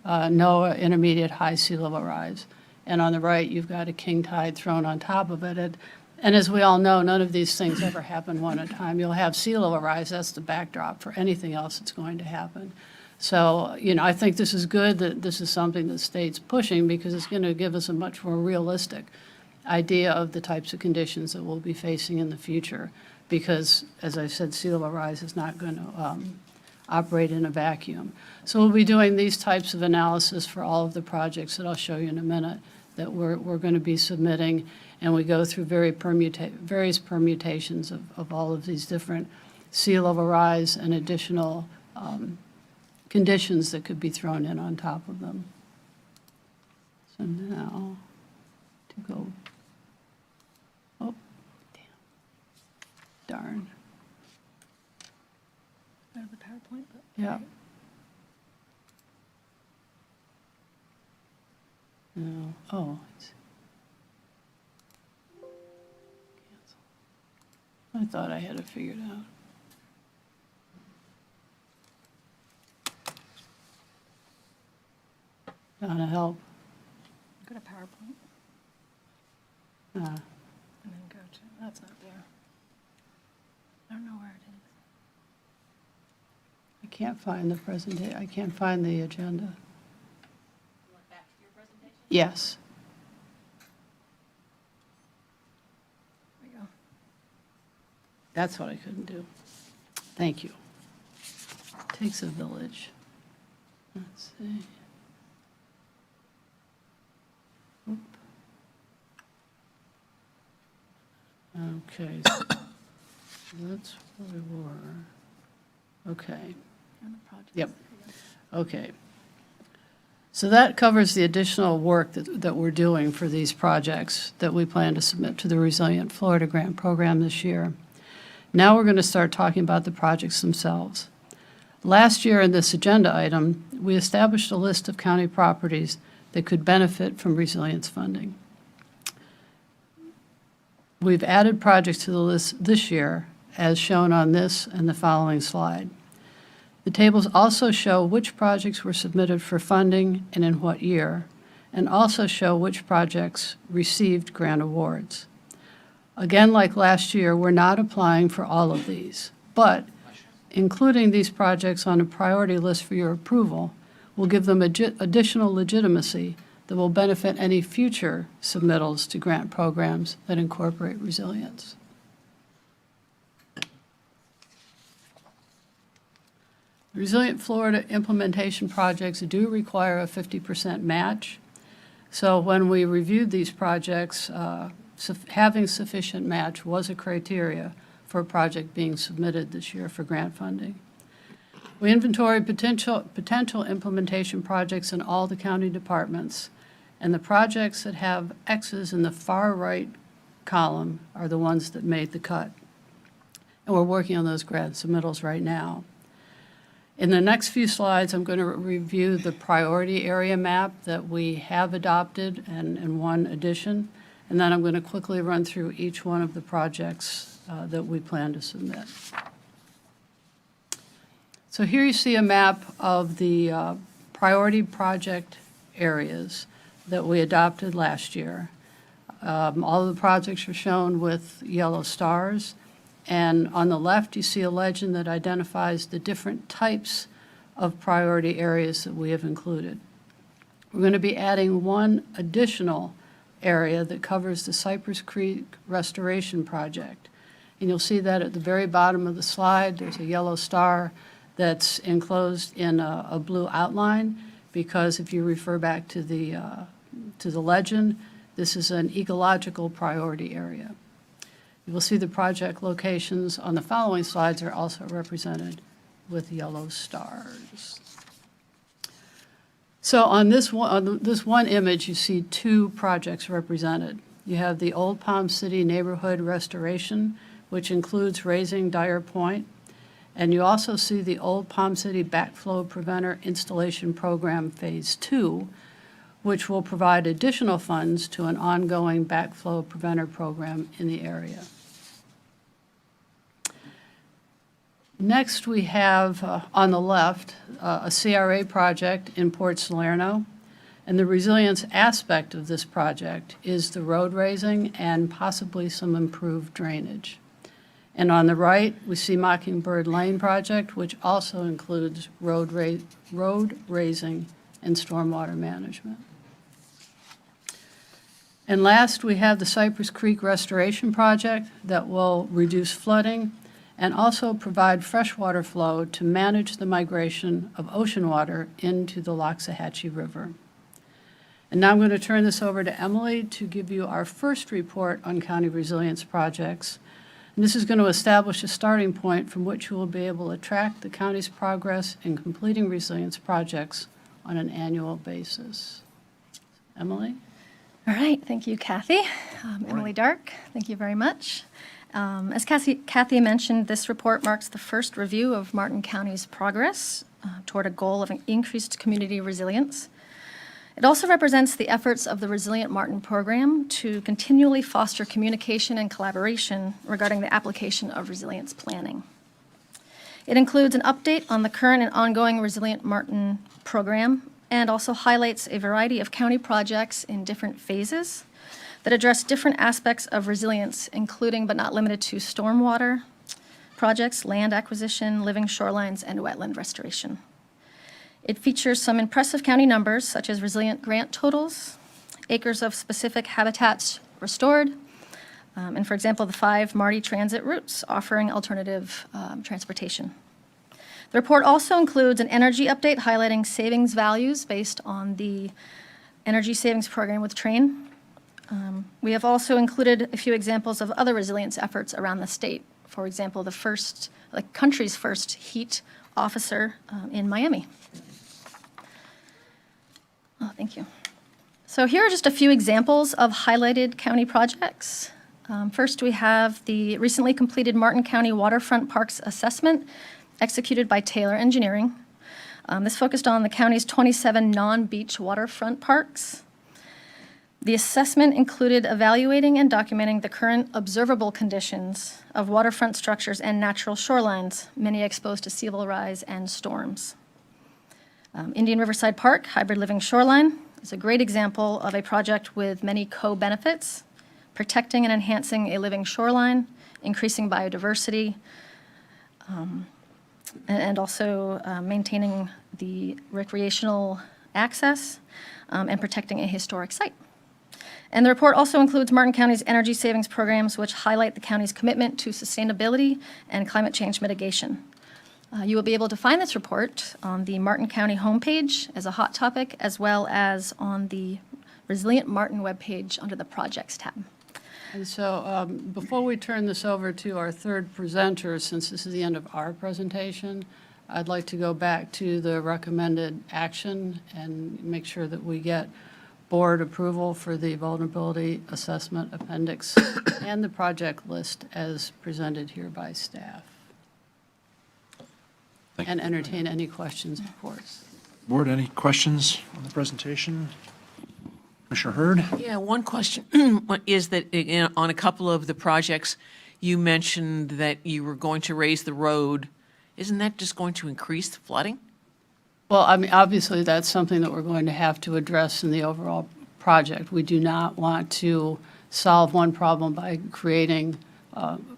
NOAA Intermediate High Sea Level Rise. And on the right, you've got a king tide thrown on top of it. And as we all know, none of these things ever happen one at a time. You'll have sea level rise. That's the backdrop for anything else that's going to happen. So, you know, I think this is good that this is something the state's pushing because it's going to give us a much more realistic idea of the types of conditions that we'll be facing in the future. Because, as I said, sea level rise is not going to operate in a vacuum. So we'll be doing these types of analysis for all of the projects that I'll show you in a minute that we're going to be submitting, and we go through various permutations of all of these different sea level rise and additional conditions that could be thrown in on top of them. So now, to go, oh, damn, darn. I have the PowerPoint. But Yeah. No, oh, it's, cancel. I thought I had it figured out. Donna, help. Go to PowerPoint Ah, and then go to, that's not there. I don't know where it can't find the presentation, I can't find the agenda. Yes. That's what I couldn't do. Thank you. Takes a village. Let's see. Oop. Okay, so that's where we were. Okay. Yep, okay. So that covers the additional work that we're doing for these projects that we plan to submit to the Resilient Florida Grant Program this year. Now we're going to start talking about the projects themselves. Last year in this agenda item, we established a list of county properties that could benefit from resilience funding. We've added projects to the list this year, as shown on this and the following slide. The tables also show which projects were submitted for funding and in what year, and also show which projects received grant awards. Again, like last year, we're not applying for all of these, but including these projects on a priority list for your approval will give them additional legitimacy that will benefit any future submittals to grant programs that incorporate resilience. Resilient Florida implementation projects do require a 50% match. So when we reviewed these projects, having sufficient match was a criteria for a project being submitted this year for grant funding. We inventoried potential implementation projects in all the county departments, and the projects that have X's in the far right column are the ones that made the cut. And we're working on those grant submittals right now. In the next few slides, I'm going to review the priority area map that we have adopted and one addition, and then I'm going to quickly run through each one of the projects that we plan to submit. So here you see a map of the priority project areas that we adopted last year. All of the projects are shown with yellow stars. And on the left, you see a legend that identifies the different types of priority areas that we have included. We're going to be adding one additional area that covers the Cypress Creek Restoration Project. And you'll see that at the very bottom of the slide, there's a yellow star that's enclosed in a blue outline, because if you refer back to the legend, this is an ecological priority area. You will see the project locations on the following slides are also represented with yellow stars. So on this one image, you see two projects represented. You have the Old Palm City Neighborhood Restoration, which includes raising Dyer Point, and you also see the Old Palm City Backflow Preventer Installation Program Phase 2, which will provide additional funds to an ongoing backflow preventer program in the area. Next, we have on the left a CRA project in Port Salerno, and the resilience aspect of this project is the road raising and possibly some improved drainage. And on the right, we see Mockingbird Lane project, which also includes road raising and stormwater management. And last, we have the Cypress Creek Restoration Project that will reduce flooding and also provide freshwater flow to manage the migration of ocean water into the Loxahatchee River. And now I'm going to turn this over to Emily to give you our first report on county resilience projects. And this is going to establish a starting point from which you will be able to track the county's progress in completing resilience projects on an annual basis. Emily? All right, thank you, Kathy. Emily Dark, thank you very much. As Kathy mentioned, this report marks the first review of Martin County's progress toward a goal of increased community resilience. It also represents the efforts of the Resilient Martin program to continually foster communication and collaboration regarding the application of resilience planning. It includes an update on the current and ongoing Resilient Martin program, and also highlights a variety of county projects in different phases that address different aspects of resilience, including but not limited to stormwater, projects, land acquisition, living shorelines, and wetland restoration. It features some impressive county numbers, such as resilient grant totals, acres of specific habitats restored, and for example, the 5 MARTI transit routes offering alternative transportation. The report also includes an energy update highlighting savings values based on the energy savings program with Train. We have also included a few examples of other resilience efforts around the state. For example, the country's first heat officer in Miami. Oh, thank you. So here are just a few examples of highlighted county projects. First, we have the recently completed Martin County Waterfront Parks Assessment executed by Taylor Engineering. This focused on the county's 27 non-beach waterfront parks. The assessment included evaluating and documenting the current observable conditions of waterfront structures and natural shorelines, many exposed to sea level rise and storms. Indian Riverside Park, Hybrid Living Shoreline, is a great example of a project with many co-benefits: protecting and enhancing a living shoreline, increasing biodiversity, and also maintaining the recreational access and protecting a historic site. And the report also includes Martin County's energy savings programs, which highlight the county's commitment to sustainability and climate change mitigation. You will be able to find this report on the Martin County homepage as a hot topic, as well as on the Resilient Martin webpage under the Projects tab. And so before we turn this over to our third presenter, since this is the end of our presentation, I'd like to go back to the recommended action and make sure that we get board approval for the vulnerability assessment appendix and the project list as presented here by staff. And entertain any questions, of course. Board, any questions on the presentation? Commissioner Hurd? Yeah, one question is that on a couple of the projects, you mentioned that you were going to raise the road. Isn't that just going to increase the flooding? Well, I mean, obviously, that's something that we're going to have to address in the overall project. We do not want to solve one problem by creating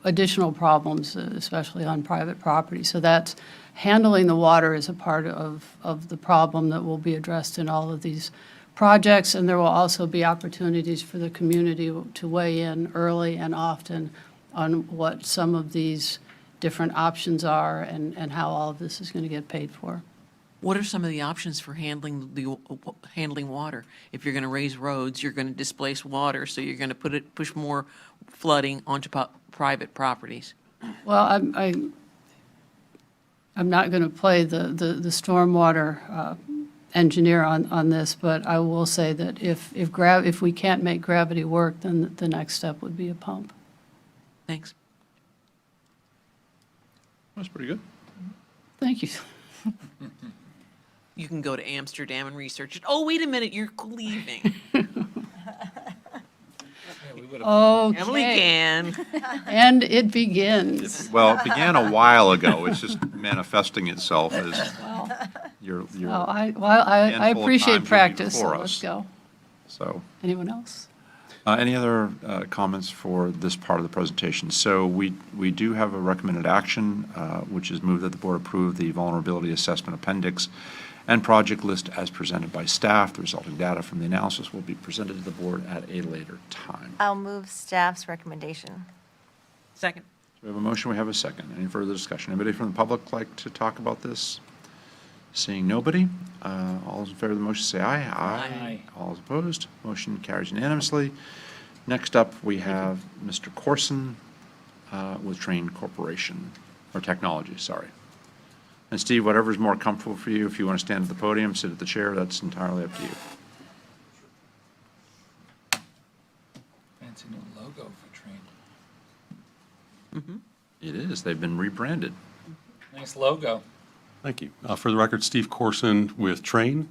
additional problems, especially on private property. So that's handling the water is a part of the problem that will be addressed in all of these projects, and there will also be opportunities for the community to weigh in early and often on what some of these different options are and how all of this is going to get paid for. What are some of the options for handling water? If you're going to raise roads, you're going to displace water, so you're going to push more flooding onto private properties. Well, I'm not going to play the stormwater engineer on this, but I will say that if we can't make gravity work, then the next step would be a pump. Thanks. That's pretty good. Thank you. You can go to Amsterdam and research it. Oh, wait a minute, you're leaving. Okay. Emily can. And it begins. Well, it began a while ago. It's just manifesting itself as your I handful of appreciate times you'll be practice, so before let's us. go. So, Anyone else? any other comments for this part of the presentation? So we do have a recommended action, which is move that the board approve the vulnerability assessment appendix and project list as presented by staff. The resulting data from the analysis will be presented to the board at a later time. I'll move staff's recommendation. Second. We have a motion, we have a second. Any further discussion? Anybody from the public like to talk about this? Seeing nobody, all those in favor of the motion say aye. Aye. All those opposed, motion carries unanimously. Next up, we have Mr. Corson with Train Corporation, or Technology, sorry. And Steve, whatever's more comfortable for you, if you want to stand at the podium, sit at the chair, that's entirely up to you. Fancy new logo for Train. It is, they've been rebranded. Nice logo. Thank you. For the record, Steve Corson with Train.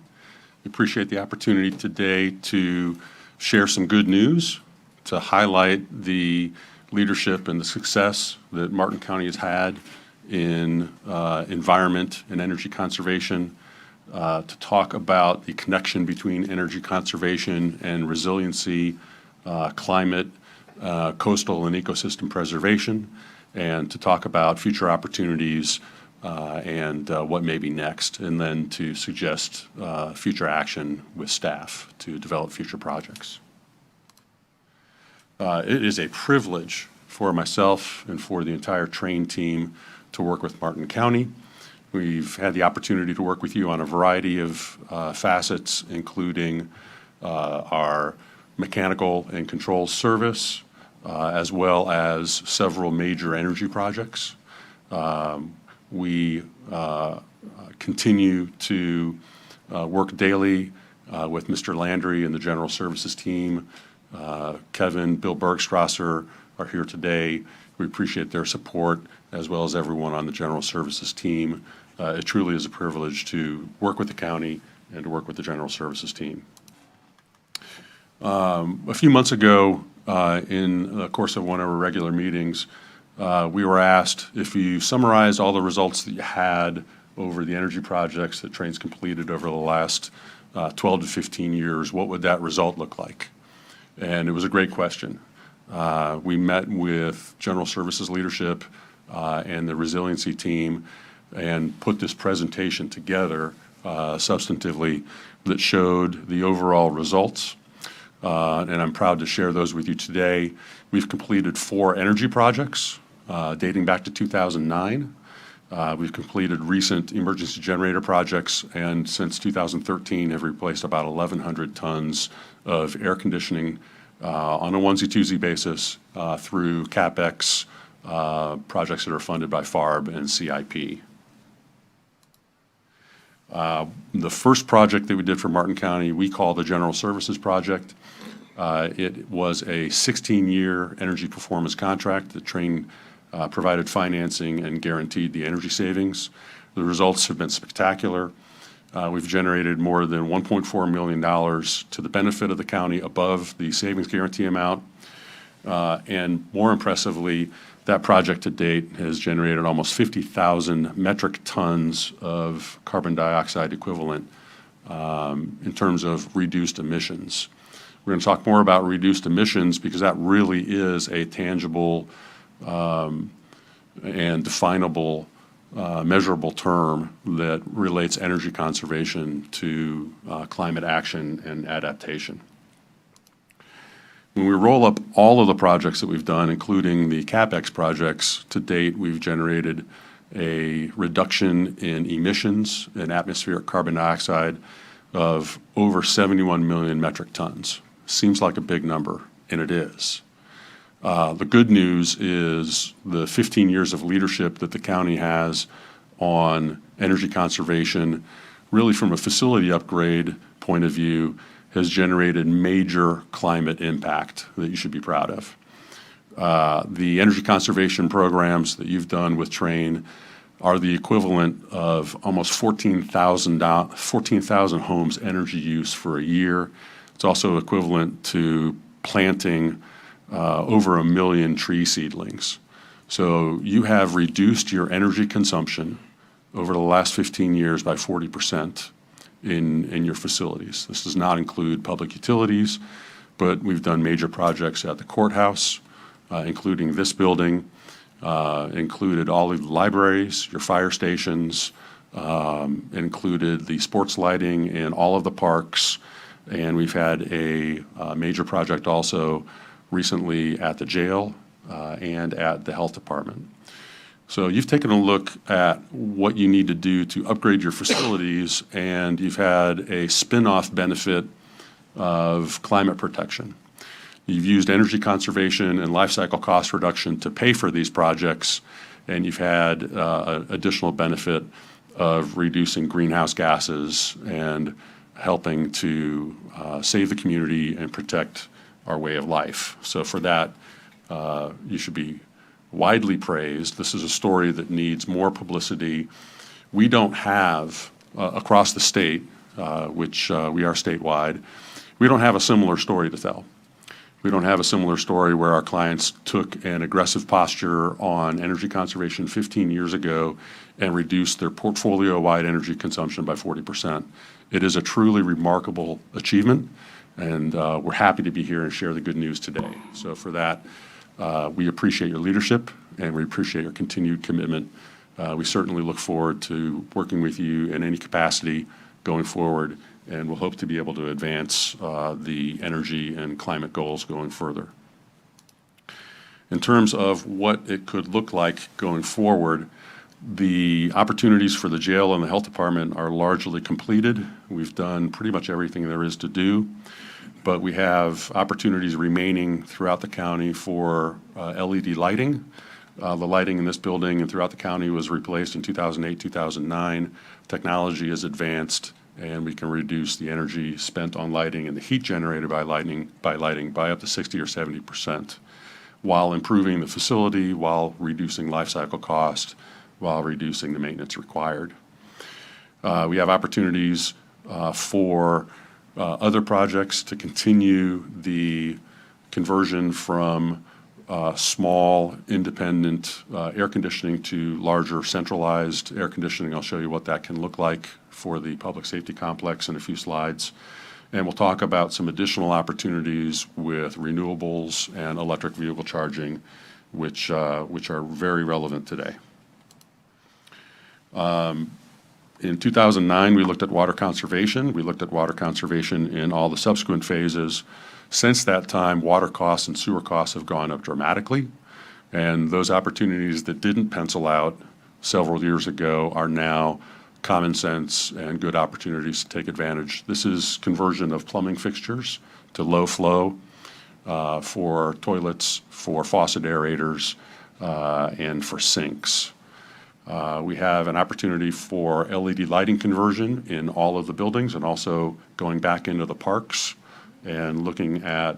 We appreciate the opportunity today to share some good news, to highlight the leadership and the success that Martin County has had in environment and energy conservation, to talk about the connection between energy conservation and resiliency, climate, coastal and ecosystem preservation, and to talk about future opportunities and what may be next, and then to suggest future action with staff to develop future projects. It is a privilege for myself and for the entire Train team to work with Martin County. We've had the opportunity to work with you on a variety of facets, including our mechanical and controls service, as well as several major energy projects. We continue to work daily with Mr. Landry and the General Services team. Kevin, Bill Bergstrasser are here today. We appreciate their support, as well as everyone on the General Services team. It truly is a privilege to work with the county and to work with the General Services team. A few months ago, in the course of one of our regular meetings, we were asked if you summarized all the results that you had over the energy projects that Train's completed over the last 12 to 15 years, what would that result look like? And it was a great question. We met with General Services leadership and the resiliency team and put this presentation together substantively that showed the overall results. And I'm proud to share those with you today. We've completed 4 energy projects dating back to 2009. We've completed recent emergency generator projects, and since 2013 have replaced about 1,100 tons of air conditioning on a onesie-twosie basis through CapEx projects that are funded by FARB and CIP. The first project that we did for Martin County, we call the General Services Project. It was a 16-year energy performance contract that Train provided financing and guaranteed the energy savings. The results have been spectacular. We've generated more than $1.4 million to the benefit of the county above the savings guarantee amount. And more impressively, that project to date has generated almost 50,000 metric tons of carbon dioxide equivalent in terms of reduced emissions. We're going to talk more about reduced emissions because that really is a tangible and definable measurable term that relates energy conservation to climate action and adaptation. When we roll up all of the projects that we've done, including the CapEx projects, to date we've generated a reduction in emissions and atmospheric carbon dioxide of over 71 million metric tons. Seems like a big number, and it is. The good news is the 15 years of leadership that the county has on energy conservation, really from a facility upgrade point of view, has generated major climate impact that you should be proud of. The energy conservation programs that you've done with Train are the equivalent of almost 14,000 homes energy use for a year. It's also equivalent to planting over 1 million tree seedlings. So you have reduced your energy consumption over the last 15 years by 40% in your facilities. This does not include public utilities, but we've done major projects at the courthouse, including this building, included all of the libraries, your fire stations, included the sports lighting in all of the parks, and we've had a major project also recently at the jail and at the health department. So you've taken a look at what you need to do to upgrade your facilities, and you've had a spin-off benefit of climate protection. You've used energy conservation and life cycle cost reduction to pay for these projects, and you've had additional benefit of reducing greenhouse gases and helping to save the community and protect our way of life. So for that, you should be widely praised. This is a story that needs more publicity. We don't have, across the state, which we are statewide, we don't have a similar story to tell. We don't have a similar story where our clients took an aggressive posture on energy conservation 15 years ago and reduced their portfolio-wide energy consumption by 40%. It is a truly remarkable achievement, and we're happy to be here and share the good news today. So for that, We appreciate your leadership, and we appreciate your continued commitment. We certainly look forward to working with you in any capacity going forward, and we'll hope to be able to advance the energy and climate goals going further. In terms of what it could look like going forward, the opportunities for the jail and the health department are largely completed. We've done pretty much everything there is to do, but we have opportunities remaining throughout the county for LED lighting. The lighting in this building and throughout the county was replaced in 2008, 2009. Technology has advanced, and we can reduce the energy spent on lighting and the heat generated by lighting by up to 60 or 70%, while improving the facility, while reducing life cycle cost, while reducing the maintenance required. We have opportunities for other projects to continue the conversion from small, independent air conditioning to larger centralized air conditioning. I'll show you what that can look like for the public safety complex in a few slides. And we'll talk about some additional opportunities with renewables and electric vehicle charging, which are very relevant today. In 2009, we looked at water conservation. We looked at water conservation in all the subsequent phases. Since that time, water costs and sewer costs have gone up dramatically, and those opportunities that didn't pencil out several years ago are now common sense and good opportunities to take advantage. This is conversion of plumbing fixtures to low flow for toilets, for faucet aerators, and for sinks. We have an opportunity for LED lighting conversion in all of the buildings, and also going back into the parks and looking at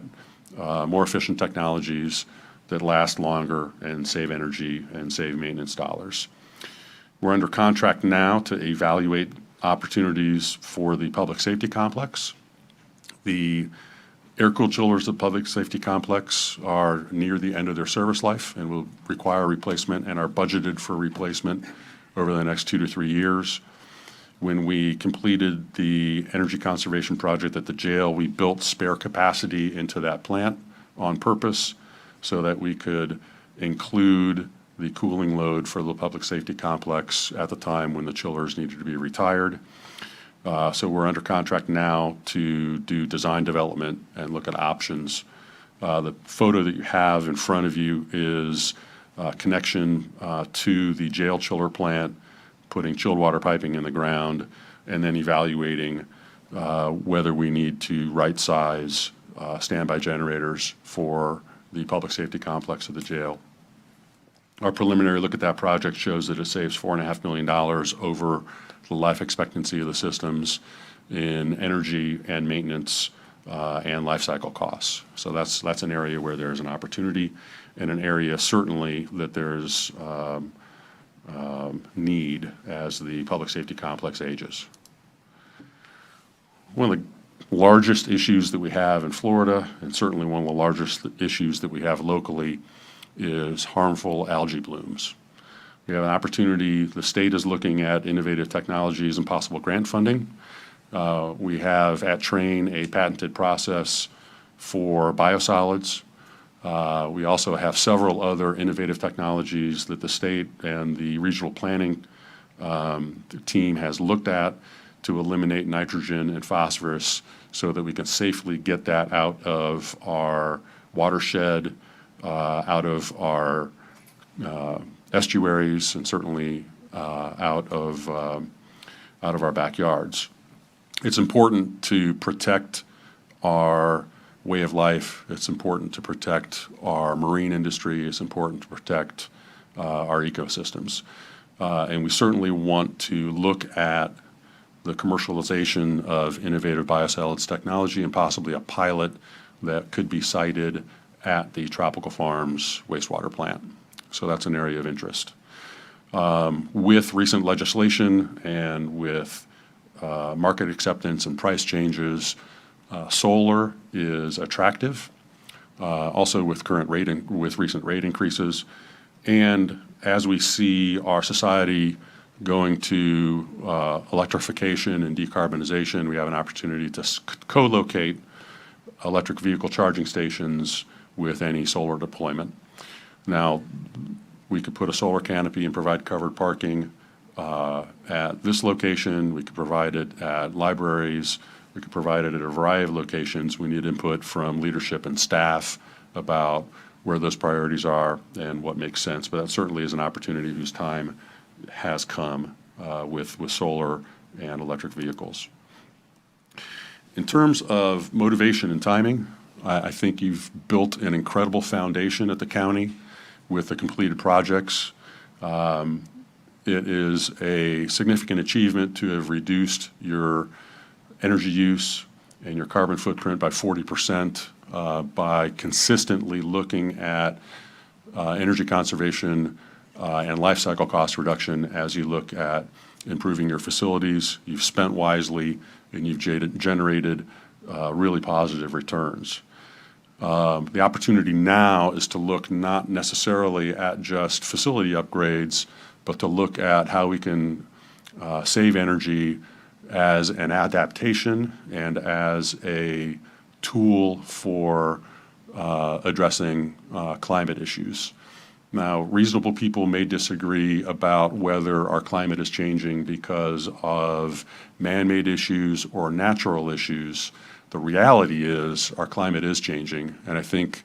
more efficient technologies that last longer and save energy and save maintenance dollars. We're under contract now to evaluate opportunities for the public safety complex. The air-cooled chillers of the public safety complex are near the end of their service life and will require replacement and are budgeted for replacement over the next 2 to 3 years. When we completed the energy conservation project at the jail, we built spare capacity into that plant on purpose so that we could include the cooling load for the public safety complex at the time when the chillers needed to be retired. So we're under contract now to do design development and look at options. The photo that you have in front of you is connection to the jail chiller plant, putting chilled water piping in the ground, and then evaluating whether we need to right-size standby generators for the public safety complex of the jail. Our preliminary look at that project shows that it saves $4.5 million over the life expectancy of the systems in energy and maintenance and life cycle costs. So that's an area where there's an opportunity, and an area certainly that there's need as the public safety complex ages. One of the largest issues that we have in Florida, and certainly one of the largest issues that we have locally, is harmful algae blooms. We have an opportunity. The state is looking at innovative technologies and possible grant funding. We have at Trane a patented process for biosolids. We also have several other innovative technologies that the state and the regional planning team has looked at to eliminate nitrogen and phosphorus so that we can safely get that out of our watershed, out of our estuaries, and certainly out of our backyards. It's important to protect our way of life. It's important to protect our marine industry. It's important to protect our ecosystems. And we certainly want to look at the commercialization of innovative biosolids technology and possibly a pilot that could be sited at the Tropical Farms wastewater plant. So that's an area of interest. With recent legislation and with market acceptance and price changes, solar is attractive, also with recent rate increases. And as we see our society going to electrification and decarbonization, we have an opportunity to co-locate electric vehicle charging stations with any solar deployment. Now, we could put a solar canopy and provide covered parking at this location. We could provide it at libraries. We could provide it at a variety of locations. We need input from leadership and staff about where those priorities are and what makes sense. But that certainly is an opportunity whose time has come with solar and electric vehicles. In terms of motivation and timing, I think you've built an incredible foundation at the county with the completed projects. It is a significant achievement to have reduced your energy use and your carbon footprint by 40% by consistently looking at energy conservation and life cycle cost reduction as you look at improving your facilities. You've spent wisely, and you've generated really positive returns. The opportunity now is to look not necessarily at just facility upgrades, but to look at how we can save energy as an adaptation and as a tool for addressing climate issues. Now, reasonable people may disagree about whether our climate is changing because of man-made issues or natural issues. The reality is our climate is changing, and I think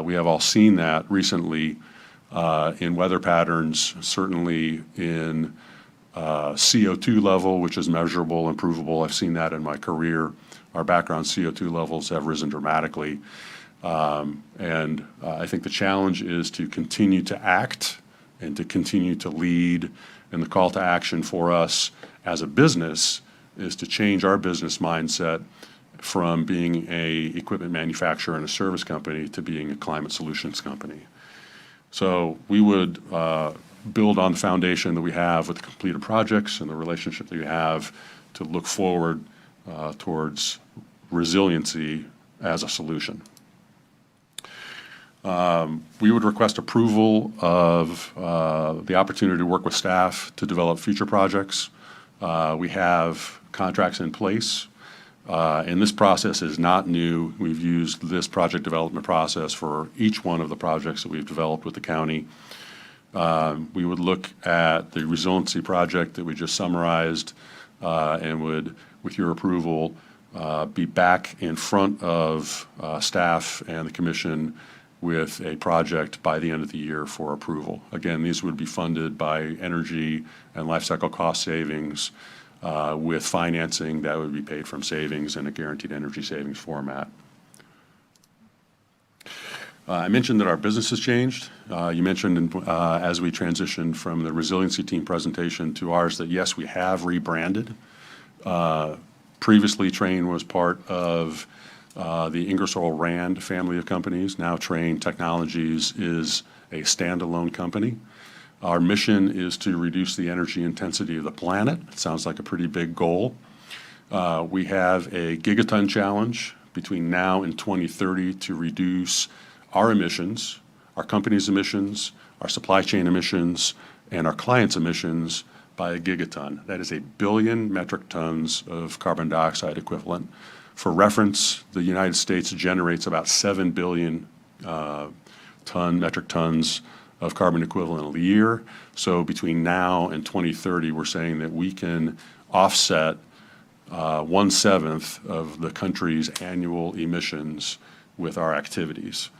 we have all seen that recently in weather patterns, certainly in CO2 level, which is measurable and provable. I've seen that in my career. Our background CO2 levels have risen dramatically. I think the challenge is to continue to act and to continue to lead. And the call to action for us as a business is to change our business mindset from being a equipment manufacturer and a service company to being a climate solutions company. So we would build on the foundation that we have with the completed projects and the relationship that we have to look forward towards resiliency as a solution. We would request approval of the opportunity to work with staff to develop future projects. We have contracts in place, and this process is not new. We've used this project development process for each one of the projects that we've developed with the county. We would look at the resiliency project that we just summarized and would, with your approval, be back in front of staff and the commission with a project by the end of the year for approval. Again, these would be funded by energy and life cycle cost savings with financing that would be paid from savings in a guaranteed energy savings format. I mentioned that our business has changed. You mentioned as we transitioned from the resiliency team presentation to ours that yes, we have rebranded. Previously, Trane was part of the Ingersoll Rand family of companies. Now Trane Technologies is a standalone company. Our mission is to reduce the energy intensity of the planet. It sounds like a pretty big goal. We have a gigaton challenge between now and 2030 to reduce our emissions, our company's emissions, our supply chain emissions, and our clients' emissions by a gigaton. That is 1 billion metric tons of carbon dioxide equivalent. For reference, the United States generates about 7 billion metric tons of carbon equivalent a year. So between now and 2030, we're saying that we can offset 1/7 of the country's annual emissions with our activities.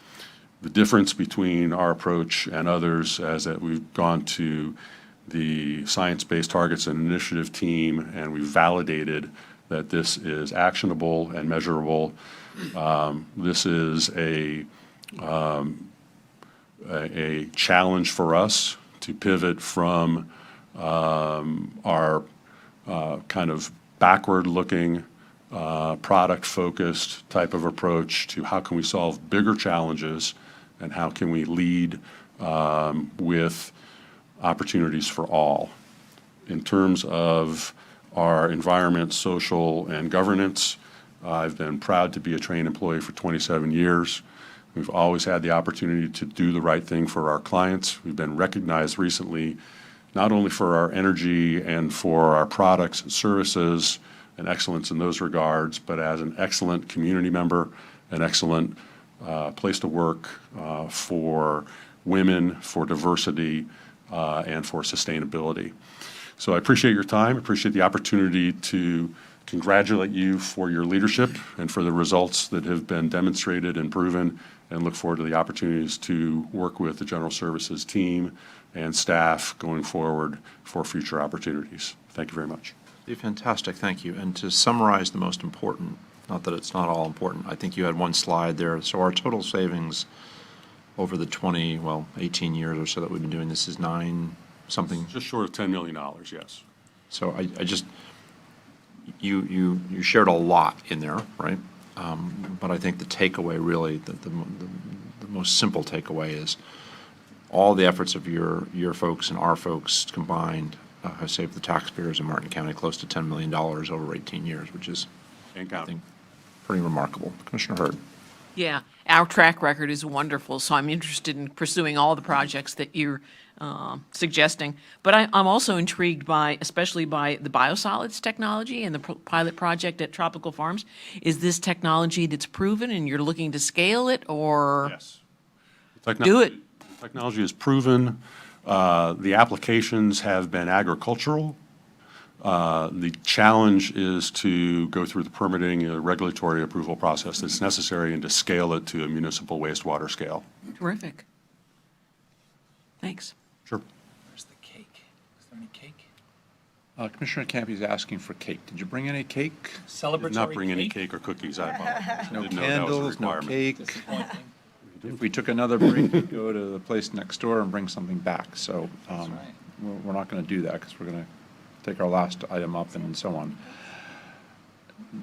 The difference between our approach and others is that we've gone to the Science Based Targets and Initiative team, and we've validated that this is actionable and measurable. This is a challenge for us to pivot from our kind of backward-looking, product-focused type of approach to how can we solve bigger challenges and how can we lead with opportunities for all. In terms of our environment, social, and governance, I've been proud to be a Trane employee for 27 years. We've always had the opportunity to do the right thing for our clients. We've been recognized recently not only for our energy and for our products and services and excellence in those regards, but as an excellent community member, an excellent place to work for women, for diversity, and for sustainability. So I appreciate your time, appreciate the opportunity to congratulate you for your leadership and for the results that have been demonstrated and proven, and look forward to the opportunities to work with the General Services team and staff going forward for future opportunities. Thank you very much. Fantastic, thank you. And to summarize the most important, not that it's not all important, I think you had one slide there. So our total savings over the 18 years or so that we've been doing this is something. Just short of $10 million, yes. So I just, you shared a lot in there, right? But I think the takeaway really, the most simple takeaway is all the efforts of your folks and our folks combined have saved the taxpayers in Martin County close to $10 million over 18 years, which is, I think, pretty remarkable. Commissioner Hurd. Yeah, our track record is wonderful, so I'm interested in pursuing all the projects that you're suggesting. But I'm also intrigued especially by the biosolids technology and the pilot project at Tropical Farms. Is this technology that's proven and you're looking to scale it, or? Yes. Do it? Technology is proven. The applications have been agricultural. The challenge is to go through the permitting, regulatory approval process that's necessary, and to scale it to a municipal wastewater scale. Terrific. Thanks. Sure. Where's the cake? Is there any cake? Commissioner Campy's asking for cake. Did you bring any cake? I did not bring any cake or cookies. I apologize. No Didn't know that was a candles, no requirement. cake. If we took another break, we'd go to the place next door and bring something back. So we're not going to do that because we're going to take our last item up and so on.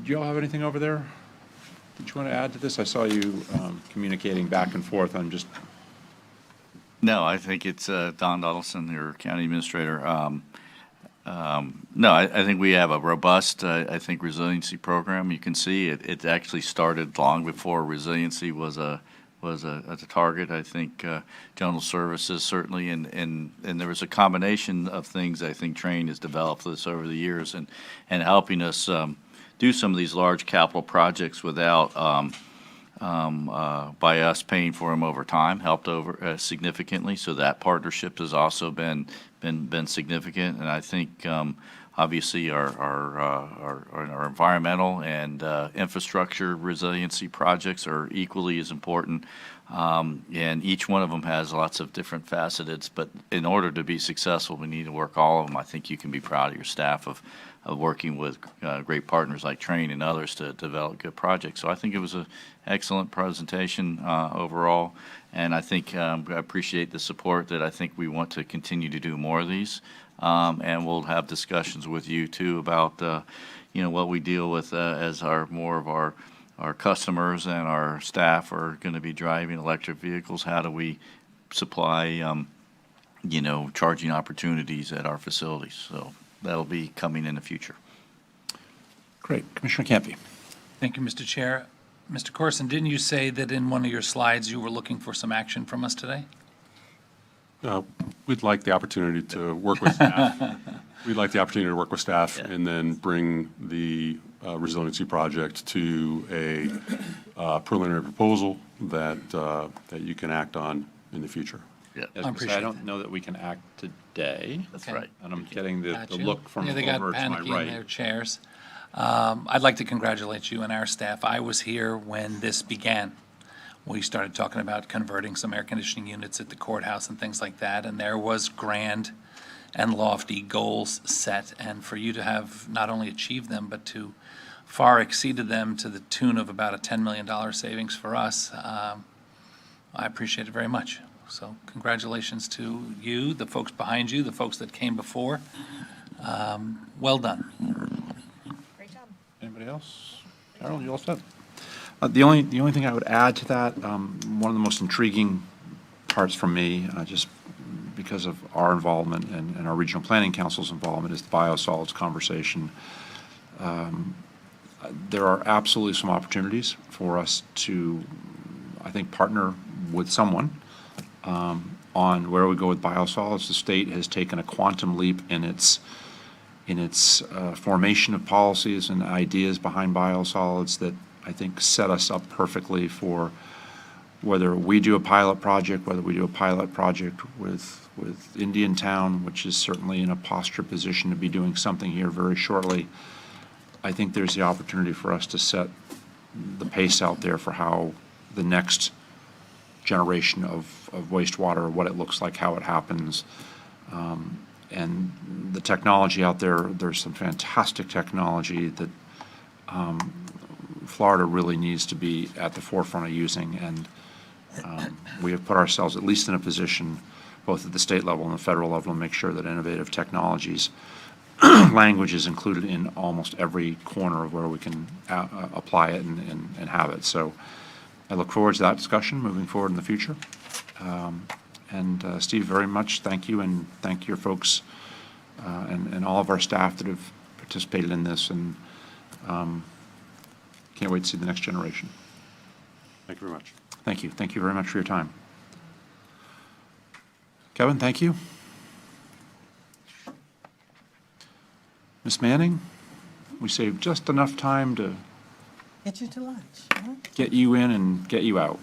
Do you all have anything over there? Did you want to add to this? I saw you communicating back and forth. I'm just. No, I think it's Don Donaldson, your county administrator. No, I think we have a robust, resiliency program. You can see it actually started long before resiliency was a target. I think General Services certainly, and there was a combination of things I think Train has developed this over the years, and helping us do some of these large capital projects without by us paying for them over time helped over significantly. So that partnership has also been significant, and I think obviously our environmental and infrastructure resiliency projects are equally as important, and each one of them has lots of different facets. But in order to be successful, we need to work all of them. I think you can be proud of your staff of working with great partners like Train and others to develop good projects. So I think it was an excellent presentation overall, and I think I appreciate the support that I think we want to continue to do more of these, and we'll have discussions with you too about what we deal with as more of our customers and our staff are going to be driving electric vehicles. How do we supply charging opportunities at our facilities? So that'll be coming in the future. Great. Commissioner Campy. Thank you, Mr. Chair. Mr. Corson, didn't you say that in one of your slides you were looking for some action from us today? We'd like the opportunity to work with staff. We'd like the opportunity to work with staff and then bring the resiliency project to a preliminary proposal that you can act on in the future. Yeah, I don't know that we can act today. That's right. And I'm getting the Got you. look from Yeah, they got over to my panicky in right. their chairs. I'd like to congratulate you and our staff. I was here when this began. We started talking about converting some air conditioning units at the courthouse and things like that, and there was grand and lofty goals set, and for you to have not only achieved them, but to far exceeded them to the tune of about a $10 million savings for us, I appreciate it very much. So congratulations to you, the folks behind you, the folks that came before. Well done. Great job. Anybody else? Carol, you all set? The only thing I would add to that, one of the most intriguing parts for me, just because of our involvement and our Regional Planning Council's involvement, is the biosolids conversation. There are absolutely some opportunities for us to, I think, partner with someone on where we go with biosolids. The state has taken a quantum leap in its formation of policies and ideas behind biosolids that I think set us up perfectly for whether we do a pilot project, whether we do a pilot project with Indian Town, which is certainly in a posture position to be doing something here very shortly, I think there's the opportunity for us to set the pace out there for how the next generation of wastewater, what it looks like, how it happens. And the technology out there, there's some fantastic technology that Florida really needs to be at the forefront of using. And we have put ourselves at least in a position, both at the state level and the federal level, to make sure that innovative technologies, language is included in almost every corner of where we can apply it and have it. So I look forward to that discussion moving forward in the future. And Steve, very much thank you, and thank your folks and all of our staff that have participated in this, and can't wait to see the next generation. Thank you very much. Thank you. Thank you very much for your time. Kevin, thank you. Ms. Manning, we saved just enough time to Get you to lunch. Huh? get you in and get you out.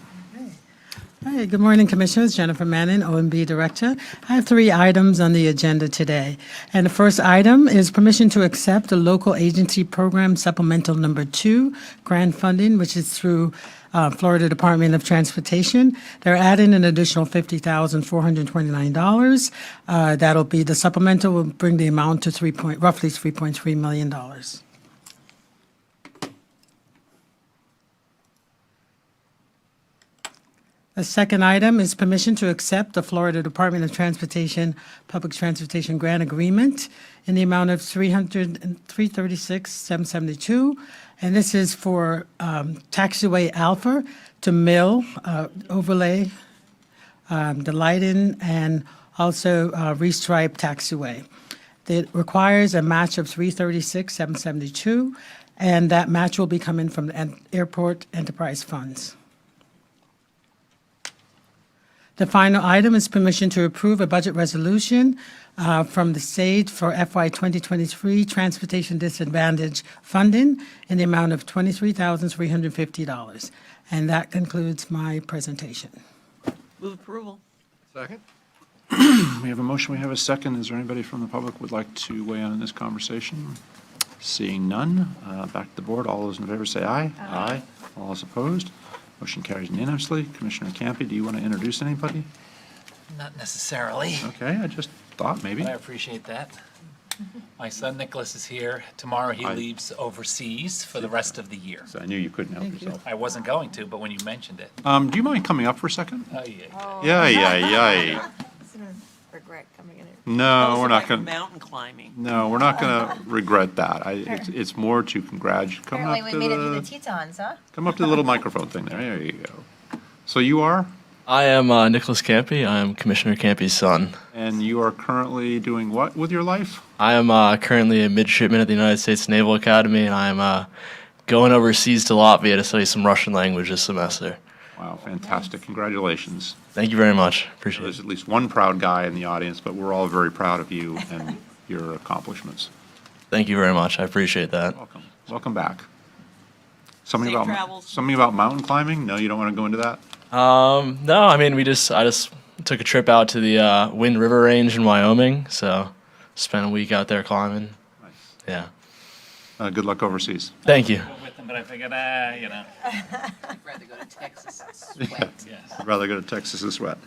Hi, good morning, Commissioners. Jennifer Manning, OMB Director. I have 3 items on the agenda today. And the first item is permission to accept the Local Agency Program Supplemental Number 2 grant funding, which is through Florida Department of Transportation. They're adding an additional $50,429. That'll be, the supplemental will bring the amount to roughly $3.3 million. The second item is permission to accept the Florida Department of Transportation Public Transportation Grant Agreement in the amount of $336,772. And this is for taxiway Alpha to Mill, overlay, the Leiden, and also restripe taxiway. It requires a match of $336,772, and that match will be coming from the airport enterprise funds. The final item is permission to approve a budget resolution from the state for FY 2023 Transportation Disadvantage Funding in the amount of $23,350. And that concludes my presentation. Move approval. Second? We have a motion, we have a second. Is there anybody from the public who would like to weigh in on this conversation? Seeing none, back to the board. All those in favor say aye. Aye. All those opposed? Motion carries unanimously. Commissioner Campy, do you want to introduce anybody? Not necessarily, Okay, I just thought maybe. but I appreciate that. My son Nicholas is here. Tomorrow he leaves overseas for the rest of the year. I knew you couldn't help yourself. I wasn't going to, but when you mentioned it. Do you mind coming up for a second? Oh, yeah. Yeah. Regret coming in here. No, we're not Like going. mountain climbing. No, we're not going to regret that. It's more to congratulate. Come Apparently up we to made it through the the Tetons, huh? come up to the little microphone thing there. There you go. So you are, I am Nicholas Campy. I am Commissioner Campy's son. and you are currently doing what with your life? I am currently a midshipman at the United States Naval Academy, and I am going overseas to Latvia to study some Russian language this semester. Wow, fantastic! Congratulations. Thank you very much. Appreciate There's it. at least one proud guy in the audience, but we're all very proud of you and your accomplishments. Thank you very much. I appreciate that. Welcome. Welcome back. Something Safe about travels. something about mountain climbing? No, you don't want to go into that? No, I mean I just took a trip out to the Wind River Range in Wyoming, so spent a week out there climbing. Nice. Yeah. Good luck overseas. Thank you. With them, but I figured, you know. I'd rather go to Texas and sweat. Yes. I'd rather go to Texas and sweat.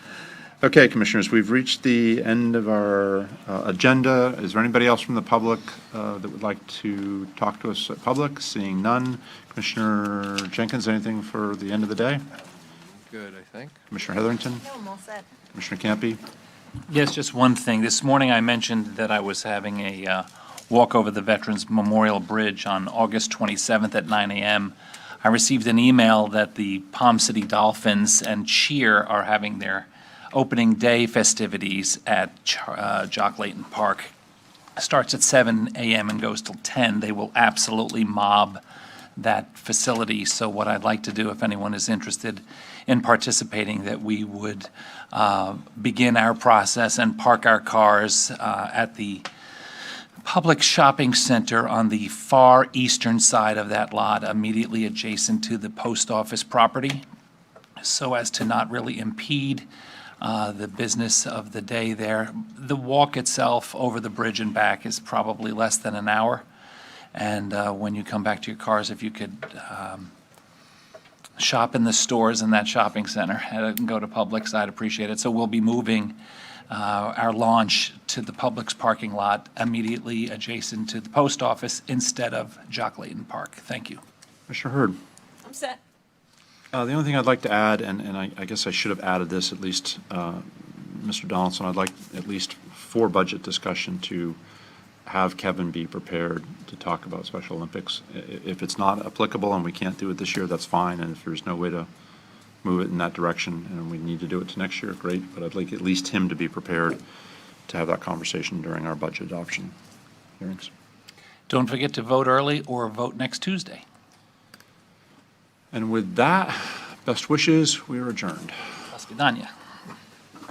Okay, Commissioners, we've reached the end of our agenda. Is there anybody else from the public that would like to talk to us at public? Seeing none. Commissioner Jenkins, anything for the end of the day? Good, I think. Commissioner Heatherington? No, I'm all set. Commissioner Campy? Yes, just one thing. This morning I mentioned that I was having a walk over the Veterans Memorial Bridge on August 27th at 9 a.m. I received an email that the Palm City Dolphins and Cheer are having their opening day festivities at Jock Layton Park. Starts at 7 a.m. and goes till 10. They will absolutely mob that facility. So what I'd like to do, if anyone is interested in participating, that we would begin our process and park our cars at the public shopping center on the far eastern side of that lot, immediately adjacent to the post office property. so as to not really impede the business of the day there. The walk itself over the bridge and back is probably less than an hour. And when you come back to your cars, if you could shop in the stores in that shopping center and go to Publix, I'd appreciate it. So we'll be moving our launch to the Publix parking lot immediately adjacent to the post office instead of Jock Layton Park. Thank you. Commissioner Hurd. I'm set. The only thing I'd like to add, and I guess I should have added this at least, Mr. Donaldson, I'd like at least for budget discussion to have Kevin be prepared to talk about Special Olympics. If it's not applicable and we can't do it this year, that's fine, and if there's no way to move it in that direction and we need to do it to next year, great, but I'd like at least him to be prepared to have that conversation during our budget adoption hearings. Don't forget to vote early or vote next Tuesday. And with that, best wishes, we are adjourned. До свидания.